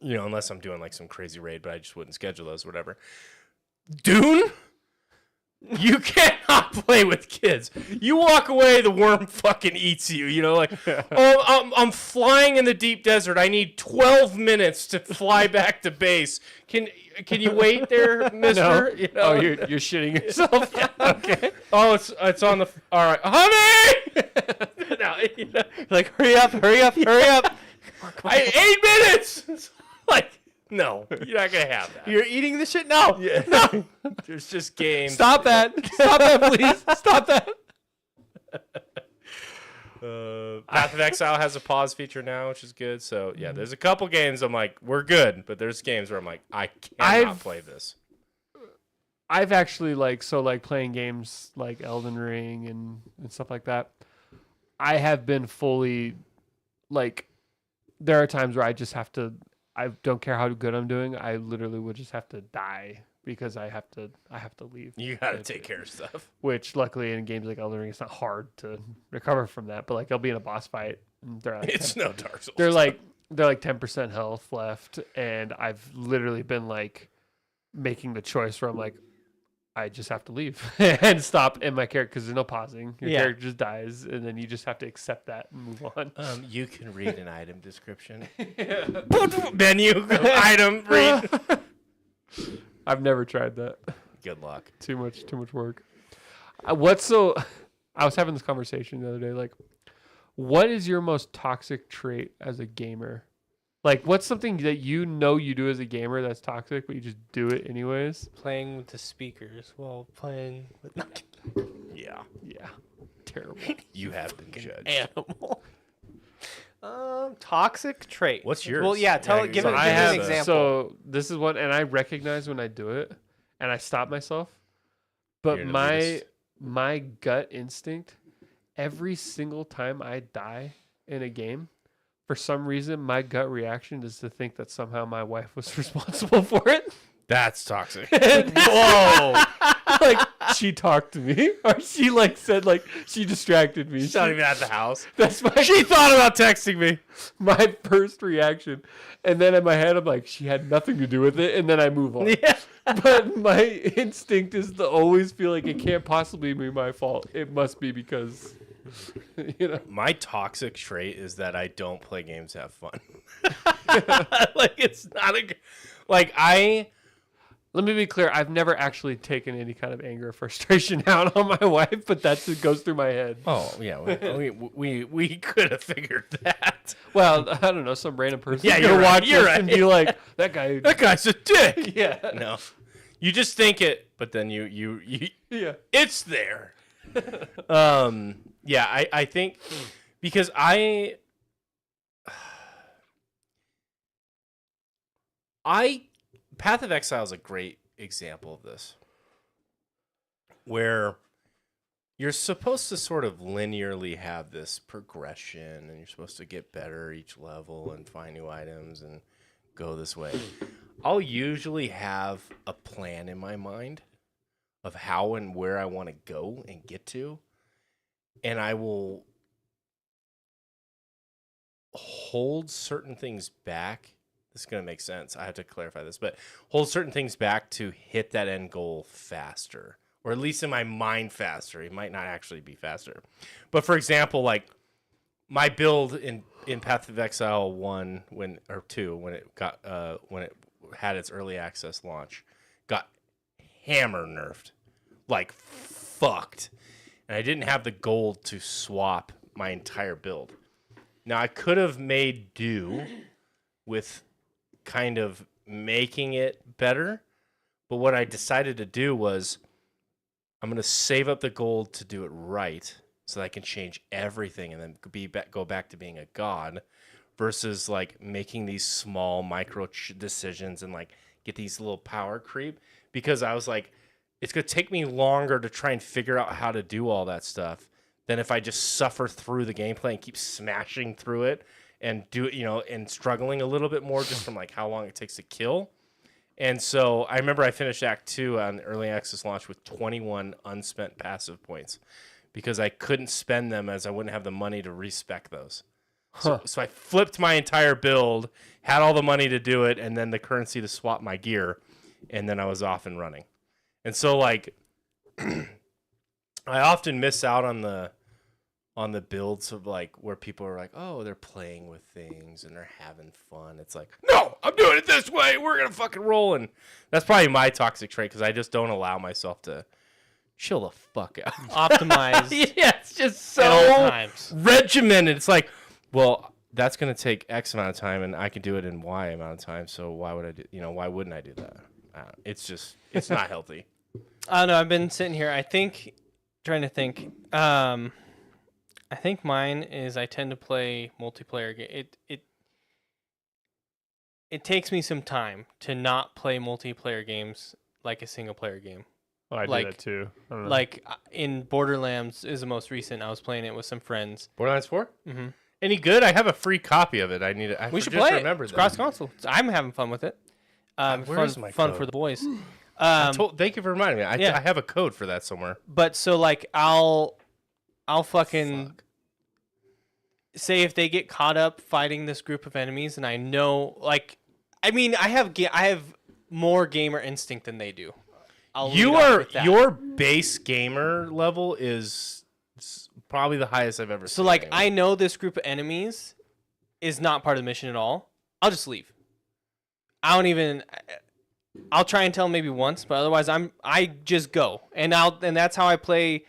You know, unless I'm doing like some crazy raid, but I just wouldn't schedule those or whatever. Dune? You cannot play with kids. You walk away, the worm fucking eats you. You know, like, oh, I'm flying in the deep desert. I need 12 minutes to fly back to base. Can you wait there, mister? No. You know? Oh, you're shitting yourself. Okay. Oh, it's on the. All right, honey. No, you know, Like, hurry up. I 8 minutes. It's like, no, you're not gonna have that. You're eating the shit? No. Yeah. No. There's just games. Stop that. Stop that, please. Stop that. Path of Exile has a pause feature now, which is good. So yeah, there's a couple games I'm like, we're good, but there's games where I'm like, I cannot play this. I've actually like playing games like Elden Ring and stuff like that. I have been fully like there are times where I just have to I don't care how good I'm doing. I literally would just have to die because I have to leave. You gotta take care of stuff. Which luckily in games like Elden Ring, it's not hard to recover from that. But like I'll be in a boss fight and they're like It's no Dark Souls. they're like 10% health left, and I've literally been like making the choice where I'm like, I just have to leave and stop in my character because there's no pausing. Your character just dies, and then you just have to accept that and move on. You can read an item description. Menu item read. I've never tried that. Good luck. Too much work. I was having this conversation the other day. Like, what is your most toxic trait as a gamer? Like, what's something that you know you do as a gamer that's toxic, but you just do it anyways? Playing with the speakers while playing with Yeah. Yeah. Terrible. You have been judged. animal. Toxic trait. What's yours? Well, yeah. Give me an example. So this is one, and I recognize when I do it, and I stop myself. But You're an my gut instinct, every single time I die in a game, for some reason, my gut reaction is to think that somehow my wife was responsible for it. That's toxic. Whoa! Like she talked to me, or she like said like she distracted me. She's not even at the house. That's my. She thought about texting me. My first reaction, and then in my head I'm like, she had nothing to do with it, and then I move on. Yeah. But my instinct is to always feel like it can't possibly be my fault. It must be because, you know. My toxic trait is that I don't play games to have fun. Like it's not like Let me be clear. I've never actually taken any kind of anger or frustration out on my wife, but that's what goes through my head. Oh yeah, we could have figured that. Well, I don't know. Some random person Yeah, gonna you're right, watch you're this right. and be like, "That guy." That guy's a dick. Yeah. No, you just think it, but then you Yeah. it's there. Yeah, I think because Path of Exile is a great example of this, where you're supposed to sort of linearly have this progression, and you're supposed to get better each level and find new items and go this way. I'll usually have a plan in my mind of how and where I want to go and get to, and I will hold certain things back. This is going to make sense. I have to clarify this, but hold certain things back to hit that end goal faster, or at least in my mind faster. It might not actually be faster. But for example, like my build in Path of Exile 1 or 2 when it had its early access launch got hammer nerfed. Like fucked. And I didn't have the gold to swap my entire build. Now I could have made do with kind of making it better, but what I decided to do was I'm going to save up the gold to do it right so that I can change everything and then go back to being a god, versus like making these small micro decisions and like get these little power creep, because I was like, it's going to take me longer to try and figure out how to do all that stuff than if I just suffer through the gameplay and keep smashing through it and do it, and struggling a little bit more just from like how long it takes to kill. And so I remember I finished Act 2 on early access launch with 21 unspent passive points because I couldn't spend them as I wouldn't have the money to respec those. So I flipped my entire build, had all the money to do it, and then the currency to swap my gear, and then I was off and running. And so like I often miss out on the builds of like where people are like, oh, they're playing with things and they're having fun. It's like, no, I'm doing it this way. We're gonna fucking roll. And that's probably my toxic trait, because I just don't allow myself to chill the fuck out. Optimized. Yeah, it's just at all so times. regimented. It's like, well, that's gonna take X amount of time, and I can do it in Y amount of time. So why would I do? Why wouldn't I do that? It's not healthy. I don't know. I've been sitting here. Trying to think. I think mine is I tend to play multiplayer game. It takes me some time to not play multiplayer games like a single player game. Oh, I do that too. I don't know. Like in Borderlands is the most recent. I was playing it with some friends. Borderlands 4? Mm-hmm. Any good? I have a free copy of it. We should play it. It's cross console. I'm having fun with it. Where's my fun code? for the boys. Thank you for reminding me. I have a code for that somewhere. But so like I'll fucking say if they get caught up fighting this group of enemies, and I know I have more gamer instinct than they do. Your base gamer level is probably the highest I've ever seen. So like I know this group of enemies is not part of the mission at all. I'll just leave. I'll try and tell maybe once, but otherwise I just go. And that's how I play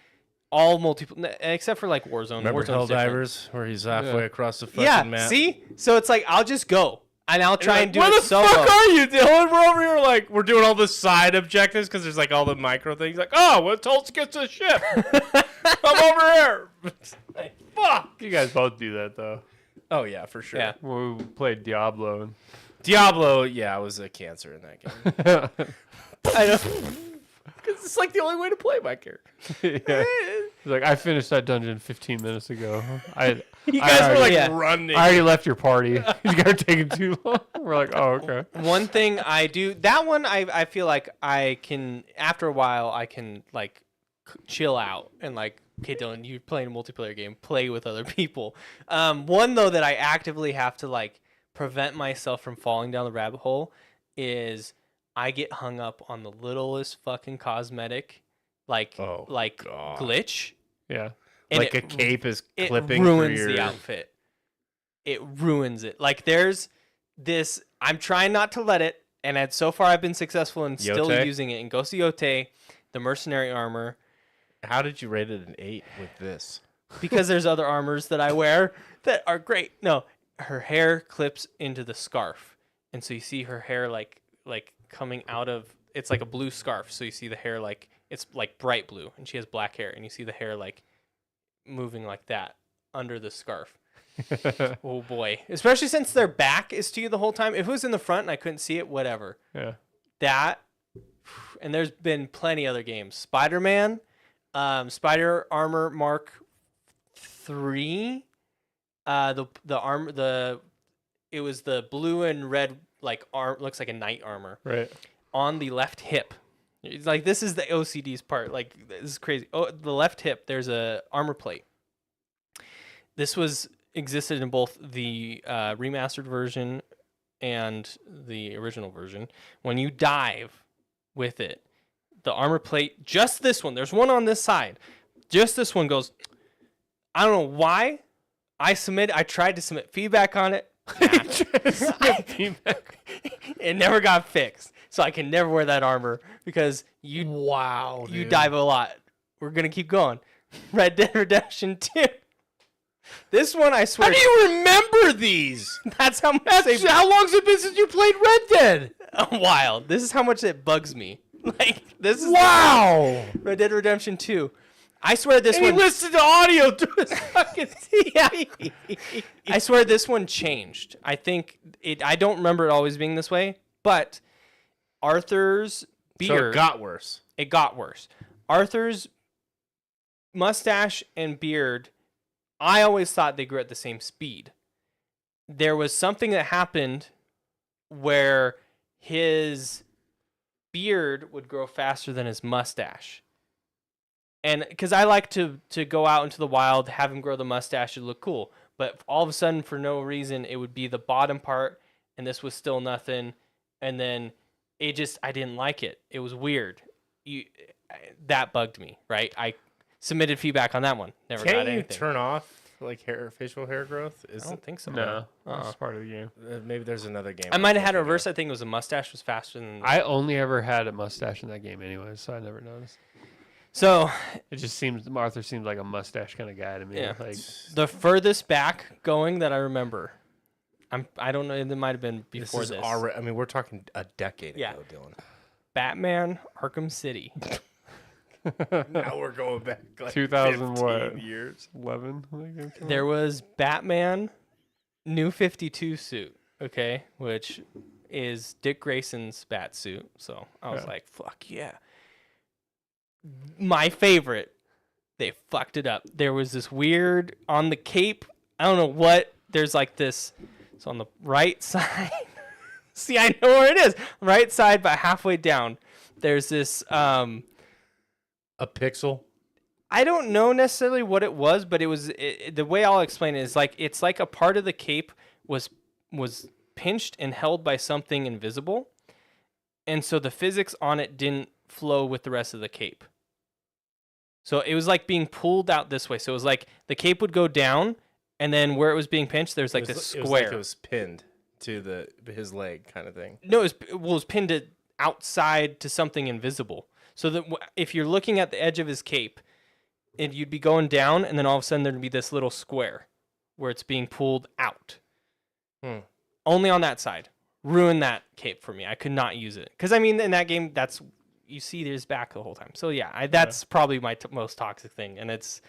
all multiplayer, except for like Warzone. Remember Warzone's different. Helldivers, where he's halfway across the fucking map? See? So it's like I'll just go. And I'll try and do Where it the solo. fuck are you, Dylan? We're over here like we're doing all the side objectives because there's like all the micro things. Like, oh, well, Tulsa gets to the ship. I'm over here. Like, fuck. You guys both do that though. Oh yeah, for sure. Yeah. When we played Diablo. Diablo, yeah, I was a cancer in that game. I know. Because it's like the only way to play my character. Yeah. It's like, I finished that dungeon 15 minutes ago. You guys were like Yeah. running. I already left your party. You guys are taking too long. We're like, oh, okay. One thing I do, that one I feel like I can, after a while, I can like chill out and like, okay, Dylan, you're playing a multiplayer game, play with other people. One though that I actively have to like prevent myself from falling down the rabbit hole is I get hung up on the littlest fucking cosmetic, like God. glitch. Yeah. And Like a cape is clipping it ruins through your... the outfit. It ruins it. Like there's this, I'm trying not to let it, And so far I've been successful in still Yote? using it in Ghost of Yote, the mercenary armor, How did you rate it an 8 with this? because there's other armors that I wear that are great. No, her hair clips into the scarf, and so you see her hair like coming out of. It's like a blue scarf, so you see the hair like it's like bright blue, and she has black hair, and you see the hair like moving like that under the scarf. Oh boy, especially since their back is to you the whole time. If it was in the front and I couldn't see it, whatever. Yeah. That, and there's been plenty other games. Spider-Man, Spider Armor Mark 3. It was the blue and red like arm, looks like a knight armor Right. on the left hip. It's like this is the OCD's part. Like this is crazy. Oh, the left hip. There's a armor plate. This existed in both the remastered version and the original version. When you dive with it, the armor plate, just this one, there's one on this side, just this one goes, I don't know why. I tried to submit feedback on it. It never got fixed. So I can never wear that armor because you dive a lot. We're going to keep going. Red Dead Redemption 2. This one, I swear. How do you remember these? That's how much How long's it been since you played Red Dead? a while. This is how much it bugs me. Like, this is Wow. Red Dead Redemption 2. I swear this And one. he listened to audio to his fucking Yeah. I swear this one changed. I think I don't remember it always being this way, but Arthur's beard. So it got worse. It got worse. Arthur's mustache and beard, I always thought they grew at the same speed. There was something that happened where his beard would grow faster than his mustache. And because I like to go out into the wild, have him grow the mustache, it'd look cool. But all of a sudden, for no reason, it would be the bottom part, and this was still nothing. And then I didn't like it. It was weird. That bugged me, right? I submitted feedback on that one. Never got Can't you anything. turn off like facial hair growth? I don't think so. No. Uh-uh. That's part of the game. Maybe there's another game. I might have had a reverse. I think it was a mustache was faster than. I only ever had a mustache in that game anyways, so I never noticed. So It just seems Arthur seems like a mustache kind of guy to me. Yeah. Like the furthest back going that I remember, I don't know. It might have been before This this. is already, I mean, we're talking a decade Yeah. ago, Dylan. Batman Arkham City. Now we're going back like 2000 what? 15 years. 11. I think it came There out. was Batman New 52 suit, okay, which is Dick Grayson's bat suit. So I was Yeah. like, fuck yeah. My favorite, they fucked it up. There was this weird on the cape. I don't know what. There's like this. It's on the right side. See, I know where it is. Right side, but halfway down. There's this. A pixel. I don't know necessarily what it was, but it was the way I'll explain it is like it's like a part of the cape was pinched and held by something invisible, and so the physics on it didn't flow with the rest of the cape. So it was like being pulled out this way. So it was like the cape would go down, and then where it was being pinched, there's like this It was square. like it was pinned to his leg kind of thing. No, it was pinned outside to something invisible. So that if you're looking at the edge of his cape, you'd be going down, and then all of a sudden there'd be this little square where it's being pulled out. Only on that side. Ruined that cape for me. I could not use it. Because, I mean, in that game, you see his back the whole time. So, yeah, that's probably my most toxic thing. And it's...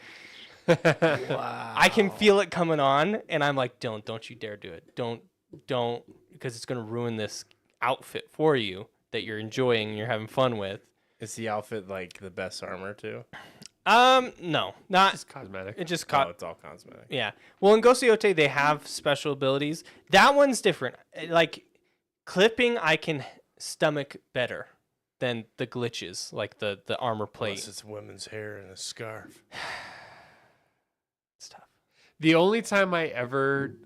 Wow. I can feel it coming on, and I'm like, don't you dare do it. Don't, because it's going to ruin this outfit for you that you're enjoying and you're having fun with. Is the outfit like the best armor too? No, not. It's cosmetic. It just Oh, caught. it's all cosmetic. Yeah. Well, in Ghost of Yote, they have special abilities. That one's different. Like clipping, I can stomach better than the glitches, like the armor plate. Unless it's women's hair and a scarf. It's tough. The only time I ever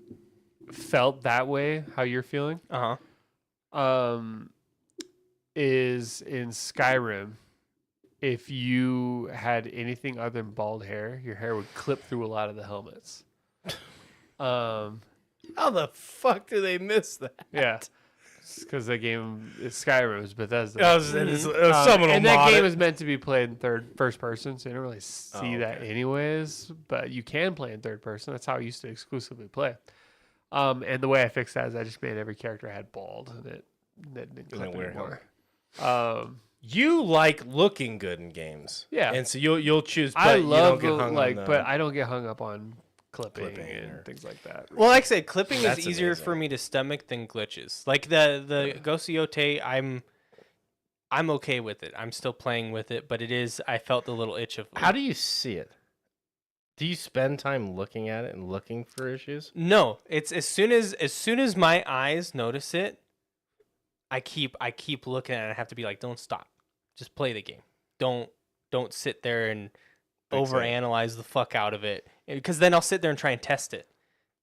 felt that way, how you're feeling, is in Skyrim. If you had anything other than bald hair, your hair would clip through a lot of the helmets. How the fuck do they miss that? Yeah. because the game is Skyrim is Bethesda. It was someone and will that mod game it. is meant to be played in first person, so you don't really see that okay. anyways. But you can play in third person. That's how I used to exclusively play. And the way I fixed that is I just made every character I had bald, and it didn't clip anymore. You like looking good in games, Yeah. and so you'll choose. But I you love don't get hung on the, but I don't get hung up on clipping or- and things like that. Well, like I said, clipping That's is easier amazing. for me to stomach than glitches. Like the Ghost of Yote, I'm okay with it. I'm still playing with it, but I felt the little itch of. How do you see it? Do you spend time looking at it and looking for issues? No, it's as soon as my eyes notice it, I keep looking at it. I have to be like, don't stop, just play the game. Don't sit there and overanalyze the fuck out of it, because then I'll sit there and try and test it,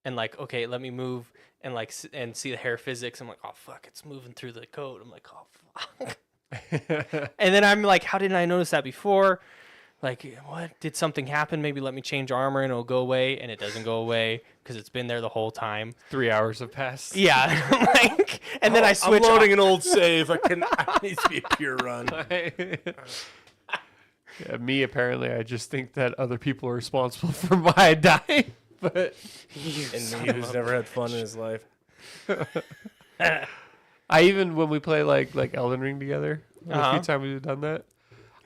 and like, okay, let me move and like and see the hair physics. I'm like, oh fuck, it's moving through the code. I'm like, oh fuck, and then I'm like, how didn't I notice that before? Like, what? Did something happen? Maybe let me change armor and it'll go away, and it doesn't go away because it's been there the whole time. 3 hours have passed. Yeah, like, and then I switch. I'm loading an old save. I needs to be a pure run. Yeah, me apparently, I just think that other people are responsible for my dying. But And me, who's never had fun in his life. I even when we play like Elden Ring together, a few times we've done that.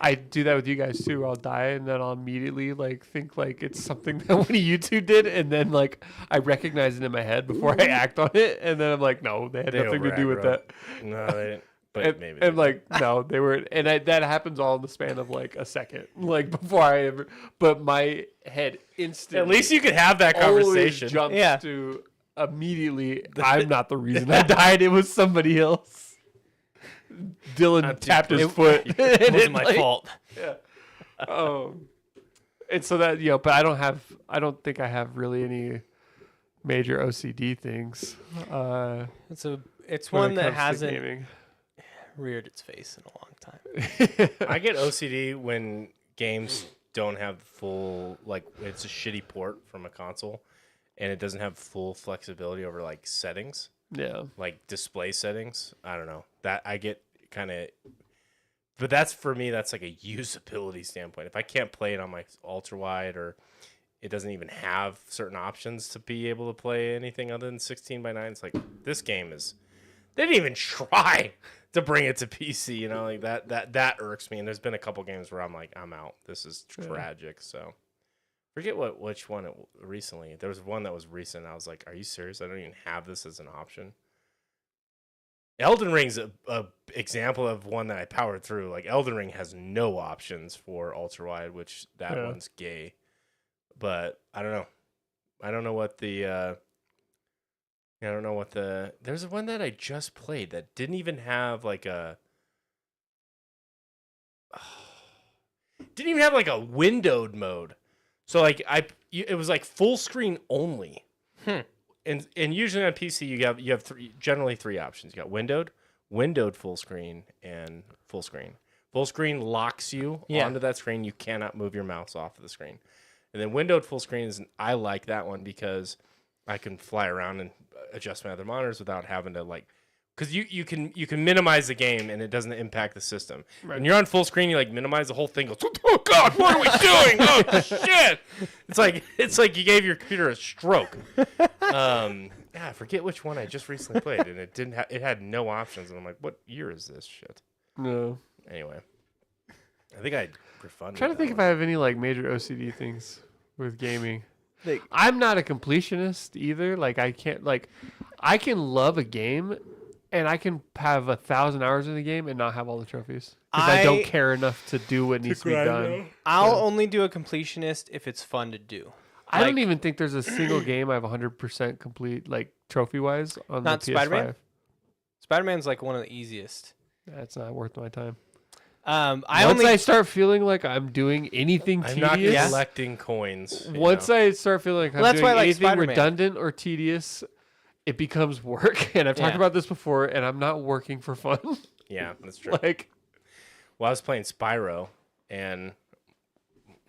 I do that with you guys too. I'll die and then I'll immediately like think like it's something that one of you two did, and then like I recognize it in my head before I act on it, and then I'm like, no, they had nothing to do with that. No, they didn't. But And, maybe. and like no, they were, and that happens all in the span of like a second, like before I ever. But my head instantly. At least you could have that always conversation. jumps Yeah. to immediately. I'm not the reason I died. It was somebody else. Dylan tapped his foot. It wasn't my fault. Yeah. And so that but I don't think I have really any major OCD things. It's when one it that comes to hasn't gaming. reared its face in a long time. I get OCD when games don't have full, like, it's a shitty port from a console and it doesn't have full flexibility over like settings, Yeah. like display settings. I don't know, that I get kind of, but that's for me, that's like a usability standpoint. If I can't play it on my ultra wide, or it doesn't even have certain options to be able to play anything other than 16:9, it's like, this game is, they didn't even try to bring it to PC, you know, like that irks me. And there's been a couple games where I'm like, I'm out. This is tragic. So forget which one recently. There was one that was recent. I was like, are you serious? I don't even have this as an option. Elden Ring's a example of one that I powered through. Like, Elden Ring has no options for ultra wide, which that one's gay. But I don't know. I don't know what the there's one that I just played that didn't even have like a windowed mode. So like it was like full screen only. And usually on PC you have generally three options. You got windowed full screen, and full screen. Full screen locks you onto that screen. You cannot move your mouse off of the screen. And then windowed full screen I like that one because I can fly around and adjust my other monitors without having to because you can minimize the game and it doesn't impact the system. Right. When you're on full screen, you like minimize the whole thing. Goes, oh God, what are we doing? Oh shit! It's like you gave your computer a stroke. I forget which one I just recently played, and it had no options, and I'm like, what year is this shit? No. Anyway, I think I refunded. I'm trying to think if I have any like major OCD things with gaming. I'm not a completionist either. Like I can love a game and I can have 1,000 hours in the game and not have all the trophies because I don't care enough to do what needs to be done. I'll only do a completionist if it's fun to do. I don't even think there's a single game I have 100% complete, like trophy wise, on Not the PS5. Spider-Man? Spider-Man's like one of the easiest. That's not worth my time. I start feeling like I'm doing anything I'm tedious, not collecting coins. Once I start feeling like I'm that's doing why I like anything Spider-Man. redundant or tedious, it becomes work. And I've talked about this before, and I'm not working for fun. Yeah, that's true. Well, I was playing Spyro, and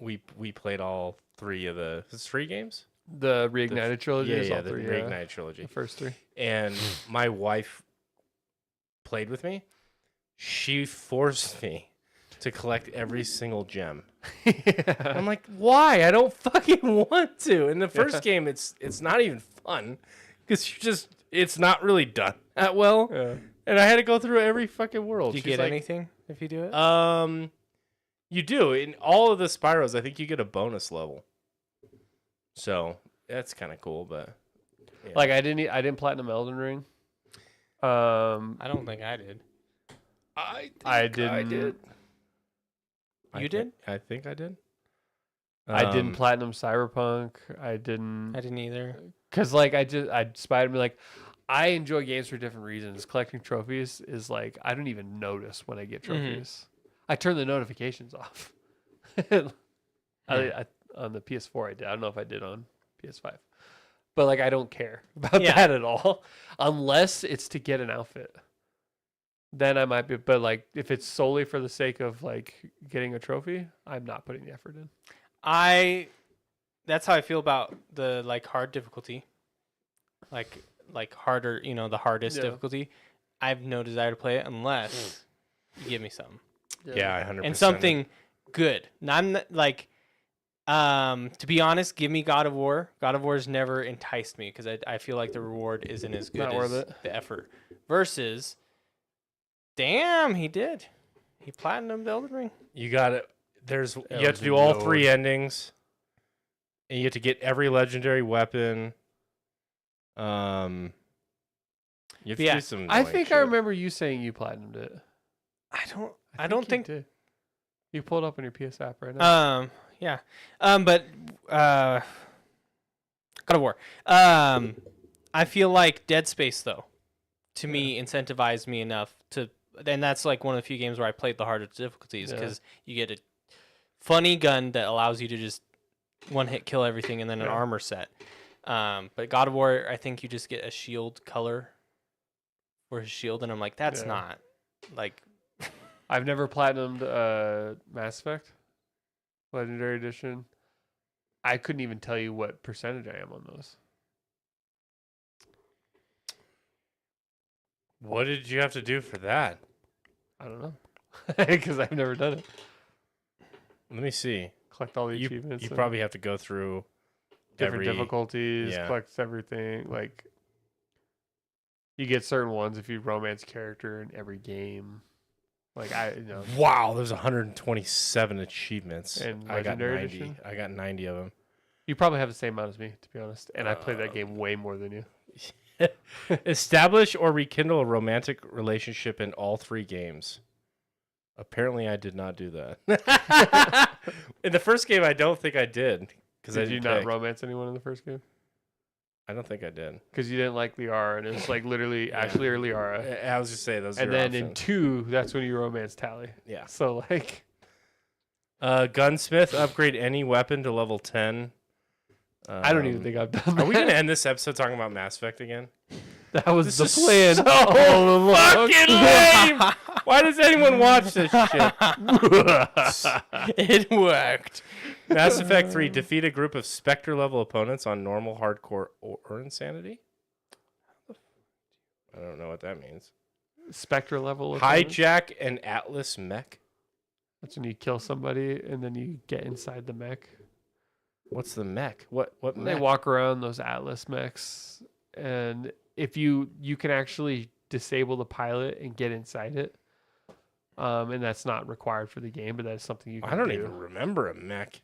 we played all three of the 3 games. The Reignited trilogy. Yeah, is all the three, Reignited trilogy. The first 3. And my wife played with me, she forced me to collect every single gem. I'm like, why? I don't fucking want to. In the first game, it's not even fun because it's not really done that well. Yeah. And I had to go through every fucking world. Do you She's get like, anything if you do it? You do. In all of the Spyros, I think you get a bonus level. So that's kind of cool, but yeah. Like I didn't platinum Elden Ring. I don't think I did. I didn't. You did? I think I did. I didn't platinum Cyberpunk. I I didn't. didn't either. Cause like I spied me like I enjoy games for different reasons. Collecting trophies is like I don't even notice when I get trophies. I turn the notifications off. I on the PS4 I did. I don't know if I did on PS5. But like I don't care about that at all. Unless it's to get an outfit. Then I might be, but like if it's solely for the sake of like getting a trophy, I'm not putting the effort in. That's how I feel about the like hard difficulty. Like harder, the hardest difficulty. I have no desire to play it unless you give me something. Yeah, 100%. And something good. Not like to be honest, give me God of War. God of War's never enticed me because I feel like the reward isn't as good Not as worth it. the effort. Versus damn, he did. He platinumed Elden Ring. You got it. You have to do all 3 endings, and you have to get every legendary weapon. You have to do some. I annoying think shit. I remember you saying you platinumed it. I don't think. you did. You pulled up on your PS app right now. Yeah. But God of War. I feel like Dead Space though, to me, incentivized me enough to. And that's like one of the few games where I played the hardest difficulties because you get a funny gun that allows you to just one hit kill everything and then an armor set. But God of War, I think you just get a shield color for his shield, and I'm like, that's not like. I've never platinumed Mass Effect Legendary Edition. I couldn't even tell you what percentage I am on those. What did you have to do for that? I don't know. Because I've never done it. Let me see. Collect all the achievements. You probably have to go through different difficulties, yeah. collects everything. Like, you get certain ones if you romance character in every game. Like, Wow, there's 127 achievements. And I got Legendary 90. Edition? I got 90 of them. You probably have the same amount as me, to be honest. And I played that game way more than you. Establish or rekindle a romantic relationship in all 3 games. Apparently, I did not do that. In the first game, I don't think I did. Did you not romance anyone in the first game? I don't think I did. Because you didn't like Liara, and it was like literally Ashley or Liara. I was just saying those. And are then options. in 2, that's when you romance Tally. Yeah. So like, gunsmith, upgrade any weapon to level 10. I don't even think I've done that. Are we gonna end this episode talking about Mass Effect again? That was This the is plan. so all along. fucking lame. Why does anyone watch this shit? It worked. Mass Effect 3, defeat a group of Spectre level opponents on normal, hardcore, or insanity. I don't know what that means. Spectre level. Hijack an Atlas mech. That's when you kill somebody and then you get inside the mech. What's the mech? What They mech? walk around those Atlas mechs, and if you can actually disable the pilot and get inside it, and that's not required for the game, but that's something you can I don't do. even remember a mech.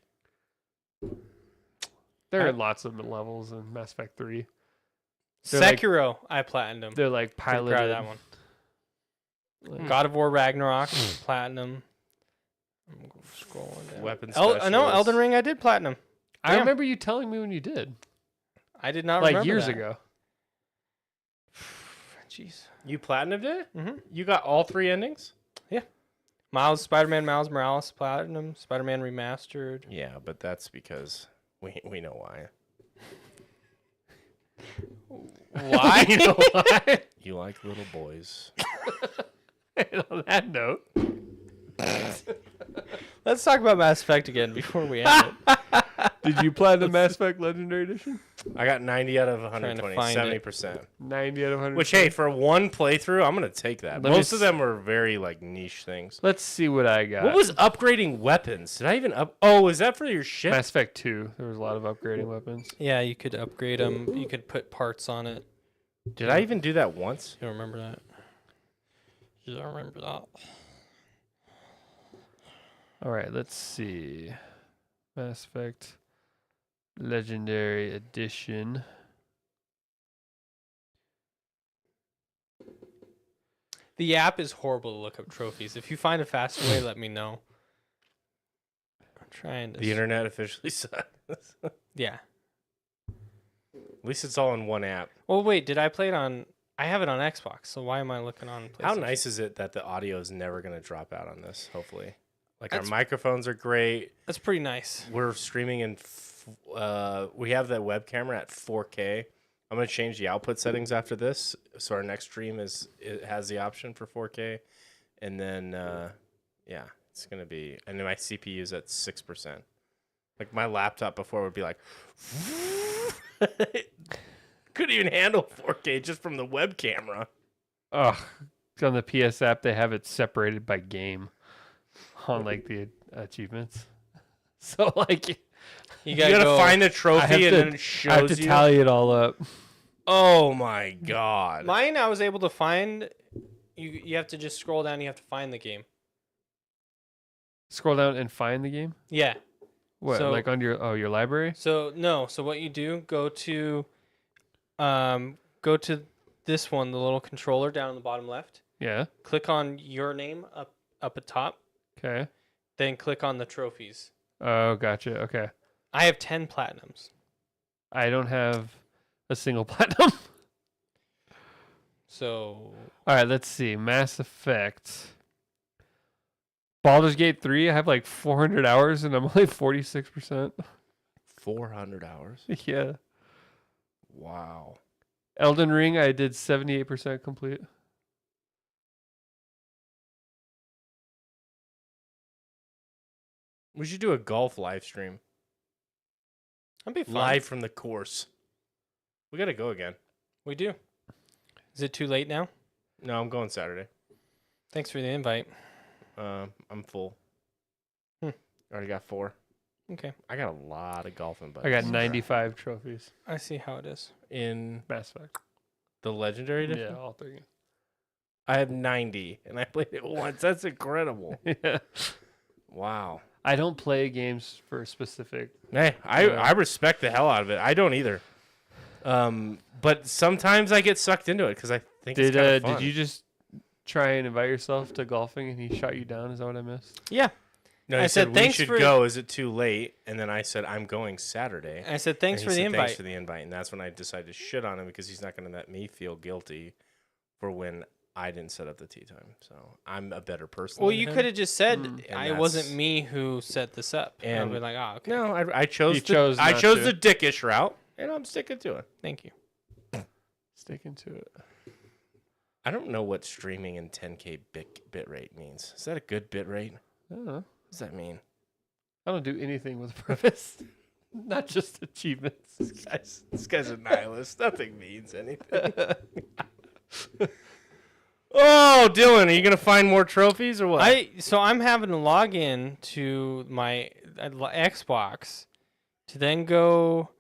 They're in lots of levels in Mass Effect 3. They're like- Sekiro, I platinumed. They're like Pretty piloted. proud of that one. God of War Ragnarok, platinum. I'm scrolling down. Weapon No, specialist. Elden Ring, I did platinum. I Damn. remember you telling me when you did, I did not like remember years that. ago. Jeez. You platinumed it? Mm-hmm. You got all 3 endings? Spider-Man Miles Morales platinum, Spider-Man remastered. Yeah, but that's because we know why. Why? You know why? You like little boys. And on that note, Let's talk about Mass Effect again before we end it. Did you play the Mass Effect Legendary Edition? I got 90 out of Trying to 120, find it. 70%. 90 out of 100. Which, hey, for one playthrough, I'm going to take that. Let me Most of them were very, like, niche things. Let's see what I got. What was upgrading weapons? Did I even Oh, is that for your ship? Mass Effect 2? There was a lot of upgrading weapons. Yeah, you could upgrade them. You could put parts on it. Did I even do that once? You don't remember that? You don't remember that? All right, let's see. Mass Effect Legendary Edition. The app is horrible to look up trophies. If you find a faster way, let me know. I'm trying to. The internet officially said. Yeah. At least it's all in one app. Well, wait. Did I play it on? I have it on Xbox. So why am I looking on PlayStation? How nice is it that the audio is never going to drop out on this, hopefully? Like, That's- our microphones are great. That's pretty nice. We're streaming in... we have the web camera at 4K. I'm going to change the output settings after this. So our next stream it has the option for 4K. And then, yeah, it's going to be... And then my CPU's at 6%. Like, my laptop before would be like... Couldn't even handle 4K just from the web camera. Oh, on the PS app, they have it separated by game on like the achievements. So like, You You gotta find the trophy and then it I shows have to you. tally it all up. Oh my god! Mine, I was able to find. You have to just scroll down. You have to find the game. Scroll down and find the game. Yeah. What, So- like on your library? So no. So what you do? Go to this one, the little controller down in the bottom left. Yeah. Click on your name up at top. Okay. Then click on the trophies. Oh, gotcha. Okay. I have 10 platinums. I don't have a single platinum. So All right, let's see. Mass Effect. Baldur's Gate 3, I have like 400 hours and I'm only 46%. 400 hours. Yeah. Wow. Elden Ring, I did 78% complete. We should do a golf live stream. that'd be fun. Live from the course. We gotta go again. We do. Is it too late now? No, I'm going Saturday. Thanks for the invite. I'm full. Hmm. Already got 4. Okay. I got a lot of golfing I got buddies. 95 trophies. I see how it is. In Mass Effect. the legendary edition. Yeah, all three. I have 90, and I played it once. That's incredible. Yeah. Wow. I don't play games for specific. Hey, I respect the hell out of it. I don't either. But sometimes I get sucked into it because I think it's kind of fun. Did you just try and invite yourself to golfing and he shot you down? Is that what I missed? Yeah. No, I he said, said we "Thanks should for-" go. Is it too late? And then I said I'm going Saturday. I said, thanks And for he the said, invite. Thanks for the invite. And that's when I decided to shit on him because he's not going to let me feel guilty for when I didn't set up the tea time. So I'm a better person. Well, than you him. could have just said, And it wasn't that's- me who set this up. And I'd And- be like, oh, okay. No, I chose. You chose I not chose to. the dickish route, and I'm sticking to it. Thank you. Sticking to it. I don't know what streaming in 10K bit rate means. Is that a good bit rate? I don't know. What does that mean? I don't do anything with purpose. Not just achievements. This guy's a nihilist. Nothing means anything. Oh, Dylan, are you gonna find more trophies or what? So I'm having to log in to my Xbox to then go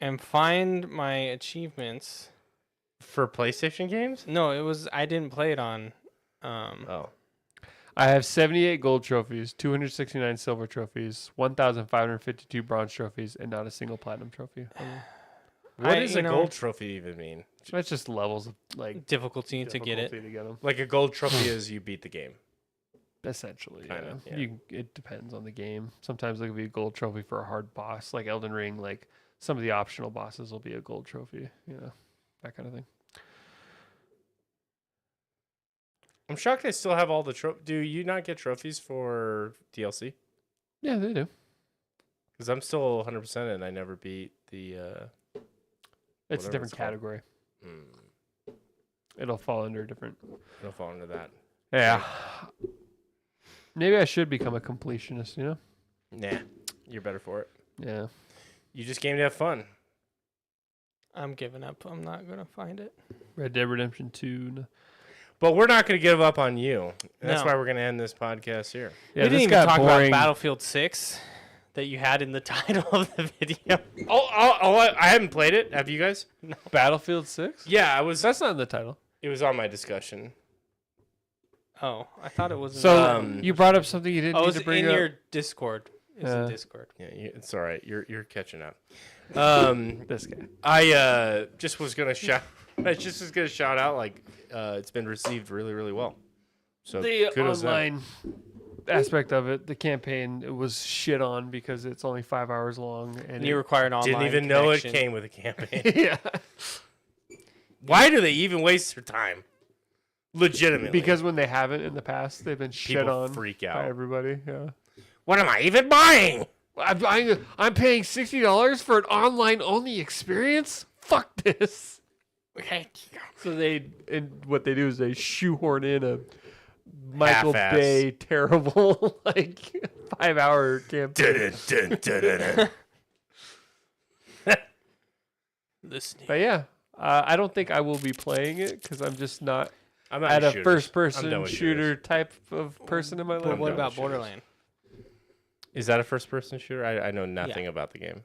and find my achievements. For PlayStation games? No, I didn't play it on. Oh, I have 78 gold trophies, 269 silver trophies, 1,552 bronze trophies, and not a single platinum trophy. what does you a know- gold trophy even mean? That's just levels of like Difficulty to get it. difficulty to get them. Like a gold trophy is you beat the game. Essentially, Kinda, yeah. It depends on the game. Sometimes there could be a gold trophy for a hard boss, like Elden Ring. Like some of the optional bosses will be a gold trophy. You know, that kind of thing. I'm shocked I still have all the Do you not get trophies for DLC? Yeah, they do. Because I'm still 100% and I never beat the. It's Whatever a different it's called. category. Mm, It'll fall under a different. it'll fall into that. Yeah. Maybe I should become a completionist. You know. Nah, you're better for it. Yeah. You just came to have fun. I'm giving up. I'm not gonna find it. Red Dead Redemption 2. No. But we're not going to give up on you. And that's No. why we're going to end this podcast here. Yeah, We didn't this even got talk boring. about Battlefield 6 that you had in the title of the video. I haven't played it. Have you guys? Battlefield 6? Yeah, That's not in the title. It was on my discussion. Oh, I thought it was. So in you brought up something you didn't oh, it need was to bring in up. your Discord. It was in Yeah. Discord. Yeah, it's all right. You're catching up. This guy. I just was gonna shout. I just was gonna shout out like it's been received really, really well. So The kudos to them. online aspect of it, the campaign, it was shit on because it's only 5 hours long. And you require an online Didn't even know it connection. came with a campaign. yeah. Why do they even waste their time? Legitimately, Because when they haven't in the past, they've been shit people on freak by out. everybody. Yeah. What am I even buying? I'm paying $60 for an online only experience? Fuck this. So what they do is they shoehorn in a Michael Half-ass. Bay terrible 5-hour campaign. Dun, dun, dun, dun, dun. Listening. But yeah, I don't think I will be playing it because I'm just not I'm not at into a shooters. first-person I'm done with shooter shooters. type of person in my But life. what done about with shooters. Borderland? Is that a first-person shooter? I know nothing about the game.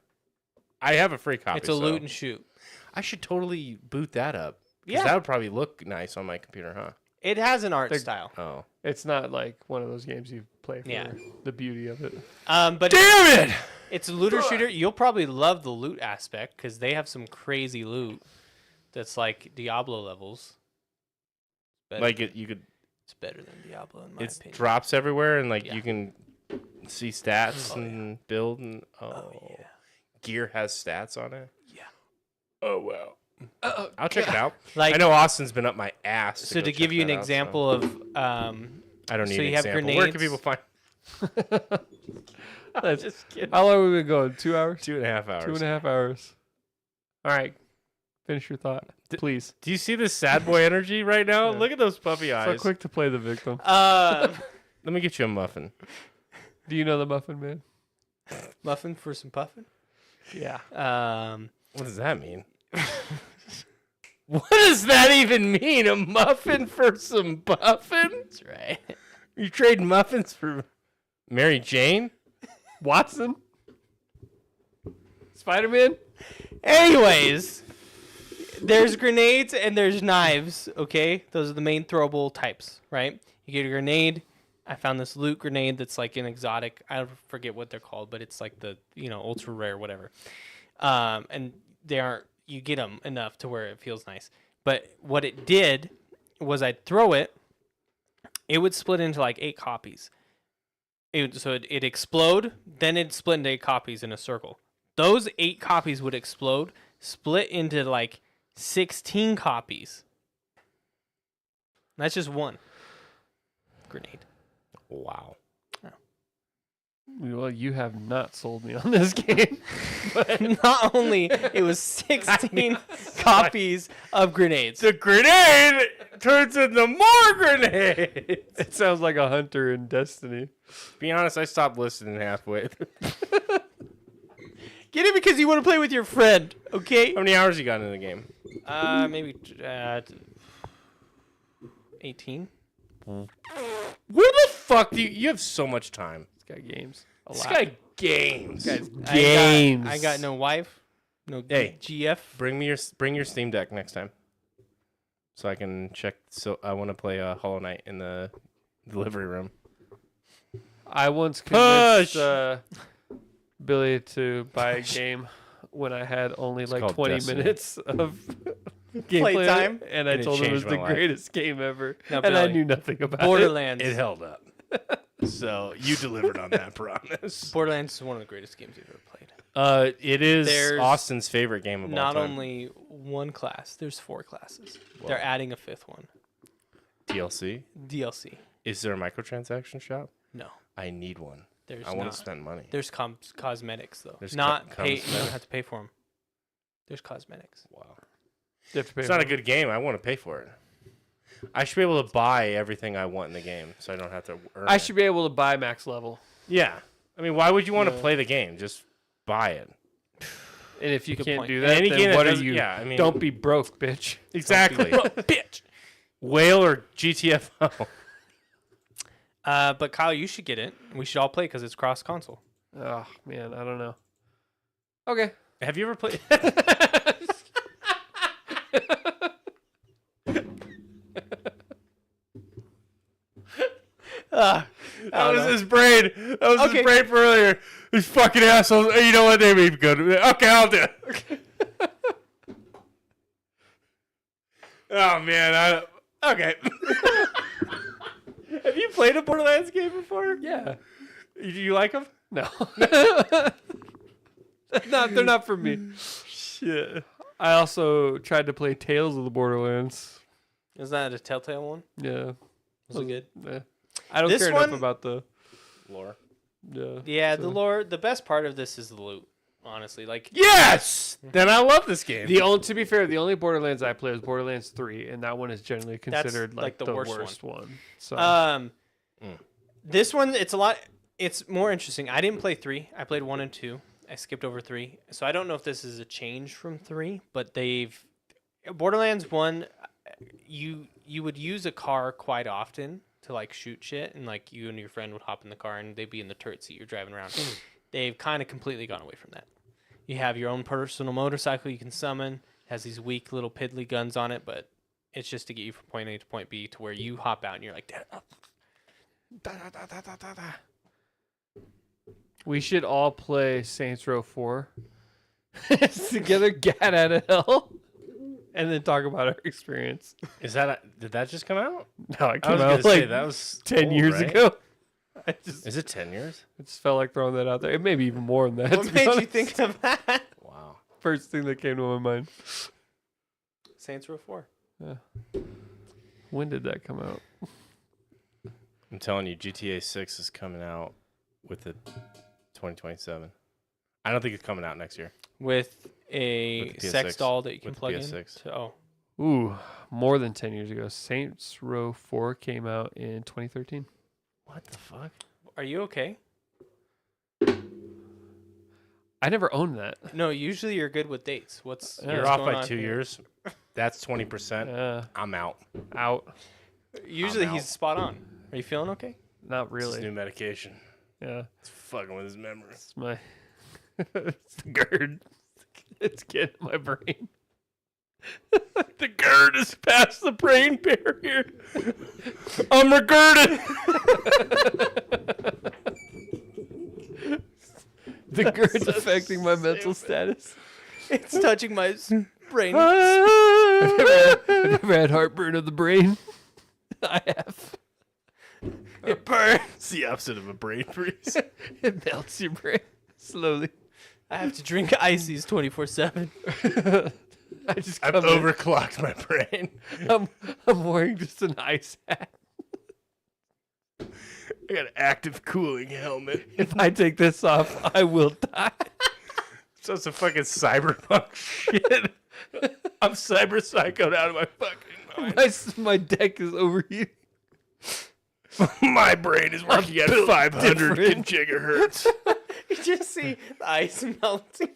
I have a free copy. It's a so loot and shoot. I should totally boot that up. 'Cause Yeah. that would probably look nice on my computer, huh? It has an art They're- style. Oh, It's not like one of those games you play for Yeah. the beauty of it. But damn it! it's a looter shooter. You'll probably love the loot aspect because they have some crazy loot that's like Diablo levels. Better. Like you could. It's better than Diablo in my It opinion. drops everywhere, and like Yeah. you can see stats Oh, and build, and yeah. gear has stats on it. Yeah. Oh wow. I'll check it out. Like I know Austin's been up my ass. so go to give check you an that out, so example of I don't need so an you have example. Where can grenades. people find? That's- Just kidding. How long have we been going? 2 hours? 2.5 hours. 2.5 hours. All right. Finish your thought, please. Do you see this sad boy energy right now? Yeah. Look at those puppy eyes. So quick to play the victim. Let me get you a muffin. Do you know the Muffin Man? muffin for some puffin. Yeah. What does that mean? What does that even mean? A muffin for some puffin? That's right. You trade muffins for Mary Jane? Watson? Spider-Man? Anyways, there's grenades and there's knives, okay? Those are the main throwable types, right? You get a grenade. I found this loot grenade that's like an exotic. I forget what they're called, but it's like the, ultra rare, whatever. And they aren't, you get them enough to where it feels nice. But what it did was I'd throw it. It would split into like 8 copies. It'd explode, then it'd split into 8 copies in a circle. Those 8 copies would explode, split into like 16 copies. That's just one grenade. Wow. Well, you have not sold me on this game. Not only it was 16 copies of grenades. The grenade turns into more grenades. It sounds like a hunter in Destiny. Be honest, I stopped listening halfway. Get it because you want to play with your friend, okay? How many hours you got in the game? Maybe 18. Where the fuck do you have so much time? This guy games. This guy games. Guy's I games. got no wife, no Hey. GF. Bring your Steam Deck next time, so I can check. So I want to play Hollow Knight in the delivery room. I once convinced Push! Billy to buy a game when I had only like called 20 Destiny. minutes of gameplay time? and I And it told him it was changed the my life. greatest game ever, Now, and I Billy, knew nothing about Borderlands. It held up. So you delivered on that promise. Borderlands is one of the greatest games you've ever played. It is There's Austin's favorite game of all Not time. only one class, there's 4 classes. Whoa. They're adding a 5th one. DLC. DLC. Is there a microtransaction shop? No, I need one. there's I want not. to spend money. There's cosmetics though. There's Not pay. You don't cosmetics. have to pay for them. There's cosmetics. Wow. You have to pay It's not a for it. good game. I want to pay for it. I should be able to buy everything I want in the game, so I don't have to earn I it. should be able to buy max level. Yeah. I mean, why would you want to No. play the game? Just buy it. And if you Good can't point. do In that, any then game that what are doesn't- you? yeah, I mean- don't be broke, bitch. Exactly. Bitch. Whale or GTFO. But Kyle, you should get it. We should all play because it's cross console. Oh man, I don't know. Okay. Have you ever played? That was his brain. That was Okay. his brain for earlier. These fucking assholes. You know what? They may be good. Okay, I'll do it. Oh man. Okay. Have you played a Borderlands game before? Yeah. You like them? No. They're not for me. Shit. I also tried to play Tales of the Borderlands. Is that a Telltale one? Yeah. Was it good? Yeah. I don't This care one- enough about the. Lore. Yeah. Yeah, so- the lore. The best part of this is the loot. Honestly, like Yes. Then I love this game. To be fair, the only Borderlands I played was Borderlands 3, and that one is generally considered like the worst one. So this one, it's more interesting. I didn't play 3. I played 1 and 2. I skipped over 3. So I don't know if this is a change from 3, but Borderlands 1, you would use a car quite often to like shoot shit, and like you and your friend would hop in the car and they'd be in the turret seat you're driving around. They've kind of completely gone away from that. You have your own personal motorcycle you can summon. It has these weak little piddly guns on it, but it's just to get you from point A to point B to where you hop out and you're like, we should all play Saints Row 4 together, get out of hell, and then talk about our experience. Is that? Did that just come out? No, I I came was out gonna say like that was 10 old, years right? ago. Is it 10 years? I just felt like throwing that out there. It may be even more than that. what to be made you honest. think of that? Wow. First thing that came to my mind. Saints Row 4. When did that come out? I'm telling you, GTA 6 is coming out with the 2027. I don't think it's coming out next year. With a With the sex PS6. doll that you can With the plug in. PS6. Ooh, more than 10 years ago. Saints Row 4 came out in 2013. What the fuck? Are you okay? I never owned that. No, usually you're good with dates. What's Yeah. You're what's off going by on 2 here? years. That's 20%. I'm out. out. Usually I'm he's out. spot on. Are you feeling okay? Not It's really. new medication. Yeah. It's fucking with his memory. It's my it's the GERD. It's getting in my brain. The GERD is past the brain barrier. I'm regarded. The GERD's affecting my mental status. It's touching my brain. I've never had heartburn of the brain. I have. It burns. It's the opposite of a brain freeze. It melts your brain slowly. I have to drink ices 24/7. I just I've come in. overclocked my brain. I'm wearing just an ice hat. I got an active cooling helmet. If I take this off, I will die. So it's a fucking cyberpunk shit. I'm cyber psychoed out of my fucking mind. My deck is overheating. My brain is working at 500 different. gigahertz. You just see the ice melting.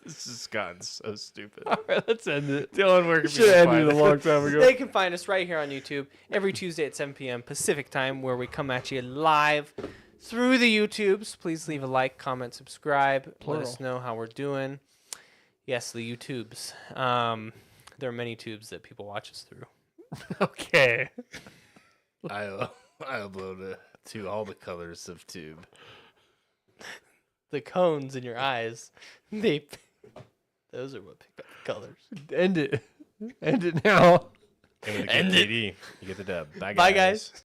This has gotten so stupid. All right, let's end it. Dylan, where can Should have ended it a find long time ago. They can find us right here on YouTube every Tuesday at 7 p.m. Pacific time, where we come at you live through the YouTubes. Please leave a like, comment, subscribe. Plural. Let us know how we're doing. Yes, the YouTubes. There are many tubes that people watch us through. Okay. I upload to all the colors of tube. The cones in your eyes, those are what pick up the colors. End it. End it now. And with the good PD, you get the dub. Bye, Bye, guys.